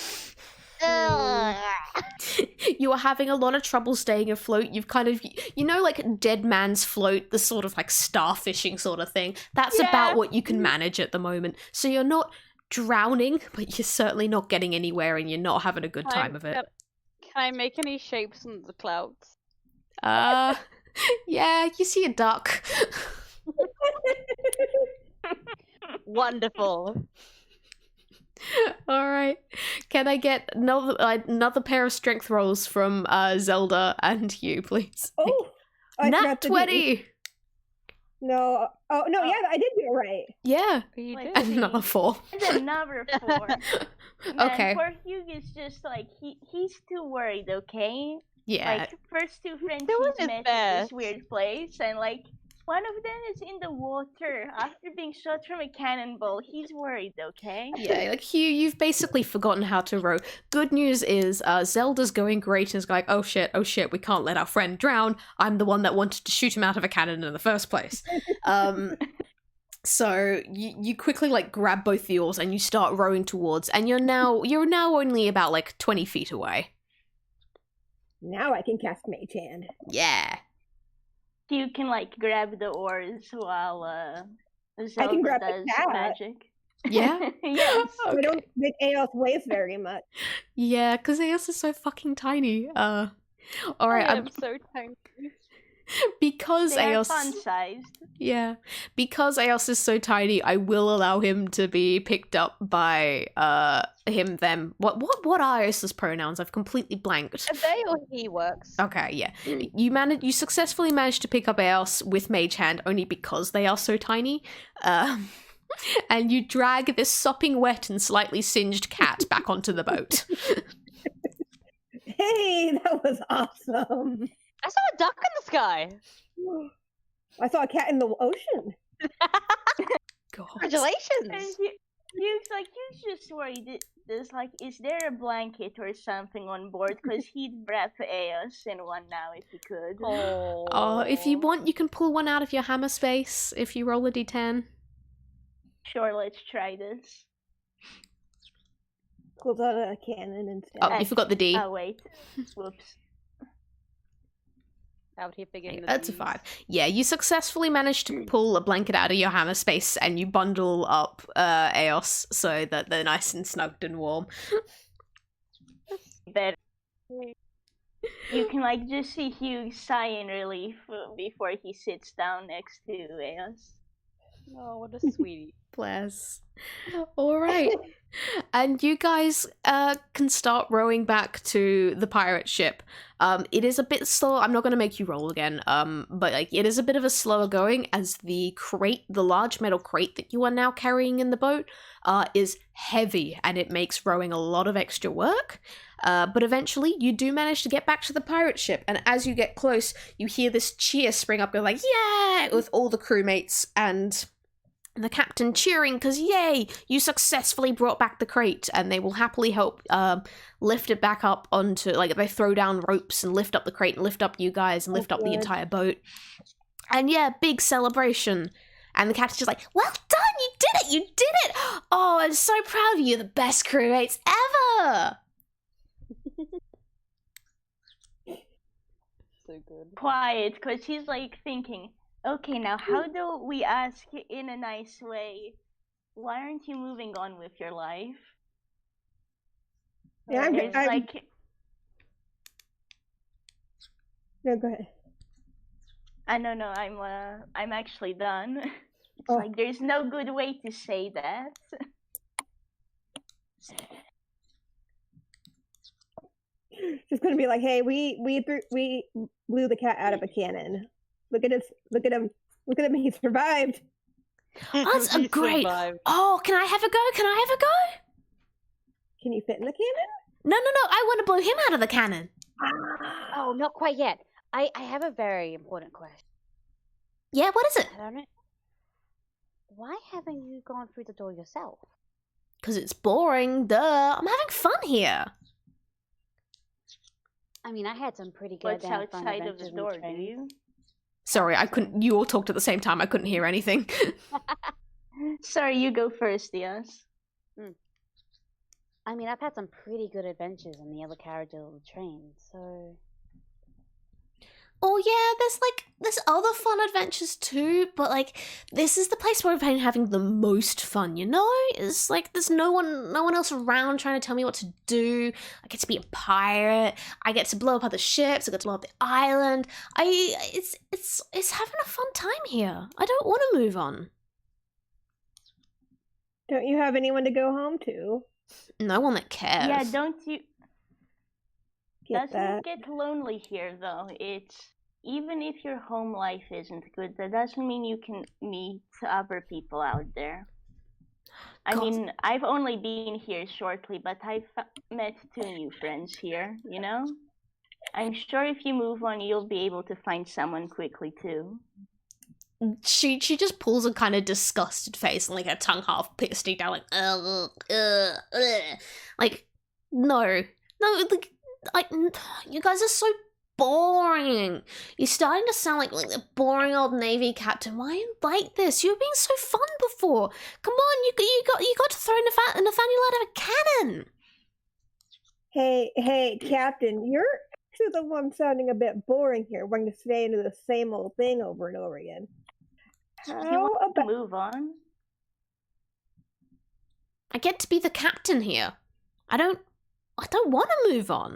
S1: You are having a lot of trouble staying afloat. You've kind of, like dead man's float, the sort of like starfishing sort of thing. That's about what you can manage at the moment. So you're not drowning, but you're certainly not getting anywhere and you're not having a good time of it.
S2: Can I make any shapes in the clouds?
S1: Yeah, you see a duck.
S2: Wonderful.
S1: All right. Can I get another pair of strength rolls from Zelda and Hugh, please?
S3: Oh,
S1: Nat 20.
S3: No. Oh no. Yeah, I did do it right.
S1: Yeah.
S2: You
S4: Let's
S2: did.
S4: see.
S1: Another 4.
S4: And another 4. Man,
S1: Okay.
S4: poor Hugh is just like he's too worried. Okay.
S1: Yeah.
S4: Like first 2 friends
S2: Doing
S4: he's
S2: his
S4: met in
S2: best.
S4: this weird place, and like one of them is in the water after being shot from a cannonball. He's worried. Okay.
S1: Yeah, like Hugh, you've basically forgotten how to row. Good news is Zelda's going great and is like, oh shit, we can't let our friend drown. I'm the one that wanted to shoot him out of a cannon in the first place. So you quickly like grab both the oars and you start rowing towards, and you're now only about like 20 feet away.
S3: Now I can cast Mage Hand.
S1: Yeah.
S4: You can like grab the oars while Zelda
S3: I can grab the
S4: does
S3: cat.
S4: magic.
S1: Yeah?
S4: Yes.
S3: I don't think Eos weighs very much.
S1: Yeah, because Eos is so fucking tiny. Alright,
S2: I am so tiny.
S1: because
S4: They are
S1: Eos
S4: fun-sized.
S1: Yeah. Because Eos is so tiny, I will allow him to be picked up by him, them. What are Eos's pronouns? I've completely blanked.
S2: They or he works.
S1: Okay, yeah. You successfully managed to pick up Eos with Mage Hand only because they are so tiny. And you drag this sopping wet and slightly singed cat back onto the boat.
S3: Hey, that was awesome.
S2: I saw a duck in the sky.
S3: I saw a cat in the ocean.
S1: God.
S2: Congratulations.
S4: Hugh's just worried. There's like, is there a blanket or something on board? Because he'd wrap Eos in one now if he could.
S1: If you want, you can pull one out of your hammer space if you roll a d10.
S4: Sure, let's try this.
S3: Pulls out a cannon instead.
S1: Oh, you forgot the D.
S4: Oh, wait. Whoops.
S2: Out here figuring the
S1: That's a
S2: Ds.
S1: 5. Yeah, you successfully managed to pull a blanket out of your hammer space and you bundle up Eos so that they're nice and snugged and warm.
S4: Better. You can like just see Hugh sigh in relief before he sits down next to Eos.
S2: Oh, what a sweetie.
S1: Bless. All right. And you guys can start rowing back to the pirate ship. It is a bit slow. I'm not going to make you roll again. But like it is a bit of a slower going as the large metal crate that you are now carrying in the boat, is heavy and it makes rowing a lot of extra work. But eventually you do manage to get back to the pirate ship, and as you get close, you hear this cheer spring up. You're like, yeah, with all the crewmates and the captain cheering because, yay, you successfully brought back the crate, and they will happily help lift it back up onto, like, they throw down ropes and lift up the crate and lift up you guys and lift up the entire boat. And yeah, big celebration. And the captain's just like, well done, you did it, you did it! Oh, I'm so proud of you, the best crewmates ever!
S2: So good.
S4: Quiet, because he's like thinking, okay, now how do we ask in a nice way, why aren't you moving on with your life?
S3: Yeah,
S4: There's like,
S3: No, go ahead.
S4: I don't know, I'm actually done. It's like there's no good way to say that.
S3: She's gonna be like, "Hey, we blew the cat out of a cannon. Look at us! Look at him! Look at him! He survived."
S1: Oh, that's a
S2: He
S1: great.
S2: survived.
S1: Oh, can I have a go? Can I have a go?
S3: Can you fit in the cannon?
S1: No. I want to blow him out of the cannon.
S2: Oh, not quite yet. I have a very important question.
S1: Yeah, what is it?
S2: I don't know. Why haven't you gone through the door yourself?
S1: Because it's boring. Duh. I'm having fun here.
S2: I mean, I had some pretty good
S4: What's
S2: damn fun
S4: outside of the
S2: adventures in
S4: door, do
S2: train.
S4: you?
S1: Sorry, I couldn't. You all talked at the same time. I couldn't hear anything.
S4: Sorry, you go first, Diaz.
S2: I mean, I've had some pretty good adventures in the other carriage of the train, so...
S1: Oh yeah, there's other fun adventures too, but like this is the place where I've been having the most fun, you know? It's like there's no one else around trying to tell me what to do. I get to be a pirate. I get to blow up other ships. I get to blow up the island. It's having a fun time here. I don't want to move on.
S3: Don't you have anyone to go home to?
S1: No one that cares.
S4: Yeah, don't you...
S3: Get
S4: Doesn't
S3: that?
S4: it get lonely here, though? It's... Even if your home life isn't good, that doesn't mean you can meet other people out there. I
S1: God.
S4: mean, I've only been here shortly, but I've met 2 new friends here, you know? I'm sure if you move on, you'll be able to find someone quickly, too.
S1: She just pulls a kind of disgusted face and like her tongue half twisting down like like no like you guys are so boring. You're starting to sound like the boring old Navy captain. Why are you like this? You were being so fun before. Come on, you got to throw Nathaniel out of a cannon.
S3: Hey, Captain, you're actually the one sounding a bit boring here, wanting to stay into the same old thing over and over again.
S4: You
S3: How
S4: want to
S3: about
S4: move on?
S1: I get to be the captain here. I don't want to move on.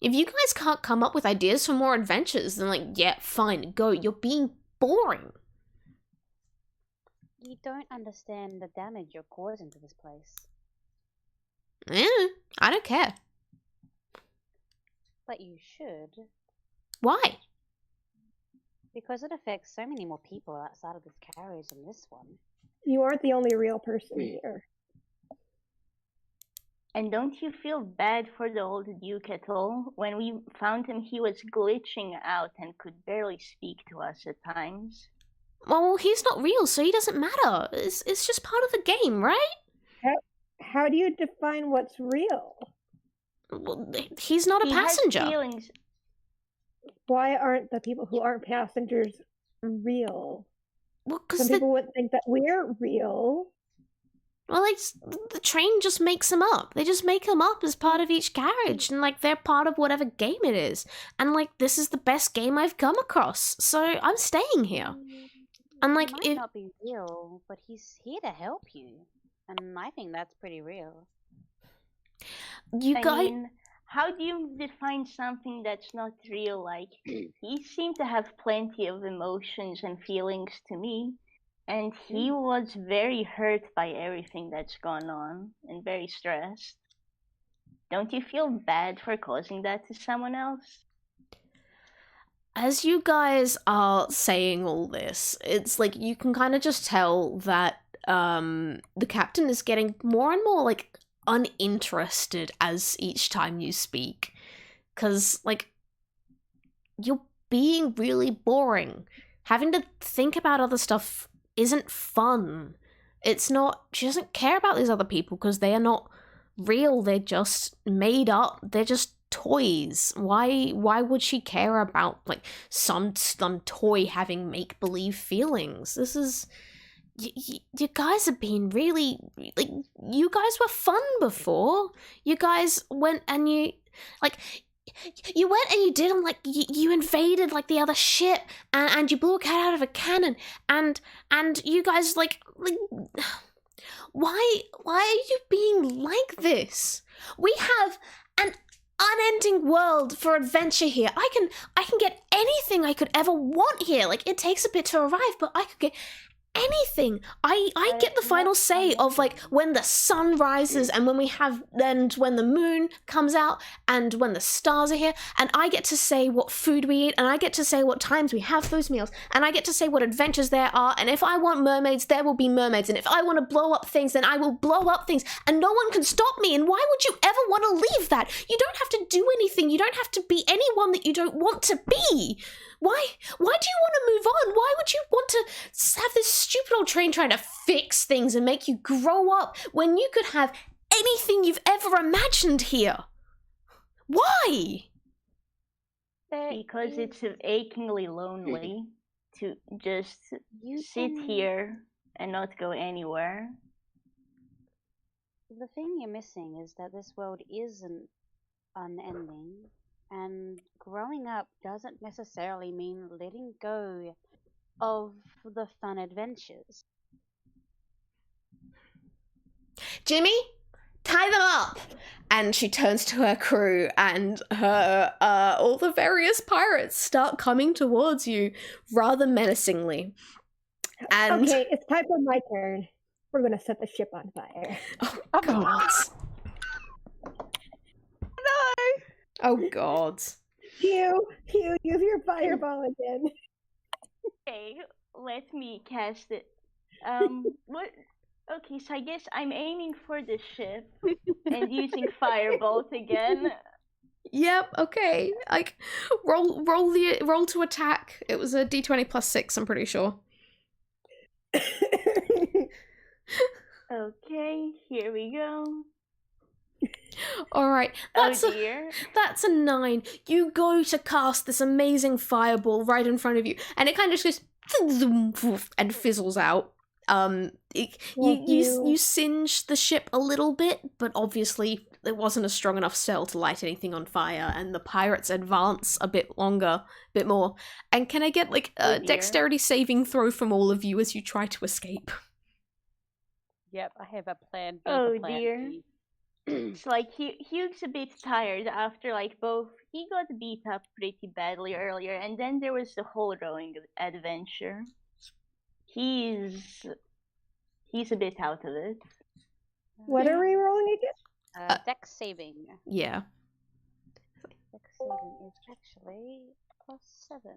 S1: If you guys can't come up with ideas for more adventures, then like, yeah, fine, go. You're being boring.
S2: You don't understand the damage you're causing to this place.
S1: I don't care.
S2: But you should.
S1: Why?
S2: Because it affects so many more people outside of this carriage than this one.
S3: you aren't the only real person here?
S4: And don't you feel bad for the old Duke at all? When we found him, he was glitching out and could barely speak to us at times.
S1: Well, he's not real, so he doesn't matter. It's just part of the game, right?
S3: How do you define what's real?
S1: Well, he's not a
S4: He has
S1: passenger.
S4: feelings.
S3: Why aren't the people who aren't passengers real?
S1: Well, because
S3: Some people would think that we're real.
S1: well, like the train just makes them up. They just make them up as part of each carriage, and like they're part of whatever game it is. And like this is the best game I've come across, so I'm staying here. And like
S2: He might
S1: if
S2: not be real, but he's here to help you. And I think that's pretty real.
S1: you
S4: I
S1: guys,
S4: mean, how do you define something that's not real? Like, he seemed to have plenty of emotions and feelings to me. And he was very hurt by everything that's gone on and very stressed. Don't you feel bad for causing that to someone else?
S1: as you guys are saying all this, it's like you can kind of just tell that the captain is getting more and more like uninterested as each time you speak, because like you're being really boring. Having to think about other stuff isn't fun. It's not. She doesn't care about these other people because they are not real. They're just made up. They're just toys. Why would she care about like some toy having make believe feelings? This is you guys have been really like you guys were fun before. You guys went and you did them like you invaded like the other ship and you blew a cat out of a cannon and you guys like why are you being like this? We have an unending world for adventure here. I can get anything I could ever want here. Like it takes a bit to arrive, but I could get anything. I get the
S2: not
S1: final say of like when the sun rises and when when the moon comes out and when the stars are here, and I get to say what food we eat, and I get to say what times we have those meals, and I get to say what adventures there are, and if I want mermaids, there will be mermaids, and if I want to blow up things, then I will blow up things, and no one can stop me. And why would you ever want to leave that? You don't have to do anything. You don't have to be anyone that you don't want to be. Why do you want to move on? Why would you want to have this stupid old train trying to fix things and make you grow up when you could have anything you've ever imagined here? Why?
S4: Because it's achingly lonely to just sit here and not go anywhere.
S2: The thing you're missing is that this world isn't unending. And growing up doesn't necessarily mean letting go of the fun adventures.
S1: Jimmy, tie them up! And she turns to her crew, and her all the various pirates start coming towards you rather menacingly. And
S3: Okay, it's time for my turn. We're gonna set the ship on fire.
S1: Oh God. Oh God.
S3: Hugh, use your fireball again.
S4: Okay, let me cast it. What? Okay, so I guess I'm aiming for the ship and using firebolts again.
S1: Yep. Okay. Like, roll to attack. It was a d20 plus 6. I'm pretty sure.
S4: Okay, here we go.
S1: All right.
S4: Oh dear.
S1: That's a 9. You go to cast this amazing fireball right in front of you, and it kind of just goes and fizzles out. You singe the ship a little bit, but obviously there wasn't a strong enough sail to light anything on fire, and the pirates advance a bit more. And can I get like a dexterity saving throw from all of you as you try to escape?
S2: Yep, I have a plan B.
S4: Oh
S2: plan
S4: dear.
S2: B.
S4: It's like Hugh's a bit tired after like both he got beat up pretty badly earlier, and then there was the whole rowing adventure. He's a bit out of it.
S3: What are we rolling again?
S2: Dex saving.
S1: Yeah.
S2: Dex saving is actually +7.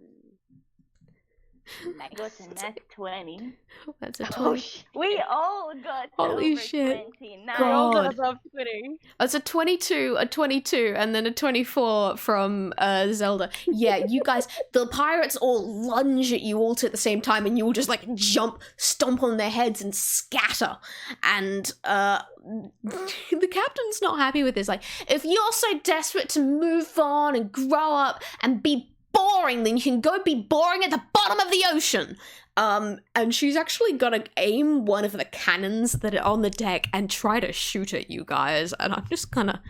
S2: Nice.
S4: Got a nat 20.
S1: That's a 20.
S4: We all got
S1: Holy
S4: over
S1: shit.
S4: 20.
S2: We all got
S1: God.
S2: above 20.
S1: It's a 22, and then a 24 from Zelda. Yeah, you guys, the pirates all lunge at you all at the same time, and you all just like jump, stomp on their heads, and scatter. And the captain's not happy with this. Like, if you're so desperate to move on and grow up and be boring, then you can go be boring at the bottom of the ocean. And she's actually gonna aim one of the cannons that are on the deck and try to shoot at you guys. And I'm just gonna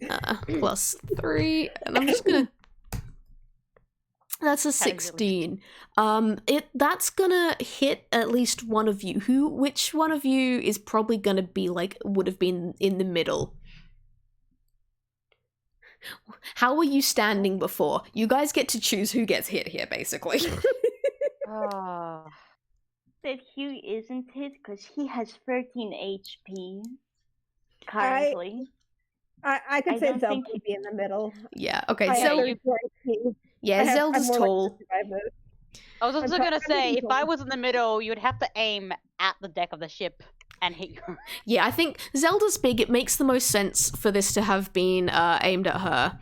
S1: +3, and I'm just gonna. That's a 16. That's gonna hit at least one of you. Which one of you is probably gonna be like would have been in the middle? How were you standing before? You guys get to choose who gets hit here, basically.
S2: Oh.
S4: That Hugh isn't hit because he has 13 HP currently.
S3: I could
S4: I
S3: say
S4: don't
S3: Zelda
S4: think
S3: would be in the middle.
S1: Yeah, okay,
S3: I have
S1: so
S3: 34 HP.
S1: Zelda's
S3: I'm more
S1: tall.
S3: likely to survive this.
S2: I was also
S3: I'm
S2: gonna say, if
S3: tall.
S2: I was in the middle, you'd have to aim at the deck of the ship and hit you.
S1: Yeah, I think Zelda's big. It makes the most sense for this to have been aimed at her.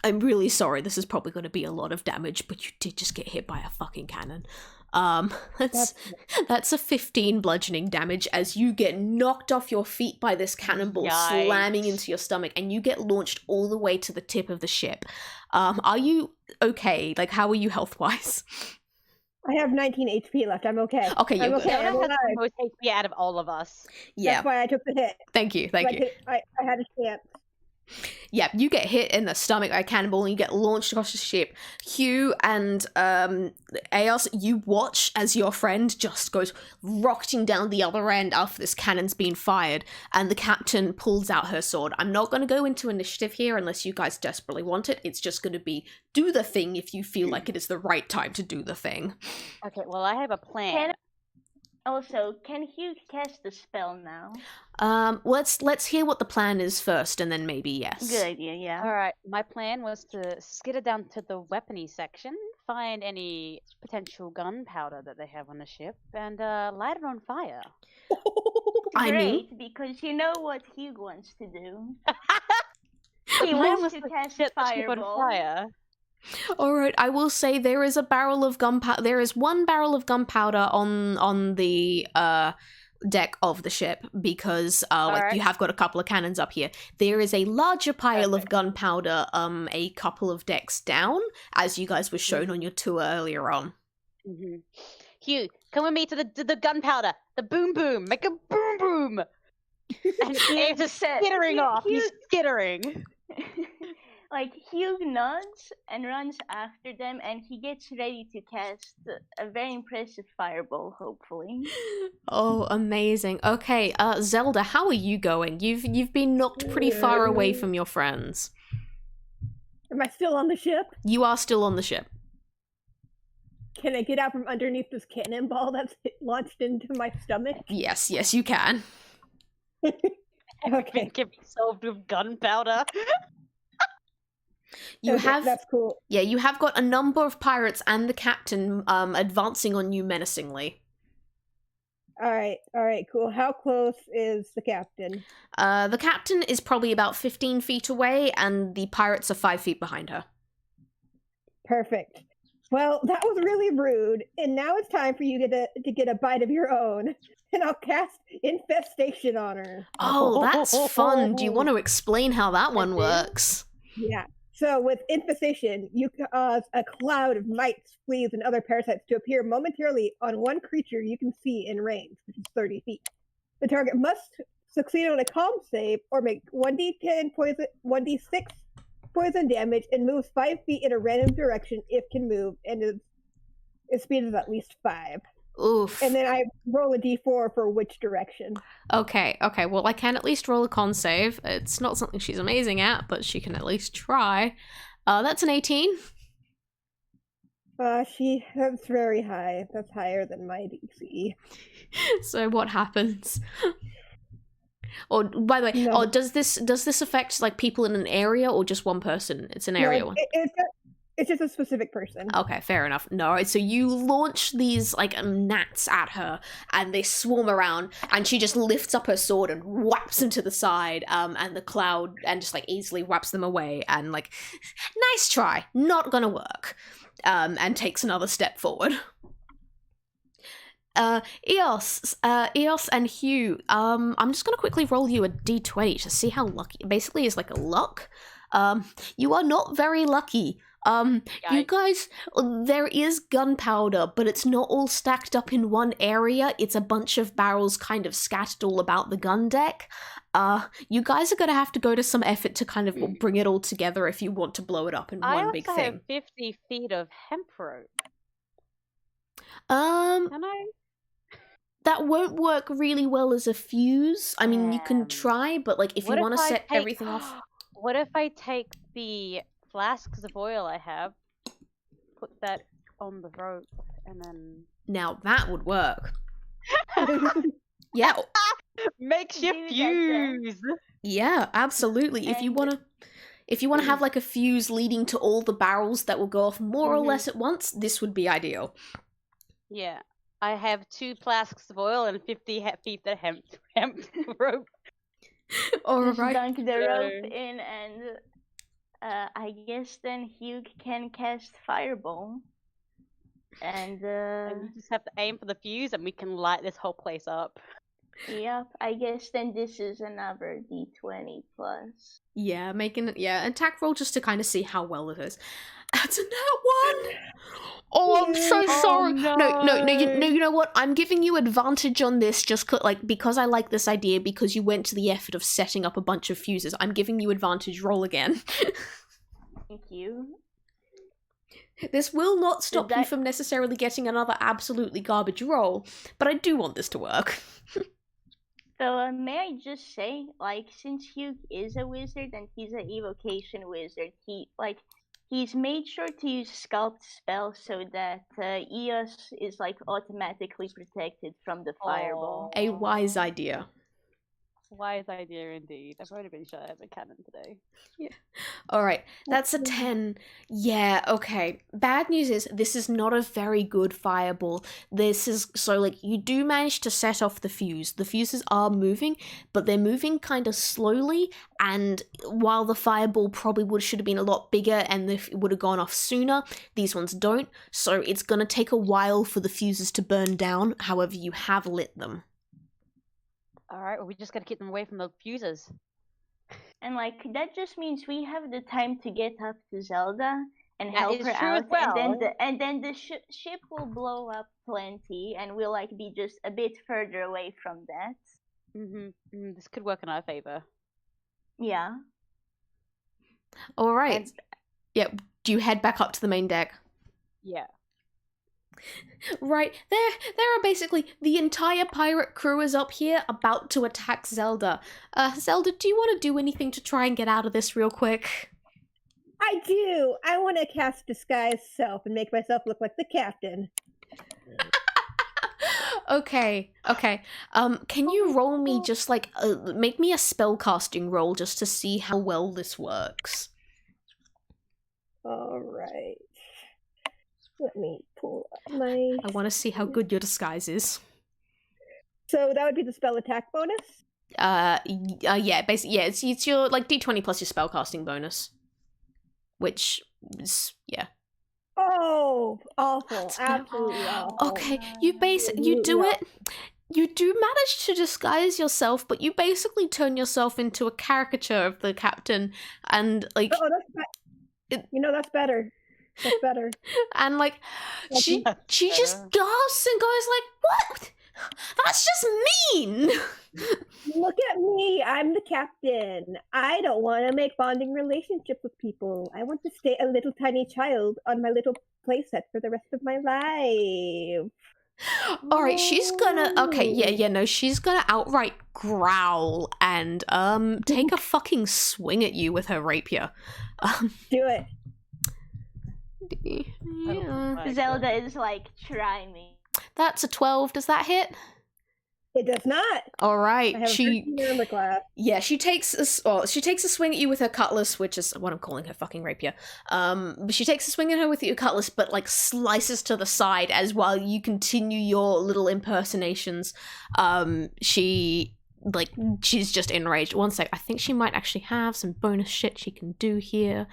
S1: I'm really sorry, this is probably going to be a lot of damage, but you did just get hit by a fucking cannon. That's a 15 bludgeoning damage as you get knocked off your feet by this cannonball slamming into your stomach, and you get launched all the way to the tip of the ship. Are you okay? Like, how are you health-wise?
S3: I have 19 HP left. I'm okay.
S1: Okay, you're
S3: I'm
S1: good.
S3: okay.
S2: Zelda
S3: I'm
S2: has
S3: alive.
S2: the most HP out of all of us.
S1: Yeah,
S3: That's why I took the hit.
S1: thank you.
S3: I had a chance.
S1: Yeah, you get hit in the stomach by a cannonball and you get launched across the ship. Hugh and Eos, you watch as your friend just goes rocketing down the other end after this cannon's been fired, and the captain pulls out her sword. I'm not going to go into initiative here unless you guys desperately want it. It's just going to be do the thing if you feel like it is the right time to do the thing.
S2: Okay, well, I have a plan.
S4: Can Hugh cast the spell now?
S1: Let's hear what the plan is first, and then maybe yes.
S4: Good idea, yeah.
S2: Alright, my plan was to skitter down to the weapony section, find any potential gunpowder that they have on the ship, and light it on fire.
S4: Great, because you know what Hugh wants to do. He
S2: The plan
S4: wants
S2: was
S4: to
S2: to
S4: cast
S2: set the ship on
S4: fireball.
S2: fire.
S1: All right, I will say there is a barrel of gunpowder. There is one barrel of gunpowder on the deck of the ship because
S2: Alright.
S1: you have got a couple of cannons up here. There is a larger pile of gunpowder a couple of decks down, as you guys were shown on your tour earlier on.
S2: Mm-hmm. Hugh, come with me to the gunpowder. The boom boom. Make a boom boom. And Abe's just skittering off. He's skittering.
S4: Like, Hugh nods and runs after them, and he gets ready to cast a very impressive fireball, hopefully.
S1: Oh, amazing. Okay, Zelda, how are you going? You've been knocked pretty far away from your friends.
S3: Am I still on the ship?
S1: You are still on the ship.
S3: Can I get out from underneath this cannonball that's launched into my stomach?
S1: Yes, you can.
S3: Okay.
S2: Get solved with gunpowder.
S3: That's cool.
S1: Yeah, you have got a number of pirates and the captain advancing on you menacingly.
S3: All right, cool. How close is the captain?
S1: The captain is probably about 15 feet away, and the pirates are 5 feet behind her.
S3: Perfect. Well, that was really rude, and now it's time for you to get a bite of your own, and I'll cast Infestation on her.
S1: Oh, that's fun. Do you want to explain how that one works?
S3: Yeah. So with Infestation, you cause a cloud of mites, fleas, and other parasites to appear momentarily on one creature you can see in range, which is 30 feet. The target must succeed on a calm save or make 1d10 poison, 1d6 poison damage, and moves 5 feet in a random direction if can move, and its speed is at least 5.
S1: Oof.
S3: And then I roll a d4 for which direction. Okay.
S1: Well, I can at least roll a con save. It's not something she's amazing at, but she can at least try. That's an 18.
S3: That's very high. That's higher than my DC.
S1: So what happens? Or by the way,
S3: No.
S1: does this affect like people in an area or just one person? It's an area one.
S3: It's just a specific person.
S1: Okay, fair enough. No, right, so you launch these like gnats at her, and they swarm around, and she just lifts up her sword and whaps them to the side, and the cloud, and just like easily whaps them away, and like, nice try, not gonna work, and takes another step forward. Eos and Hugh, I'm just gonna quickly roll you a d20 to see how lucky. Basically, it's like a luck. You are not very lucky. You guys, there is gunpowder, but it's not all stacked up in one area. It's a bunch of barrels kind of scattered all about the gun deck. You guys are gonna have to go to some effort to kind of bring it all together if you want to blow it up in one big thing.
S2: I have 50 feet of hemp rope.
S1: Can
S2: I?
S1: That won't work really well as a fuse. I mean, you can try, but like if you want to set everything off.
S2: What if I take the flasks of oil I have, put that on the rope, and then...
S1: Now that would work. Yeah.
S2: Makeshift fuse!
S1: Yeah, absolutely. If you want to have like a fuse leading to all the barrels that will go off more or less at once, this would be ideal.
S2: Yeah. I have 2 flasks of oil and 50 feet of hemp rope.
S1: Alright.
S4: Dunk the rope in, and I guess then Hugh can cast Fireball. And
S2: you just have to aim for the fuse and we can light this whole place up.
S4: Yep, I guess then this is another d20 plus.
S1: Yeah, attack roll just to kind of see how well it is. That's a nat 1! Oh, I'm so
S3: Yeah.
S1: sorry.
S2: no.
S1: You know what? I'm giving you advantage on this just because I like this idea, because you went to the effort of setting up a bunch of fuses. I'm giving you advantage. Roll again.
S4: Thank you.
S1: This will not stop
S4: Did
S1: you
S4: that-
S1: from necessarily getting another absolutely garbage roll, but I do want this to work.
S4: So, may I just say, like, since Hugh is a wizard and he's an evocation wizard, he's made sure to use sculpt spells so that Eos is like automatically protected from the fireball.
S1: A wise idea.
S2: Wise idea indeed. I've already been shot at the cannon today.
S1: Alright, that's a 10. Yeah, okay. Bad news is, this is not a very good fireball. You do manage to set off the fuse. The fuses are moving, but they're moving kind of slowly, and while the fireball probably should have been a lot bigger and it would have gone off sooner, these ones don't, so it's gonna take a while for the fuses to burn down, however you have lit them.
S2: Alright, well, we just gotta keep them away from the fuses.
S4: And like that just means we have the time to get up to Zelda and
S2: That
S4: help
S2: is
S4: her
S2: true
S4: out,
S2: as well.
S4: and then the ship will blow up plenty, and we'll like be just a bit further away from that.
S2: This could work in our favor.
S4: Yeah.
S1: Alright.
S4: And
S1: Yep, do you head back up to the main deck?
S2: Yeah.
S1: Right, there are basically the entire pirate crew is up here about to attack Zelda. Zelda, do you want to do anything to try and get out of this real quick?
S3: I do. I want to cast Disguise Self and make myself look like the captain.
S1: Okay. Can you roll me just like, make me a spellcasting roll just to see how well this works?
S3: All right. Let me pull up my...
S1: I want to see how good your disguise is.
S3: So that would be the spell attack bonus?
S1: Yeah, basically, yeah, it's your, like, d20 plus your spellcasting bonus. Which is, yeah.
S3: Oh, awful.
S1: That's
S3: Absolutely awful.
S1: Okay, you do
S3: Yeah.
S1: it. You do manage to disguise yourself, but you basically turn yourself into a caricature of the captain, and, like...
S3: Oh, that's better. That's better.
S1: And like she just gasps and goes like, "What? That's just mean."
S3: Look at me. I'm the captain. I don't want to make bonding relationships with people. I want to stay a little tiny child on my little playset for the rest of my life.
S1: All right, she's gonna she's gonna outright growl and take a fucking swing at you with her rapier.
S3: Do it.
S1: Yeah.
S4: Zelda is like, try me.
S1: That's a 12. Does that hit?
S3: It does not.
S1: All right.
S3: I have a armor class.
S1: Yeah, she takes a swing at you with her cutlass, which is what I'm calling her fucking rapier. But she takes a swing at her with your cutlass, but like slices to the side as while you continue your little impersonations. She's just enraged. One sec, I think she might actually have some bonus shit she can do here.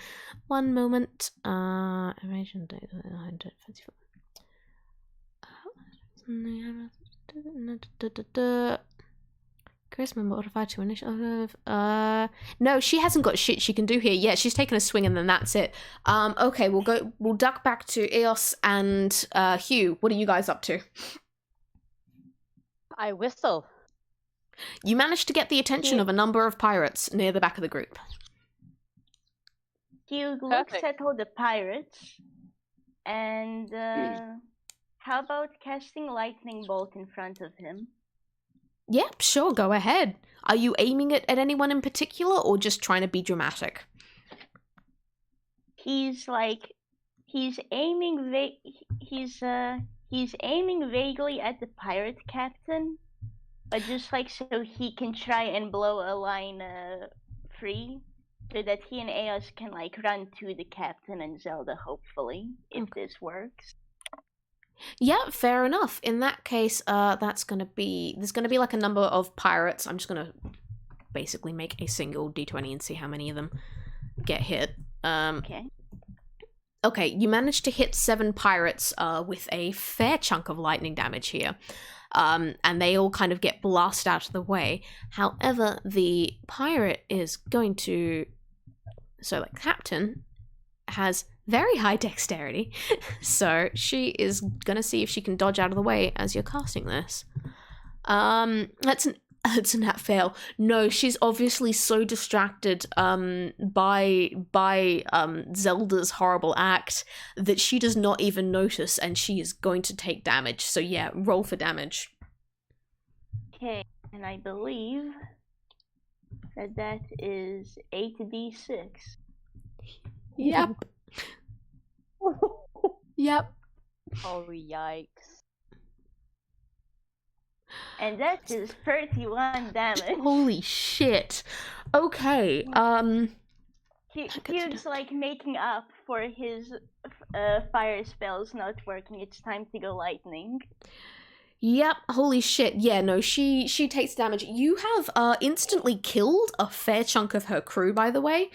S1: One moment. Charisma modified to initiative. No, she hasn't got shit she can do here. Yeah, she's taken a swing and then that's it. Okay, we'll duck back to Eos and Hugh. What are you guys up to?
S2: I whistle.
S1: You managed to get the attention of a number of pirates near the back of the group.
S4: Hugh looks
S2: Perfect.
S4: at all the pirates, and how about casting lightning bolt in front of him?
S1: Yep, sure, go ahead. Are you aiming it at anyone in particular or just trying to be dramatic?
S4: He's aiming vaguely at the pirate captain, but just like so he can try and blow a line free, so that he and Eos can like run to the captain and Zelda, hopefully, if this works.
S1: Yeah, fair enough. In that case, there's gonna be like a number of pirates. I'm just gonna basically make a single d20 and see how many of them get hit. Okay, you managed to hit 7 pirates with a fair chunk of lightning damage here. and they all kind of get blasted out of the way. However, the pirate is going to... So, like, Captain has very high dexterity, so she is going to see if she can dodge out of the way as you're casting this. That's a nat fail. No, she's obviously so distracted by Zelda's horrible act that she does not even notice, and she is going to take damage. So yeah, roll for damage.
S4: Okay, and I believe that is 8d6.
S1: Yep. Yep.
S2: Oh, yikes.
S4: And that is 31 damage.
S1: Holy shit. Okay.
S4: Hugh's like making up for his fire spells not working. It's time to go lightning.
S1: Yep, holy shit. Yeah, no, she takes damage. You have instantly killed a fair chunk of her crew, by the way.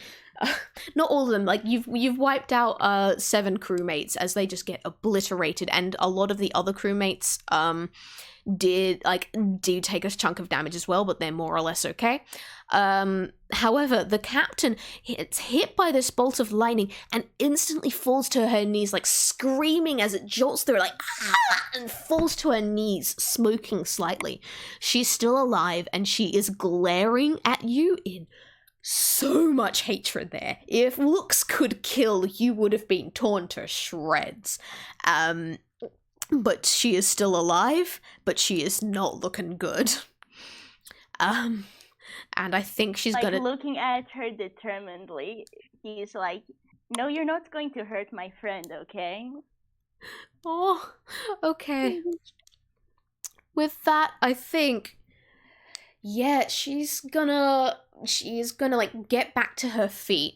S1: Not all of them. Like, you've wiped out 7 crewmates as they just get obliterated, and a lot of the other crewmates do take a chunk of damage as well, but they're more or less okay. However, the captain gets hit by this bolt of lightning and instantly falls to her knees, like screaming as it jolts through her, like, ah! And falls to her knees, smoking slightly. She's still alive and she is glaring at you in so much hatred there. If looks could kill, you would have been torn to shreds. But she is still alive, but she is not looking good. And I think she's
S4: like,
S1: gonna...
S4: looking at her determinedly, he's like, no, you're not going to hurt my friend, okay?
S1: Oh, okay. With that, I think... Yeah, she's gonna like get back to her feet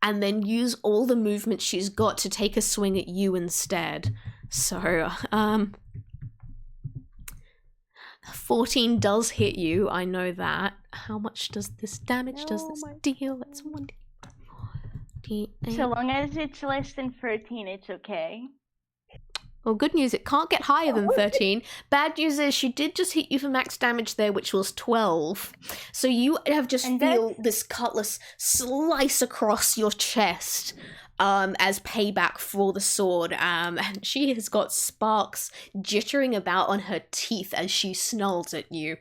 S1: and then use all the movement she's got to take a swing at you instead. So, 14 does hit you, I know that. How much does this damage does this deal? That's 1d8.
S4: So long as it's less than 13, it's okay.
S1: Well, good news, it can't get higher than 13. Bad news is she did just hit you for max damage there, which was 12. So you have just feel this cutlass slice across your chest as payback for the sword. And she has got sparks jittering about on her teeth as she snarls at you.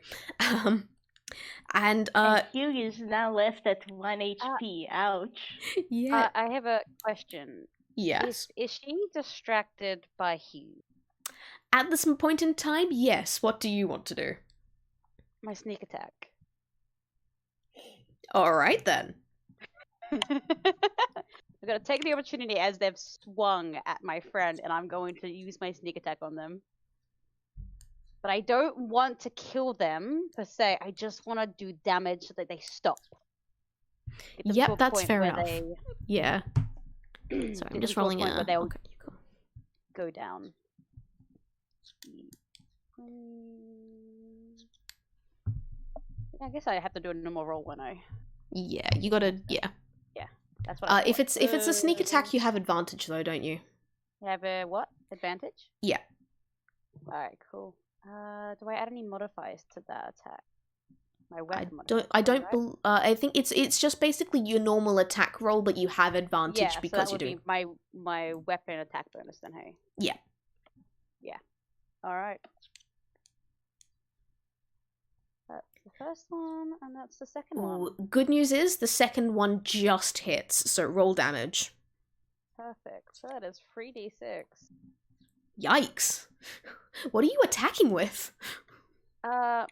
S1: And
S4: Hugh is now left at 1 HP. Ouch.
S1: Yeah.
S2: I have a question.
S1: Yes.
S2: Is she distracted by Hugh?
S1: At this point in time, yes. What do you want to do?
S2: My sneak attack.
S1: Alright then.
S2: I'm going to take the opportunity as they've swung at my friend, and I'm going to use my sneak attack on them. But I don't want to kill them, per se. I just want to do damage so that they stop.
S1: Yep, that's fair enough. Yeah. So I'm just rolling
S2: it. They'll
S1: okay, cool.
S2: go down. I guess I have to do a normal roll, won't I?
S1: Yeah, you gotta. Yeah.
S2: Yeah, that's what. I
S1: if it's a sneak attack, you have advantage though, don't you?
S2: You have a what? Advantage?
S1: Yeah.
S2: All right, cool. Do I add any modifiers to that attack? My weapon
S1: I think it's just basically your normal attack roll, but you have advantage because
S2: so that
S1: you're doing
S2: my weapon attack bonus then, hey?
S1: Yeah.
S2: Yeah. Alright. That's the first one, and that's the second one.
S1: Good news is the second one just hits, so roll damage.
S2: Perfect. So that is 3d6.
S1: Yikes. What are you attacking with?
S2: Oh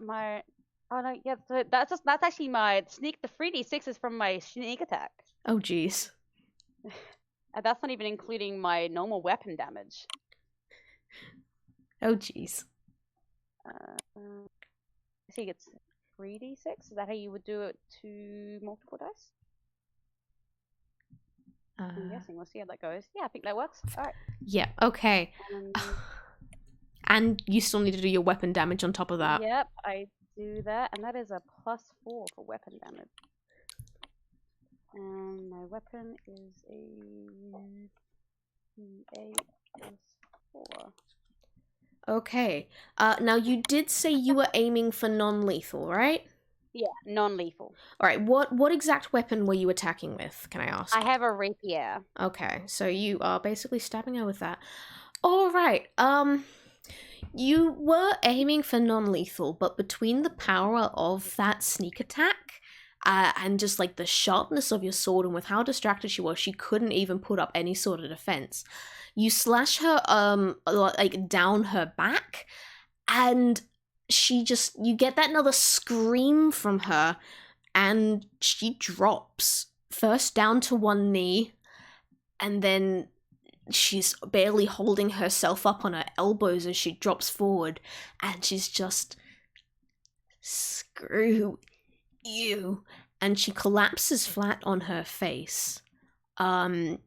S2: no, yeah, so that's actually my sneak. The 3d6 is from my sneak attack.
S1: Oh jeez.
S2: And that's not even including my normal weapon damage.
S1: Oh jeez.
S2: I think it's 3d6. Is that how you would do it to multiple dice? I'm guessing. We'll see how that goes. Yeah, I think that works. All right.
S1: Yeah. Okay. And you still need to do your weapon damage on top of that.
S2: Yep, I do that, and that is a +4 for weapon damage. And my weapon is a 8 + 4.
S1: Okay. Now you did say you were aiming for non-lethal, right?
S2: Yeah, non-lethal.
S1: All right. What exact weapon were you attacking with? Can I ask?
S2: I have a rapier.
S1: Okay, so you are basically stabbing her with that. All right. You were aiming for non-lethal, but between the power of that sneak attack, and just like the sharpness of your sword, and with how distracted she was, she couldn't even put up any sort of defense. You slash her, like down her back, and you get that another scream from her, and she drops first down to one knee, and then she's barely holding herself up on her elbows as she drops forward, and she's just, screw you, and she collapses flat on her face. And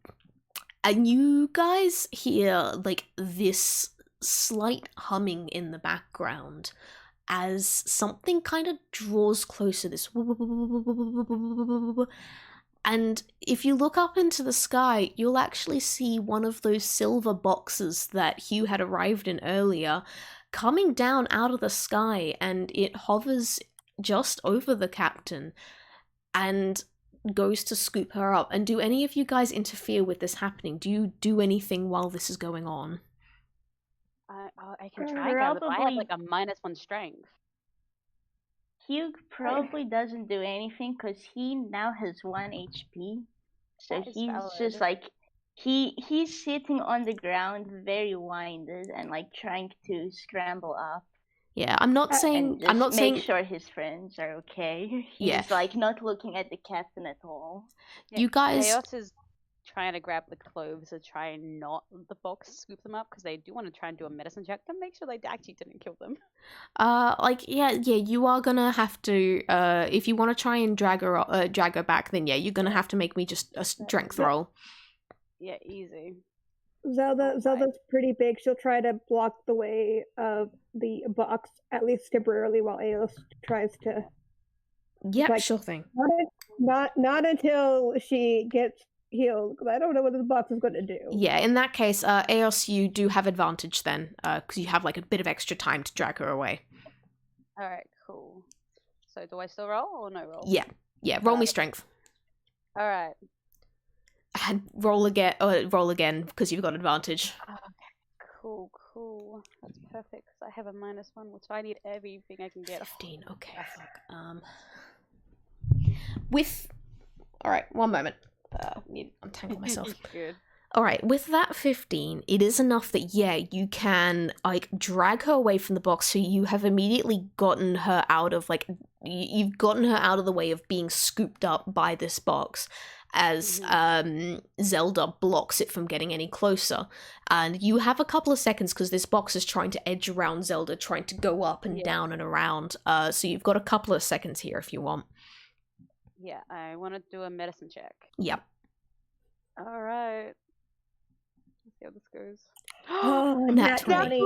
S1: you guys hear like this slight humming in the background as something kind of draws closer, this, and if you look up into the sky, you'll actually see one of those silver boxes that Hugh had arrived in earlier coming down out of the sky, and it hovers just over the captain and goes to scoop her up. And do any of you guys interfere with this happening? Do you do anything while this is going on?
S2: I can try, grab it, but I have like a -1 strength.
S4: Hugh probably doesn't do anything because he now has 1 HP. So he's just like he's sitting on the ground, very winded, and like trying to scramble up.
S1: Yeah, I'm not saying. I'm not saying.
S4: Make sure his friends are okay. He's like not looking at the captain at all.
S2: Yeah,
S1: you guys.
S2: Chaos is trying to grab the cloves to try and not let the box scoop them up, because they do want to try and do a medicine check to make sure they actually didn't kill them.
S1: You are gonna have to. If you want to try and drag her back, then yeah, you're gonna have to make me just a strength roll.
S2: Yeah, easy.
S3: Zelda's pretty big. She'll try to block the way of the box, at least temporarily, while Eos tries to.
S1: Yeah, sure thing.
S3: Not until she gets healed, because I don't know what this box is going to do.
S1: Yeah, in that case, Eos, you do have advantage then, because you have like a bit of extra time to drag her away.
S2: All right, cool. So do I still roll or no roll?
S1: Yeah. Roll me strength.
S2: All right.
S1: And roll again because you've got advantage.
S2: Okay, cool. That's perfect because I have a -1, which I need everything I can get.
S1: 15. Okay. All right, one moment. I'm tangling myself.
S2: Good.
S1: All right, with that 15, it is enough that you can like drag her away from the box, so you have immediately gotten her out of you've gotten her out of the way of being scooped up by this box, as Zelda blocks it from getting any closer. And you have a couple of seconds because this box is trying to edge around Zelda, trying to go up and down and around. So you've got a couple of seconds here if you want.
S2: Yeah, I want to do a medicine check.
S1: Yep.
S2: All right. Let's see how this goes.
S1: Nat 20.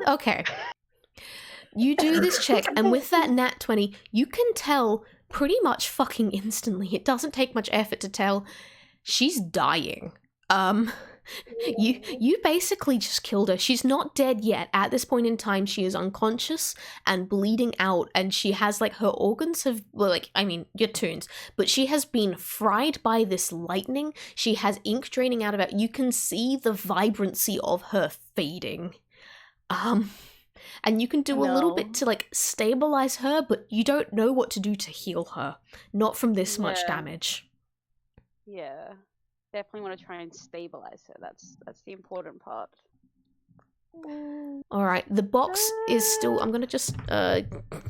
S1: Okay. You do this check, and with that nat 20, you can tell pretty much fucking instantly. It doesn't take much effort to tell she's dying. You basically just killed her. She's not dead yet. At this point in time, she is unconscious and bleeding out, and she has like her organs have your tunes, but she has been fried by this lightning. She has ink draining out of it. You can see the vibrancy of her fading. And you can do a little bit to like stabilize her, but you don't know what to do to heal her. Not from this much damage.
S2: Yeah. Definitely want to try and stabilize her. That's the important part.
S1: All right, the box is still. I'm gonna just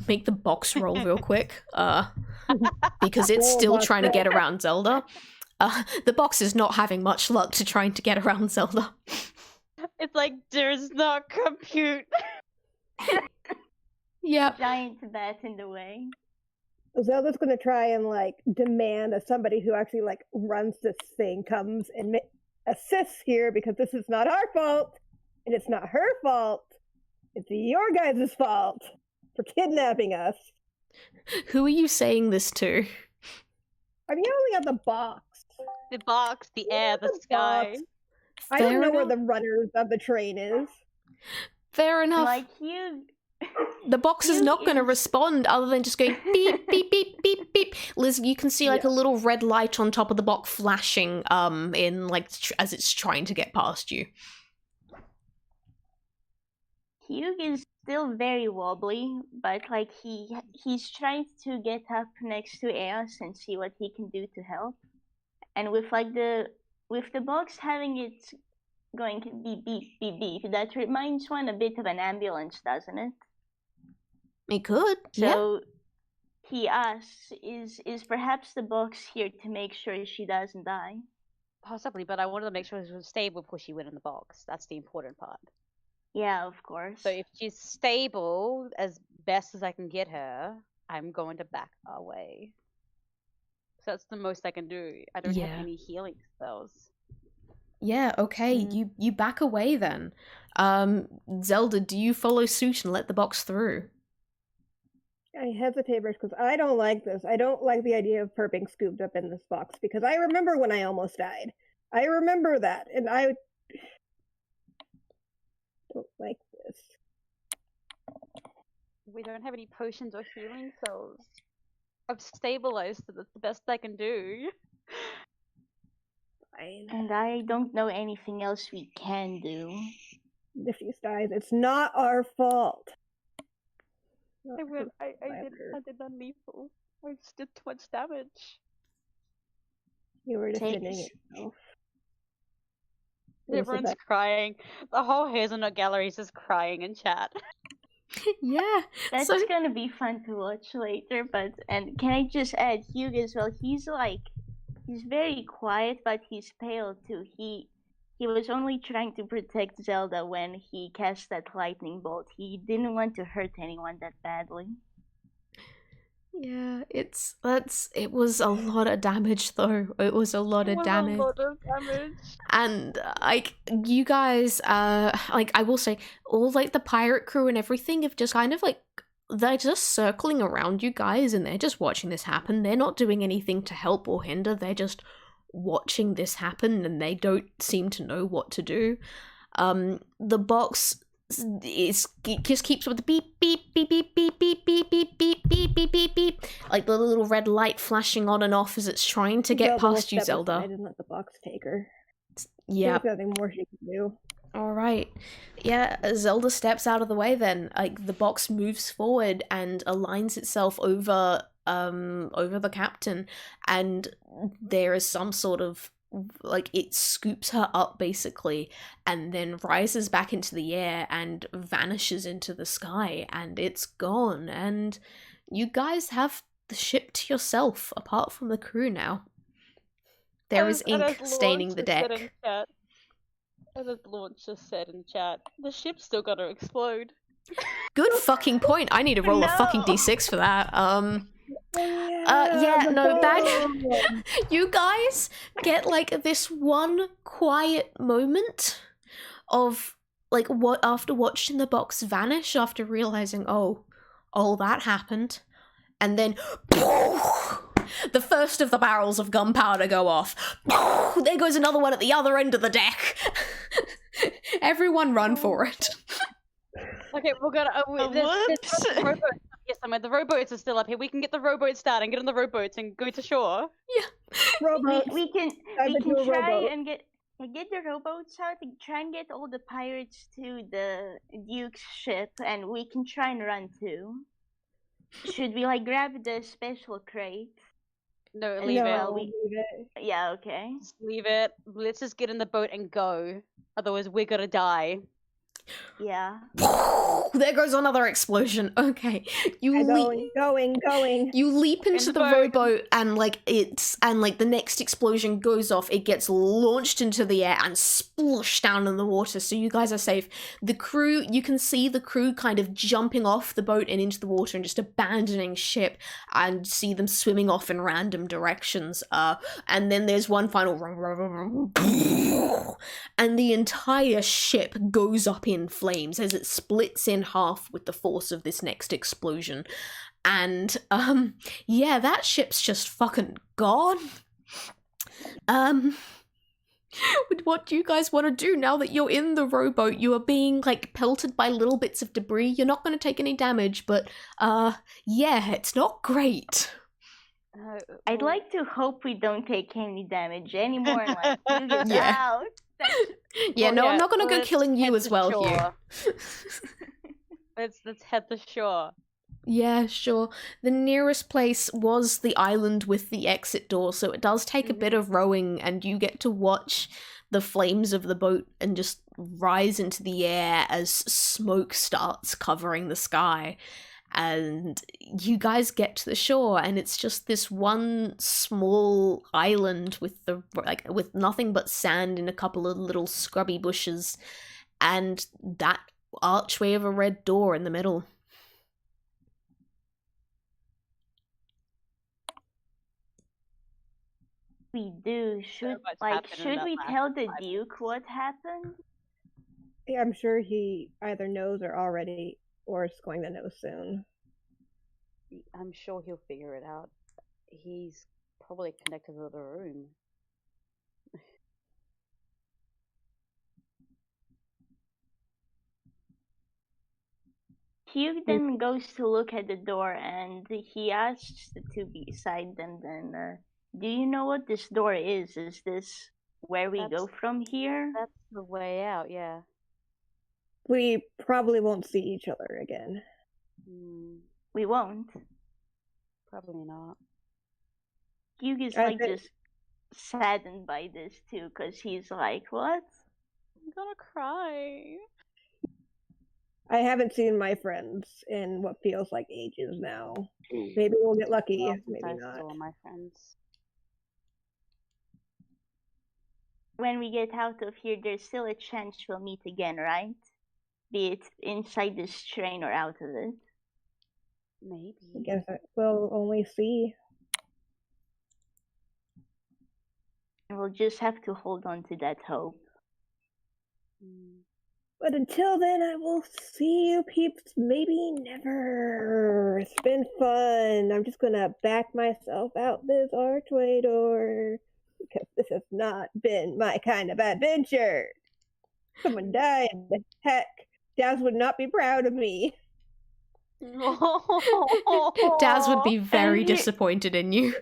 S1: make the box roll real quick, because it's still trying to get around Zelda. The box is not having much luck to trying to get around Zelda.
S2: It's like there's not compute.
S1: Yep.
S4: Giant bat in the way.
S3: Zelda's going to try and demand that somebody who actually runs this thing comes and assists here, because this is not our fault and it's not her fault. It's your guys' fault for kidnapping us.
S1: Who are you saying this to?
S3: I'm yelling at the box.
S2: The box, the air, the sky.
S3: I don't
S1: Fair
S3: know where
S1: enough.
S3: the runners of the train is.
S1: Fair enough.
S4: Like you.
S1: The box is
S4: Hugh
S1: not going to
S4: is-
S1: respond other than just going beep, beep, beep, beep, beep. Liz, you can see like a little red light on top of the box flashing in like as it's trying to get past you.
S4: Hugh is still very wobbly, but like he's trying to get up next to Eos and see what he can do to help. And with the box having its going to be beep beep beep, that reminds one a bit of an ambulance, doesn't it?
S1: It could, yeah.
S4: So he asks, is perhaps the box here to make sure she doesn't die?
S2: Possibly, but I wanted to make sure she was stable before she went in the box. That's the important part.
S4: Yeah, of course.
S2: So if she's stable as best as I can get her, I'm going to back away. So that's the most I can do. I don't have any healing spells.
S1: Yeah, okay. You back away then. Zelda, do you follow suit and let the box through?
S3: I hesitate because I don't like this. I don't like the idea of Perp being scooped up in this box because I remember when I almost died. I remember that, and I don't like this.
S2: We don't have any potions or healing spells. I've stabilized, so that's the best I can do.
S3: Fine.
S4: And I don't know anything else we can do.
S3: If she dies, it's not our fault.
S2: I did non-lethal. I just did too much damage.
S3: You were defending yourself.
S2: Everyone's crying. The whole Hazelnut gallery is just crying in chat.
S1: Yeah.
S4: That's gonna be fun to watch later, and can I just add Hugh as well? He's very quiet, but he's pale too. He was only trying to protect Zelda when he cast that lightning bolt. He didn't want to hurt anyone that badly.
S1: Yeah, it was a lot of damage though. It was a lot of damage. And like you guys, like I will say, all like the pirate crew and everything have just kind of like they're just circling around you guys and they're just watching this happen. They're not doing anything to help or hinder. They're just watching this happen and they don't seem to know what to do. The box it just keeps with the beep beep beep beep beep beep beep beep beep beep beep beep beep, like the little red light flashing on and off as it's trying to get past you, Zelda.
S3: I didn't let the box take her.
S1: Yeah.
S3: There's nothing more she can do.
S1: All right. Yeah, Zelda steps out of the way then. Like the box moves forward and aligns itself over the captain, and there is some sort of like it scoops her up basically and then rises back into the air and vanishes into the sky, and it's gone, and you guys have the ship to yourself apart from the crew now. There is ink staining the deck.
S2: As Launch just said in chat, the ship's still gotta explode.
S1: Good fucking point. I need to roll a fucking d6 for that. You guys get like this one quiet moment of like what after watching the box vanish, after realizing oh that happened, and then the first of the barrels of gunpowder go off. There goes another one at the other end of the deck. Everyone run for it.
S2: Okay, we're gonna. Yes, the rowboats are still up here. We can get the rowboats started and get on the rowboats and go to shore.
S1: Yeah.
S3: Rowboats.
S4: We can try and get the rowboats out and try and get all the pirates to the Duke's ship, and we can try and run too. Should we like grab the special crate?
S2: No, leave it.
S3: Leave it.
S4: Yeah, okay.
S2: Just leave it. Let's just get in the boat and go. Otherwise, we're gonna die.
S4: Yeah.
S1: There goes another explosion. Okay,
S3: going.
S1: You leap into the rowboat, and like the next explosion goes off. It gets launched into the air and splosh down in the water. So you guys are safe. The crew, you can see the crew kind of jumping off the boat and into the water and just abandoning ship, and see them swimming off in random directions. And then there's one final and the entire ship goes up in flames as it splits in half with the force of this next explosion. And yeah, that ship's just fucking gone. What do you guys want to do now that you're in the rowboat? You are being, like, pelted by little bits of debris. You're not going to take any damage, but, yeah, it's not great.
S4: I'd like to hope we don't take any damage anymore. Like, you get
S1: Yeah.
S4: out.
S1: Yeah, no, I'm not going to go
S2: let's
S1: killing you
S2: head
S1: as
S2: to
S1: well, Hugh.
S2: shore. Let's head to shore.
S1: Yeah, sure. The nearest place was the island with the exit door, so it does take a bit of rowing, and you get to watch the flames of the boat and just rise into the air as smoke starts covering the sky. And you guys get to the shore, and it's just this one small island with nothing but sand and a couple of little scrubby bushes, and that archway of a red door in the middle.
S4: We do. Should
S2: happened in that
S4: we
S2: last
S4: tell the
S2: 5
S4: Duke what happened?
S3: Yeah, I'm sure he either knows or is going to know soon.
S2: I'm sure he'll figure it out. He's probably connected to the room.
S4: Hugh then goes to look at the door, and he asks the two beside them then, do you know what this door is? Is this where we go from here?
S2: That's the way out, yeah.
S3: We probably won't see each other again.
S4: We won't.
S2: Probably not.
S4: Hugh is just saddened by this too, because he's like, what?
S2: I'm gonna cry.
S3: I haven't seen my friends in what feels like ages now. Maybe we'll get lucky, maybe
S2: I
S3: not.
S2: saw my friends.
S4: When we get out of here, there's still a chance we'll meet again, right? Be it inside this train or out of it.
S2: Maybe.
S3: I guess we'll only see.
S4: And we'll just have to hold on to that hope.
S3: But until then, I will see you peeps maybe never. It's been fun. I'm just gonna back myself out this archway door, because this has not been my kind of adventure. Someone died. Heck, Daz would not be proud of me.
S1: Daz would be very disappointed in you.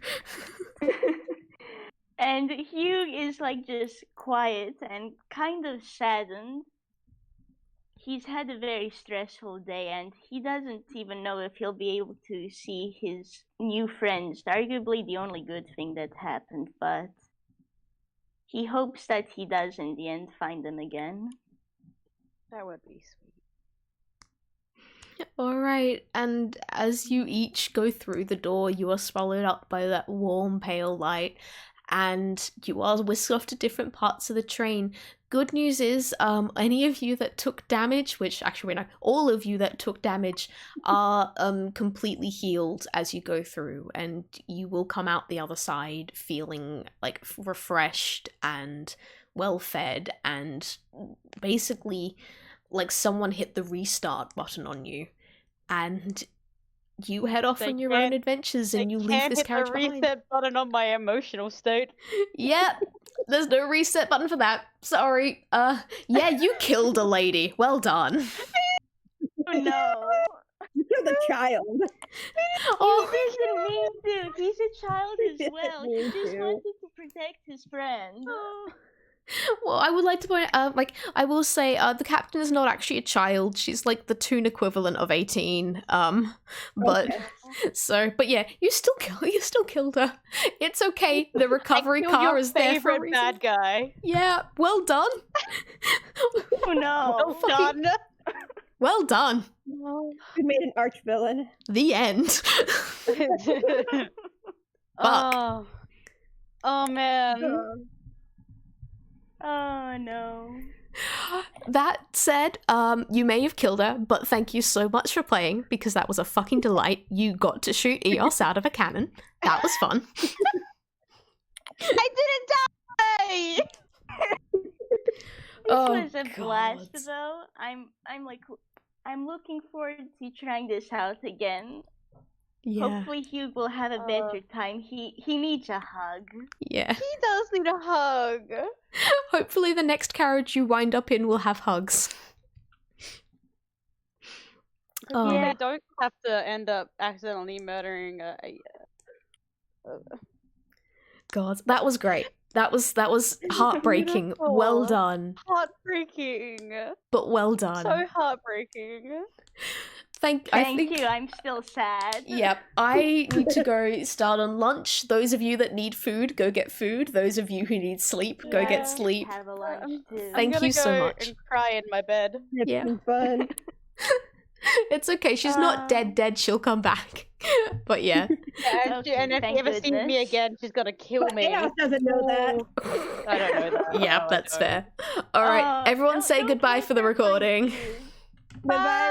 S4: And Hugh is like just quiet and kind of saddened. He's had a very stressful day, and he doesn't even know if he'll be able to see his new friends. Arguably the only good thing that happened, but he hopes that he does in the end find them again.
S2: That would be sweet.
S1: Alright, and as you each go through the door, you are swallowed up by that warm, pale light, and you are whisked off to different parts of the train. Good news is, any of you that took damage, which actually, no, all of you that took damage are completely healed as you go through, and you will come out the other side feeling like refreshed and well fed, and basically like someone hit the restart button on you, and you head off on your own adventures, and you leave this carriage behind.
S2: Hit the reset button on my emotional state.
S1: Yep, there's no reset button for that. Sorry. Yeah, you killed a lady. Well done.
S4: Oh no.
S3: You killed a child.
S1: Oh,
S4: He doesn't mean to. He's a child as
S3: He
S4: well.
S3: didn't
S4: He
S3: mean
S4: just
S3: to.
S4: wanted to protect his friend.
S1: well, I would like to point out, I will say, the captain is not actually a child. She's like the toon equivalent of 18. But
S3: Okay.
S1: but yeah, you still killed her. It's okay. The recovery
S2: Killed
S1: car
S2: your
S1: is there for a
S2: favorite
S1: reason.
S2: bad guy.
S1: Yeah, well done.
S4: Oh no.
S2: Well done.
S1: Well done.
S3: You made an arch villain.
S1: The end.
S2: Oh man.
S4: Oh no.
S1: That said, you may have killed her, but thank you so much for playing, because that was a fucking delight. You got to shoot Eos out of a cannon. That was fun.
S2: I didn't die.
S4: This
S1: Oh,
S4: was a blast
S1: God.
S4: though. I'm looking forward to trying this out again.
S1: Yeah.
S4: Hopefully Hugh will have a better time. He needs a hug.
S1: Yeah.
S2: He does need a hug.
S1: Hopefully the next carriage you wind up in will have hugs. Oh.
S2: They don't have to end up accidentally murdering
S1: God, that was great. That was heartbreaking. Well
S2: Beautiful.
S1: done.
S2: Heartbreaking.
S1: But well done.
S2: So heartbreaking.
S1: Thank
S4: you. I'm still sad.
S1: Yep. I need to go start on lunch. Those of you that need food, go get food. Those of you who need sleep, go get sleep.
S4: Have a lunch too.
S1: Thank you so much.
S2: And cry in my bed.
S3: It's
S1: Yeah.
S3: been fun.
S1: It's okay. She's not dead. She'll come back. But yeah.
S2: Yeah, and if she ever sees me again, she's gonna kill
S3: But
S2: me.
S3: Chaos doesn't know that.
S2: I don't know that.
S1: Yep,
S2: No, I
S1: that's
S2: don't.
S1: fair. All right, everyone say goodbye for the recording.
S3: Bye bye.